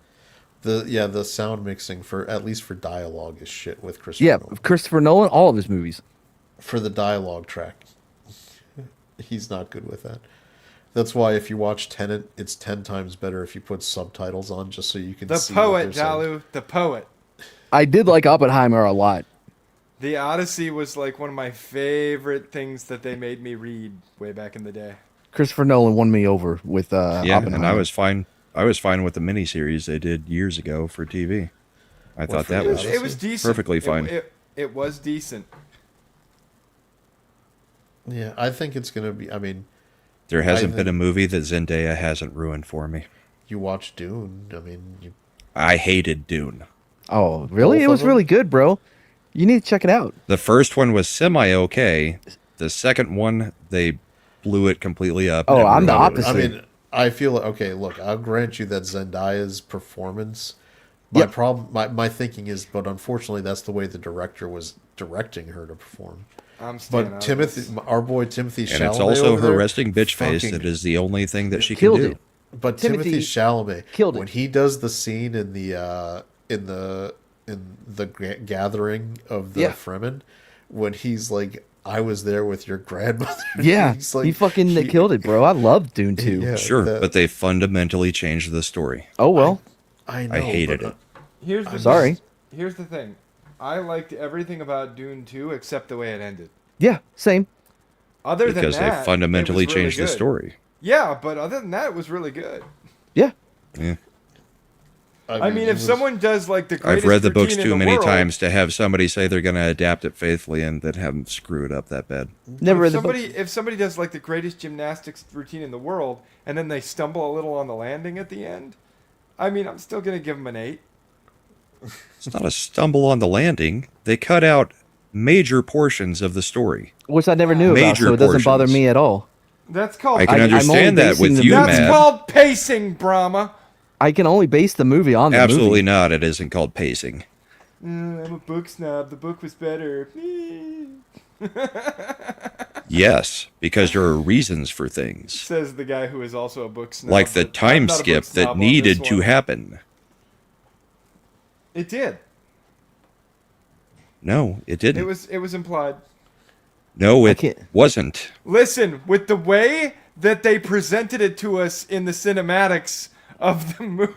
The sound mixing for at least for dialogue is shit with Christopher Yeah, Nolan. Christopher Nolan, all of his movies. For the dialogue track, he's not good with that. That's why if you watch Tenet, it's 10 times better if you put subtitles on just so you can The see what poet, they're saying. Dalu, the poet. I did like Oppenheimer a lot. The Odyssey was like one of my favorite things that they made me read way back in the day. Christopher Nolan won me over with Yeah, and I Oppenheimer. was fine. I was fine with the miniseries they did years ago for TV. I thought for that the was It was decent. perfectly fine. It was decent. Yeah, I think it's gonna be. I mean, There hasn't I been a think- movie that Zendaya hasn't ruined for me. you watch Dune. I mean, you, I hated Dune. Oh, really? Both It of was them? really good, bro. You need to check it out. The first one was semi okay. The second one, they blew it completely up. Oh, and I'm the ruined it. I opposite. mean, I feel like, okay. Look, I'll grant you that Zendaya's performance. My Yep. problem, my thinking is, but unfortunately, that's the way the director was directing her to perform. I'm staying out But of Timothy, this. our boy Timothy And Chalamet, it's also over her there, resting bitch face fucking- that is the only thing that she can Killed do. it. But Timothy Timothy Chalamet, killed it. when he does the scene in the gathering of the Yeah. Fremen, when he's like, "I was there with your grandmother." Yeah, He's like- he fucking killed it, bro. I love Dune 2. Yeah, Sure, that- but they fundamentally changed the story. Oh, well. I know. I hated but, it. Here's the Sorry. thing. Here's the thing. I liked everything about Dune 2 except the way it ended. Yeah, same. Other Because than that, they fundamentally it was really changed the good. story. Yeah, but other than that, it was really good. Yeah. Yeah. I mean, it if was- someone does like the greatest I've read the books routine in too the many world, times to have somebody say they're going to adapt it faithfully and then have them screw it up that bad. Never read If the book. if somebody does like the greatest gymnastics routine in the world and then they stumble a little on the landing at the end, I mean, I'm still gonna give them an 8. It's not a stumble on the landing. They cut out major portions of the story. Which I never knew about, Major so it doesn't bother portions. me at all. That's called. I can I'm only understand that basing with the you, movie- That's Matt. called pacing, Brahma. I can only base the movie on the Absolutely movie. not. It isn't called pacing. I'm a book snob. The book was better. Yes, because there are reasons for things. Says the guy who is also a book snob. Like the but I'm time not a book skip snob that on needed this to one. happen. It did. No, it didn't. It was implied. No, it can't- wasn't. Listen, with the way that they presented it to us in the cinematics of the movie.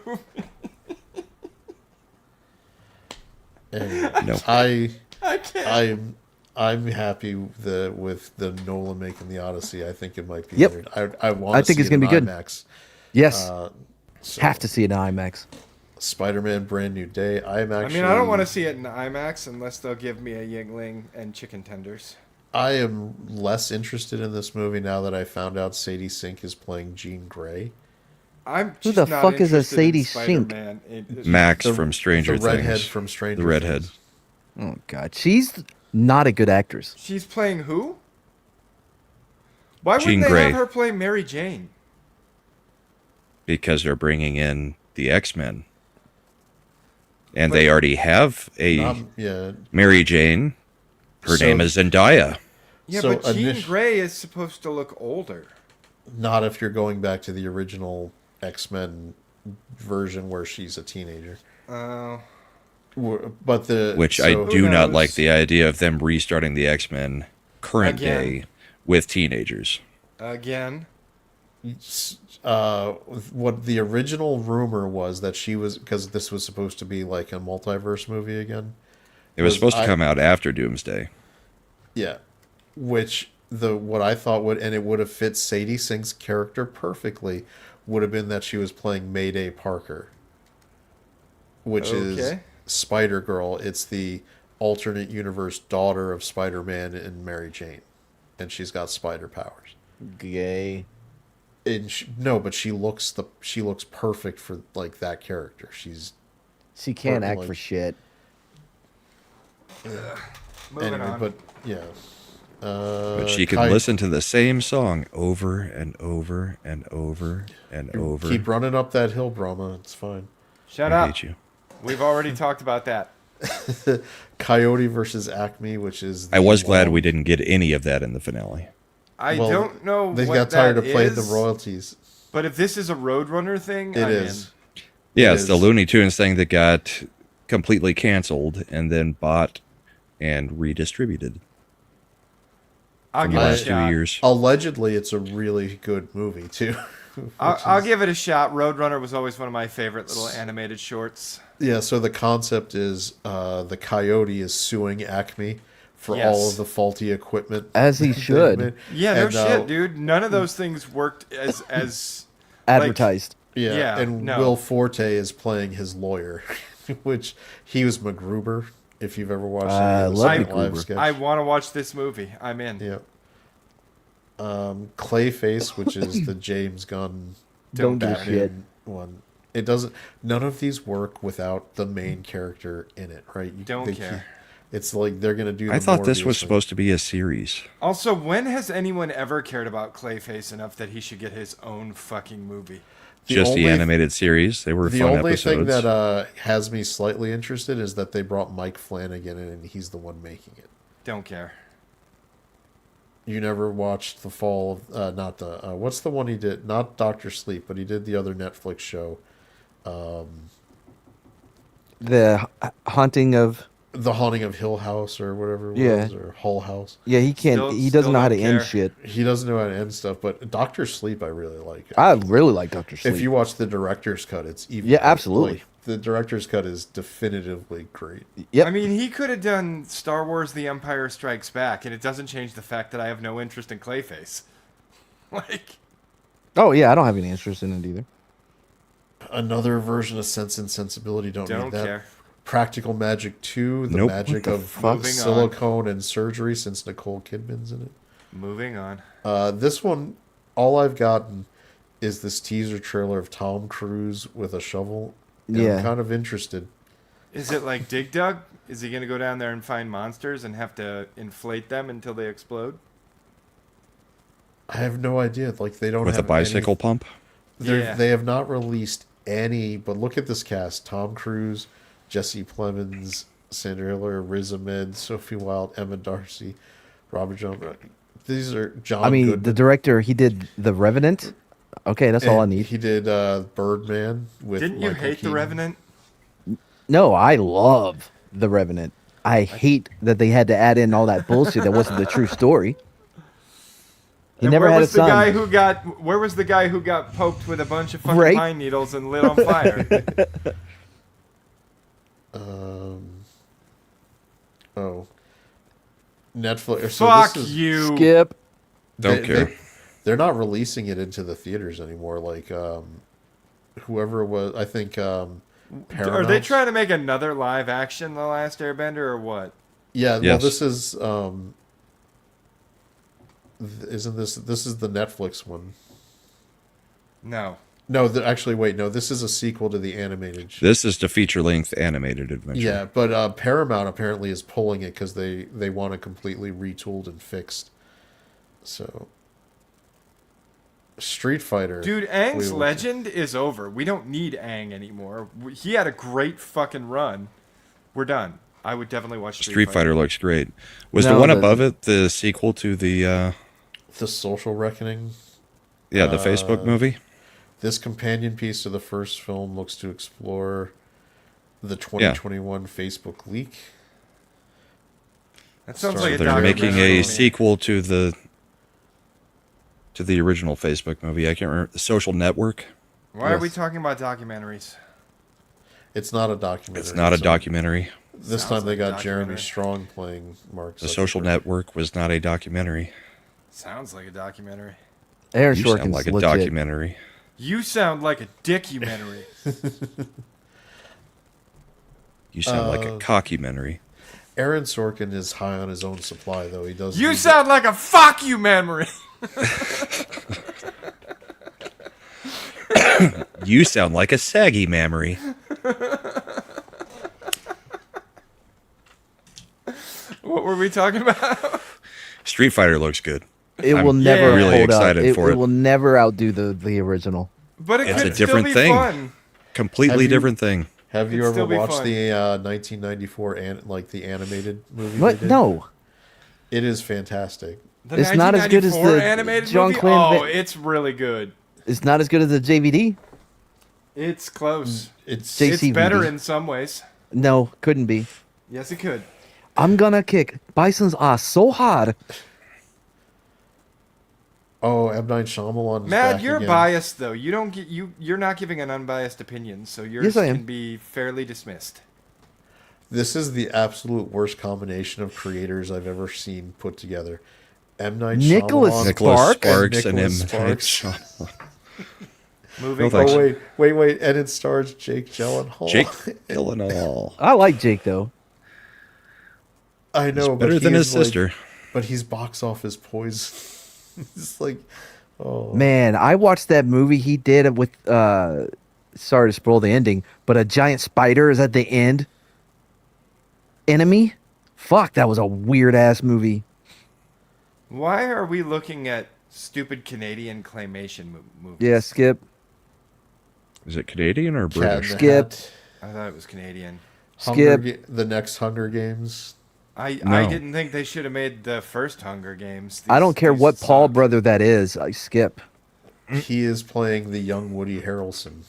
Anyway, No. I can't. I'm happy with the Nolan making the Odyssey. I think it might be. Yep. Good. I want. I think it's gonna be good. IMAX. Yes. So, Have to see it in IMAX. Spider-Man: Brand New Day. I'm I actually. mean, I don't want to see it in IMAX unless they'll give me a Yingling and chicken tenders. I am less interested in this movie now that I found out Sadie Sink is playing Jean Grey. I'm Who just the not fuck is a interested Sadie in Sink? Spider-Man. Max The- from Stranger the redhead Things. from Stranger The redhead. Things. Oh god, she's not a good actress. She's playing who? Why Jean wouldn't they Grey. have her play Mary Jane? Because they're bringing in the X-Men. And they already have a Yeah. Mary Jane. Her So- name is Zendaya. Yeah, So but Jean init- Grey is supposed to look older. Not if you're going back to the original X-Men version where she's a teenager. But the Which so- I do not knows? like the idea of them restarting the X-Men current Again. day with teenagers. Again. what the original rumor was that she was, because this was supposed to be like a multiverse movie again. It was Was supposed to I- come out after Doomsday. Yeah, which what I thought would, and it would have fit Sadie Sink's character perfectly, would have been that she was playing Mayday Parker, which is Okay. Spider Girl. It's the alternate universe daughter of Spider-Man and Mary Jane, and she's got spider powers. Gay. And no, but she looks perfect for like that character. She's She can't act like- for shit. Moving anyway, on. but yeah. But she can listen to the same song over and over and over and over. Keep running up that hill, Brahma. It's fine. Shut I up. hate you. We've already talked about that. Coyote versus Acme, which is. I was glad we didn't get any of that in the finale. I Well, don't know They what got tired that of playing the is, royalties. But if this is a Roadrunner thing, It I'm is. Yeah, It it's the is. Looney Tunes thing that got completely canceled and then bought and redistributed I'll in give the it a last 2 shot. years. Allegedly, it's a really good movie too. I'll give it a shot. Roadrunner was always one of my favorite little animated shorts. Yeah, so the concept is the coyote is suing Acme for Yes. all of the faulty equipment. As he they should. made. Yeah, no And, shit, dude. None of those things worked as Advertised. Yeah, Yeah, and no. Will Forte is playing his lawyer, which he was MacGruber. If you've ever watched any of the love Saturday Night Live MacGruber. sketch. I want to watch this movie. I'm in. Yeah. Clayface, which is the James Gunn Don't give a Batman shit. one. It doesn't. None of these work without the main character in it, right? Don't care. It's like they're gonna do. I the thought this Morbius was thing. supposed to be a series. Also, when has anyone ever cared about Clayface enough that he should get his own fucking movie? Just the only- animated series. They were The fun only episodes. thing that has me slightly interested is that they brought Mike Flanagan in, and he's the one making it. Don't care. You never watched the fall of not the what's the one he did? Not Doctor Sleep, but he did the other Netflix show, The haunting of. The Haunting of Hill House or whatever it Yeah. was, or Hull House. Yeah, he can't. Still- he doesn't still know how to don't end care. shit. He doesn't know how to end stuff, but Doctor Sleep I really like. I really like Doctor Sleep. If you watch the director's cut, it's even. Yeah, absolutely. like, the director's cut is definitively great. Yep. I mean, he could have done Star Wars: The Empire Strikes Back, and it doesn't change the fact that I have no interest in Clayface. Like, Oh yeah, I don't have any interest in it either. Another version of Sense and Sensibility. Don't don't need that. care. Practical Magic 2, the Nope. magic What the of fuck? Moving on. silicone and surgery, since Nicole Kidman's in it. Moving on. This one, all I've gotten is this teaser trailer of Tom Cruise with a shovel. And Yeah. I'm kind of interested. Is it like Dig Dug? Is he gonna go down there and find monsters and have to inflate them until they explode? I have no idea. Like they don't with a have bicycle Any, pump. Yeah. They have not released any. But look at this cast: Tom Cruise, Jesse Plemons, Sandra Hiller, Riz Ahmed, Sophie Wilde, Emma Darcy, Robert John. These are John. I mean, Goodman. the director, he did The Revenant. Okay, that's all I And need. He did Birdman with. Didn't you Michael hate Keaton. The Revenant? No, I love The Revenant. I hate that they had to add in all that bullshit that wasn't the true story. He And never where had a was the guy son. who got? Where was the guy who got poked with a bunch of fucking Right. pine needles and lit on fire? Oh. Netflix. So Fuck this is, you. Skip. Don't care. They're not releasing it into the theaters anymore. Like whoever it was, I think Are they Paramount. trying to make another live action The Last Airbender or what? Yeah, well, Yes. this is isn't this is the Netflix one? No. No, actually, wait, no, this is a sequel to the animated. This is the feature-length animated adventure. Yeah, but Paramount apparently is pulling it because they want it completely retooled and fixed. So, Street Fighter, Dude, Aang's we will- legend is over. We don't need Aang anymore. He had a great fucking run. We're done. I would definitely watch Street Fighter looks great. Was No, the one the- above it the sequel to the The Social Reckoning. the Facebook movie? This companion piece to the first film looks to explore the 2021 Facebook leak. That sounds So like a They're documentary making to a me. sequel to the original Facebook movie. I can't remember. The Social Network. Why are we Yes. talking about documentaries? It's not a documentary. It's not a so documentary. This Sounds time they like a got Jeremy documentary. Strong playing Mark. The Social Zuckerberg. Network was not a documentary. Sounds like a documentary. Aaron You Short's sound like a legit. documentary. You sound like a dickumentary. You sound like a cockumentary. Aaron Sorkin is high on his own supply, though. He does. You need- sound like a fuck you memory. You sound like a saggy mammary. What were we talking about? Street Fighter looks good. It I'm will never really hold excited up. for it. It will never outdo the original. But it It's could a different still be thing. fun. Completely Have you- different thing. Have you It'd ever still be watched fun. the 1994 the animated movie? they What? did? No. It is fantastic. The It's not as good as 1994 the animated John movie? Quinn Oh, va- it's really good. It's not as good as the JVD. It's close. It's JC It's better movie. in some ways. No, couldn't be. Yes, it could. I'm gonna kick Bison's ass so hard. Oh, M Night Shyamalan. Matt, you're biased though. You don't get you're not giving an unbiased opinion, so yours Yes, I am. can be fairly dismissed. This is the absolute worst combination of creators I've ever seen put together. M Night Nicholas Shyamalan. Nicholas Sparks? Sparks and Nicholas M. Night Sparks. Shyamalan. Moving No, thanks. on. Oh wait, and it stars Jake Gyllenhaal. Jake Gyllenhaal. I like Jake though. I know, Better but than his he's like- sister. but he's box office poison. It's like, oh, Man, I watched that movie he did with sorry to spoil the ending, but a giant spider is at the end. Enemy? Fuck, that was a weird ass movie. Why are we looking at stupid Canadian claymation movies? Yeah, Skip. Is it Canadian or Cat in British? the Skip. Hat. I thought it was Canadian. Skip. The next Hunger Games. I No. didn't think they should have made the first Hunger Games. I don't care what Paul suck. brother that is. I Skip. He is playing the young Woody Harrelson.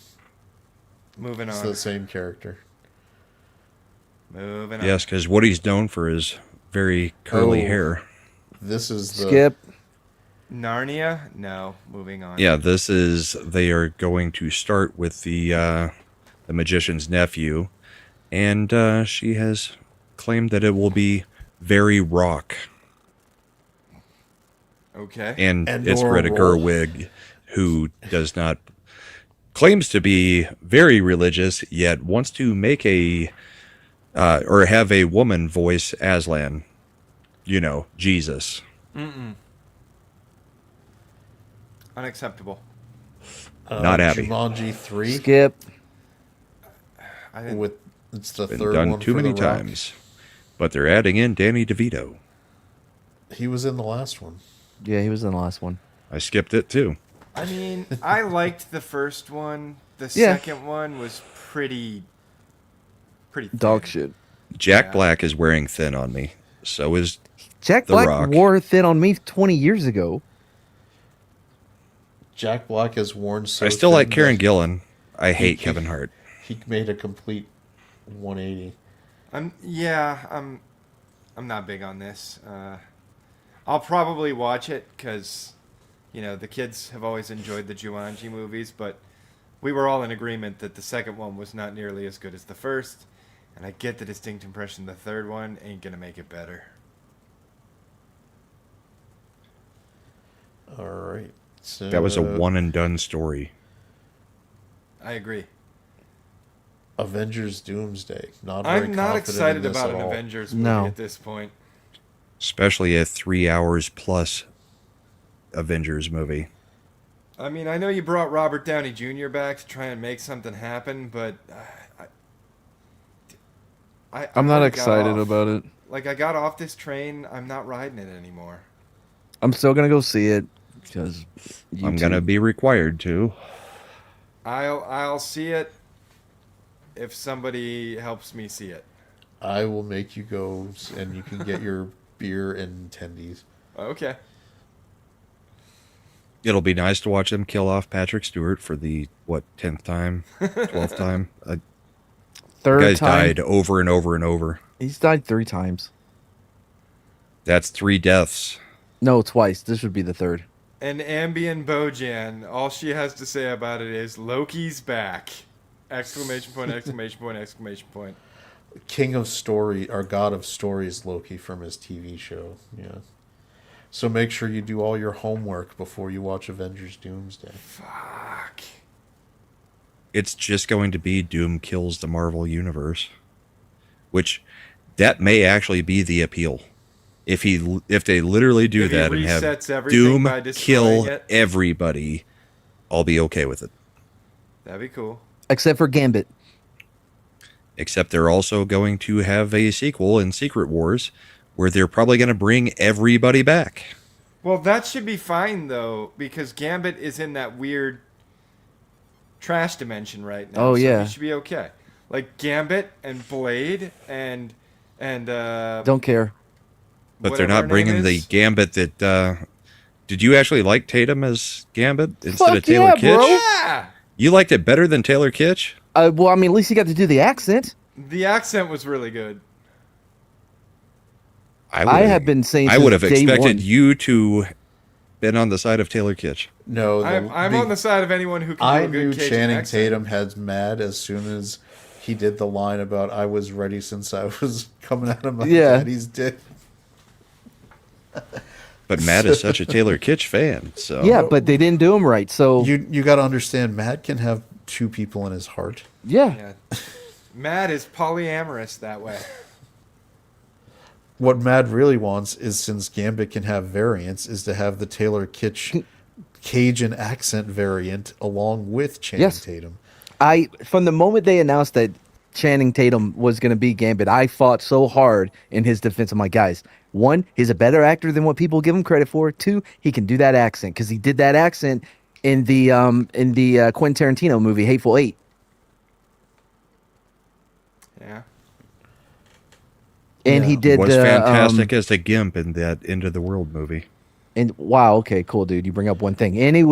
Moving It's on. the same character. Moving on. Yes, because Woody's known for his very curly Oh. hair. This is the Skip. Narnia? No. Moving on. Yeah, they are going to start with the magician's nephew, and she has claimed that it will be very rock, Okay. and it's Nora Greta Roll. Gerwig, who claims to be very religious, yet wants to make or have a woman voice Aslan, Jesus. Unacceptable. Not Abby. Jumanji 3 Skip. I didn't. with it's the Been third done one too for many The Rock. times, but they're adding in Danny DeVito. He was in the last one. Yeah, he was in the last one. I skipped it too. I mean, I liked the first one. The Yeah. second one was pretty thin. Dog shit. Jack Yeah. Black is wearing thin on me. So is Jack The Black Rock. wore thin on me 20 years ago. Jack Black has worn so I still thin like Karen that Gillan. I hate he- Kevin Hart. He made a complete 180. I'm not big on this. I'll probably watch it because, the kids have always enjoyed the Jumanji movies, but we were all in agreement that the second one was not nearly as good as the first, and I get the distinct impression the third one ain't gonna make it better. All right. So That was a one and done story. I agree. Avengers Doomsday. Not very I'm not confident in excited this about at an all. Avengers movie No. at this point. Especially a 3 hours plus Avengers movie. I mean, I know you brought Robert Downey Jr. back to try and make something happen, but I'm not already got excited off. about it. Like, I got off this train. I'm not riding it anymore. I'm still gonna go see it because I'm going to be required to. I'll see it if somebody helps me see it. I will make you go, and you can get your beer and tendies. Okay. It'll be nice to watch them kill off Patrick Stewart for the, 10th time? 12th time? third Guy's time. died over and over and over. He's died 3 times. That's 3 deaths. No, twice. This would be the third. And Ambien Bojan, all she has to say about it is Loki's back! Exclamation point, exclamation point, exclamation point. King of Story, or God of Stories, Loki from his TV show. Yeah. So make sure you do all your homework before you watch Avengers Doomsday. Fuck. It's just going to be Doom kills the Marvel Universe. Which, that may actually be the appeal. If they literally do If he that and have resets everything Doom by destroying kill it. everybody, I'll be okay with it. That'd be cool. Except for Gambit. Except they're also going to have a sequel in Secret Wars where they're probably going to bring everybody back. Well, that should be fine, though, because Gambit is in that weird trash dimension right now. Oh, so yeah. he should be okay. Like Gambit and Blade and Don't care. But they're whatever her not bringing name the is. Gambit that... did you actually like Tatum as Gambit instead Fuck of Taylor yeah, Kitsch? bro. Yeah! You liked it better than Taylor Kitsch? Well, I mean, at least he got to do the accent. The accent was really good. I have been saying I would have since day expected one. you to been on the side of Taylor Kitsch. No, I'm on the side of anyone who can I do a good knew Cajun Channing accent. Tatum had mad as soon as he did the line about "I was ready since I was coming out of my Yeah. daddy's dick." But Matt is such a Taylor Kitsch fan, so Yeah, but they didn't do him right. So You got to understand, Matt can have two people in his heart. yeah. Yeah. Matt is polyamorous that way. What Matt really wants is, since Gambit can have variants, is to have the Taylor Kitsch Cajun accent variant along with Channing Yes. Tatum. From the moment they announced that Channing Tatum was going to be Gambit, I fought so hard in his defense. I'm like, guys, one, he's a better actor than what people give him credit for. Two, he can do that accent because he did that accent in the Quentin Tarantino movie Hateful Eight. Yeah. And he did was fantastic as the Gimp in that End of the World movie. And wow, okay, cool, dude. You bring up one thing, and he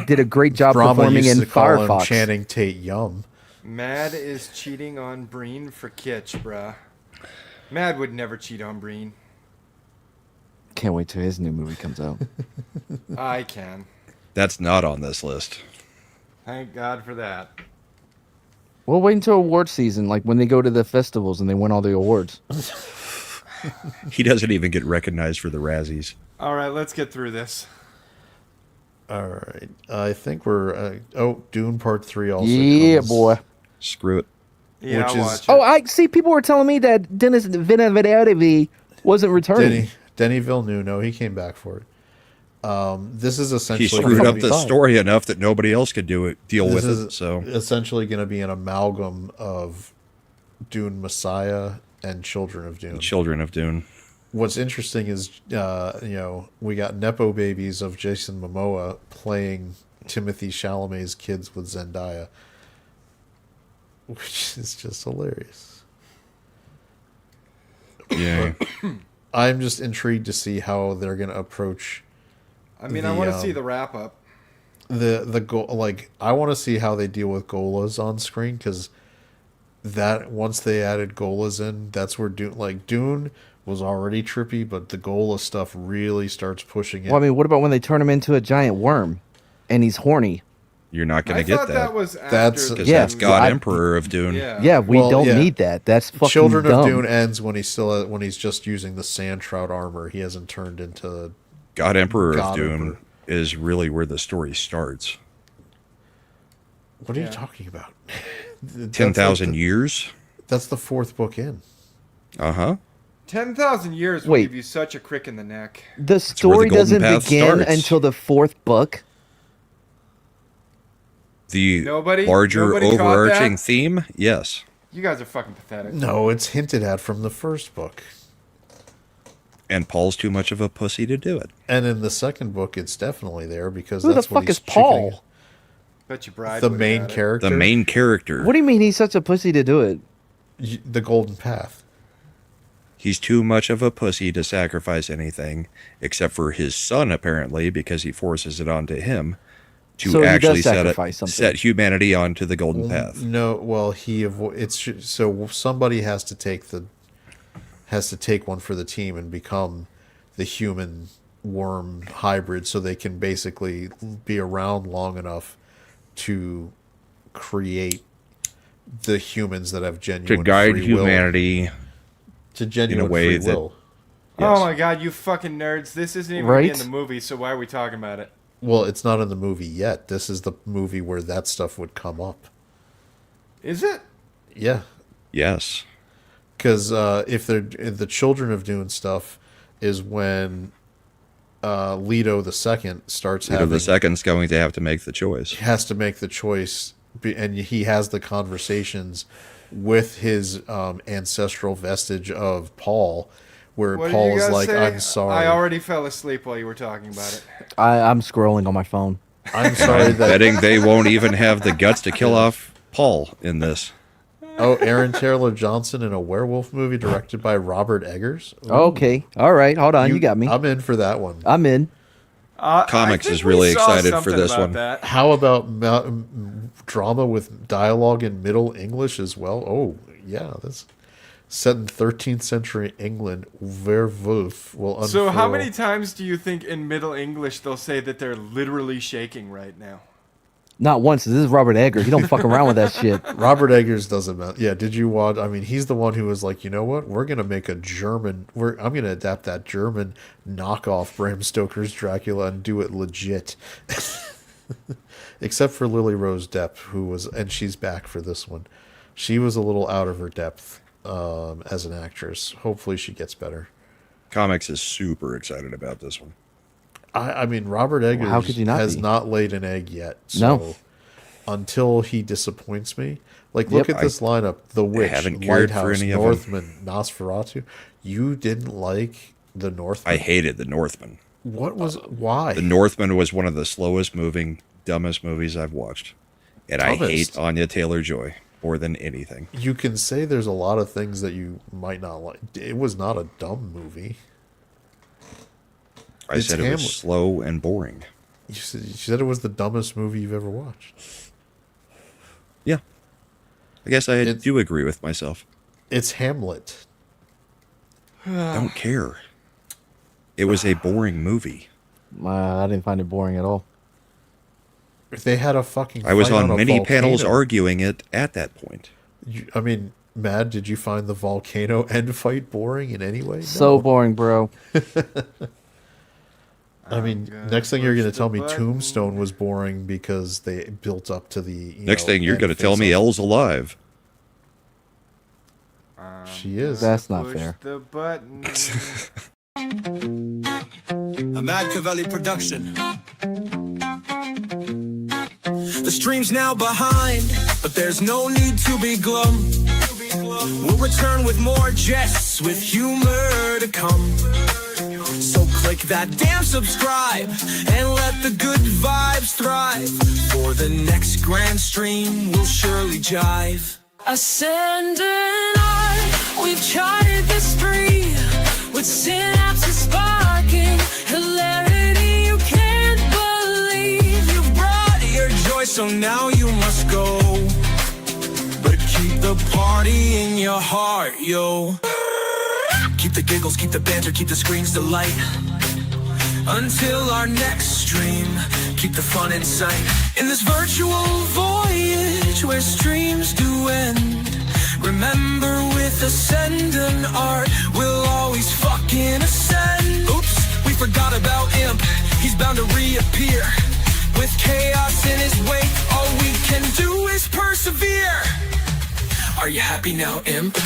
did a great job Brahma performing used in to call him Firefox. Channing Tate Yum. Mad is cheating on Breen for Kitsch, bruh. Mad would never cheat on Breen. Can't wait till his new movie comes out. I can. That's not on this list. Thank God for that. We'll wait until award season, like when they go to the festivals and they win all the awards. He doesn't even get recognized for the Razzies. All right, let's get through this. All right. I think we're... Dune Part 3 also Yeah, comes. boy. Screw it. Yeah, Which I'll is- watch it. Oh, I see. People were telling me that Dennis Villeneuve wasn't returning. Denny Villeneuve, no, he came back for it. This is He essentially... screwed gonna up be- the story enough that nobody else could deal This with is it. So essentially going to be an amalgam of Dune Messiah and Children of Dune. Children of Dune. What's interesting is, we got Nepo babies of Jason Momoa playing Timothy Chalamet's kids with Zendaya, which is just hilarious. Yeah. I'm just intrigued to see how they're going to approach I mean, I the, want to see the wrap up. the goal. Like, I want to see how they deal with Golas on screen, because that once they added Golas in, that's where Dune was already trippy, but the Gola stuff really starts pushing it. Well, I mean, what about when they turn him into a giant worm, and he's horny? You're not going I to get thought that. that was after That's- the Because Yeah, that's God I- Emperor of Dune. Yeah. Yeah, we Well, don't yeah. need that. That's fucking Children dumb. of Dune ends when he's just using the sand trout armor. He hasn't turned into God Emperor God of Dune Emperor. is really where the story starts. What are you Yeah. talking about? 10,000 years? That's the fourth book in. Uh-huh. 10,000 years will Wait. give you such a crick in the neck. The where story the Golden doesn't Path begin starts. until the fourth book. The Nobody larger caught overarching that? theme? Yes. You guys are fucking pathetic. No, it's hinted at from the first book. And Paul's too much of a pussy to do it. And in the second book, it's definitely there because Who the that's what fuck he's is Paul? chickening- Bet your bride The would've main got it. character. The main character. What do you mean he's such a pussy to do it? The Golden Path. He's too much of a pussy to sacrifice anything, except for his son, apparently, because he forces it onto him to So he does actually sacrifice something. set humanity onto the golden path. No, well, so somebody has to take one for the team and become the human worm hybrid, so they can basically be around long enough to create the humans that have To genuine guide free will. humanity. To genuine way free that- will. Oh Yes. my god, you fucking nerds. This isn't even gonna be in Right? the movie, so why are we talking about it? Well, it's not in the movie yet. This is the movie where that stuff would come up. Is it? Yeah. Yes. Because if the Children of Dune stuff is when Leto the Second starts Leto having the second's going to have to make the choice. has to make the choice, and he has the conversations with his ancestral vestige of Paul, where What did Paul you is guys like, say? "I'm sorry, I already fell asleep while you were talking about it. I'm scrolling on my phone. I'm sorry that." Betting they won't even have the guts to kill off Paul in this. Oh, Aaron Taylor Johnson in a werewolf movie directed by Robert Eggers. Ooh. Okay, all right, hold on, you got me. I'm in for that one. I'm in. Comics I think is really we saw excited for something this about one. That. How about drama with dialogue in Middle English as well? Oh, yeah, that's set in 13th century England, Werewolf will unfurl. So how many times do you think in Middle English they'll say that they're literally shaking right now? Not once. This is Robert Eggers. He don't fuck around with that shit. Robert Eggers doesn't matter. Yeah, did you watch? I mean, he's the one who was like, you know what? We're gonna make a German. I'm gonna adapt that German knockoff Bram Stoker's Dracula and do it legit. Except for Lily Rose Depp, who was, and she's back for this one. She was a little out of her depth as an actress. Hopefully, she gets better. Comics is super excited about this one. I mean, Robert Eggers how could you not has be? not laid an egg yet. So No. until he disappoints me, like look Yep. at this lineup: The Witch, haven't cared for Lighthouse, any of them. Northman, Nosferatu. You didn't like The Northman? I hated The Northman. What was why? The Northman was one of the slowest moving, dumbest movies I've watched. And I hate Dumbest? Anya Taylor-Joy more than anything. You can say there's a lot of things that you might not like. It was not a dumb movie. I It's said it Hamlet. was slow and boring. You said it was the dumbest movie you've ever watched. Yeah. I guess I It- do agree with myself. It's Hamlet. I don't care. It was a boring movie. I didn't find it boring at all. If they had a fucking, I was fight on a many panels volcano- arguing it at that point. I mean, Mad, did you find the volcano end fight boring in any way? So No. boring, bro. I mean, next thing you're going to tell me Tombstone was boring because they built up to the. Next thing you're going to tell me Elle's alive. She is. That's not Push fair. the button. A Machiavelli production. The stream's now behind, but there's no need to be glum. We'll return with more jests, with humor to come. So click that damn subscribe and let the good vibes thrive. For the next grand stream, we'll surely jive. Ascend and on, we've charted the street with synapses sparking, hilarity you can't believe. You've brought your joy, so now you must go. But keep the party in your heart, yo. Keep the giggles, keep the banter, keep the screens delight. Until our next stream, keep the fun in sight. In this virtual voyage where streams do end, remember with Ascendant Art, we'll always fucking ascend. Oops, we forgot about Imp, he's bound to reappear. With chaos in his wake, all we can do is persevere. Are you happy now, Imp?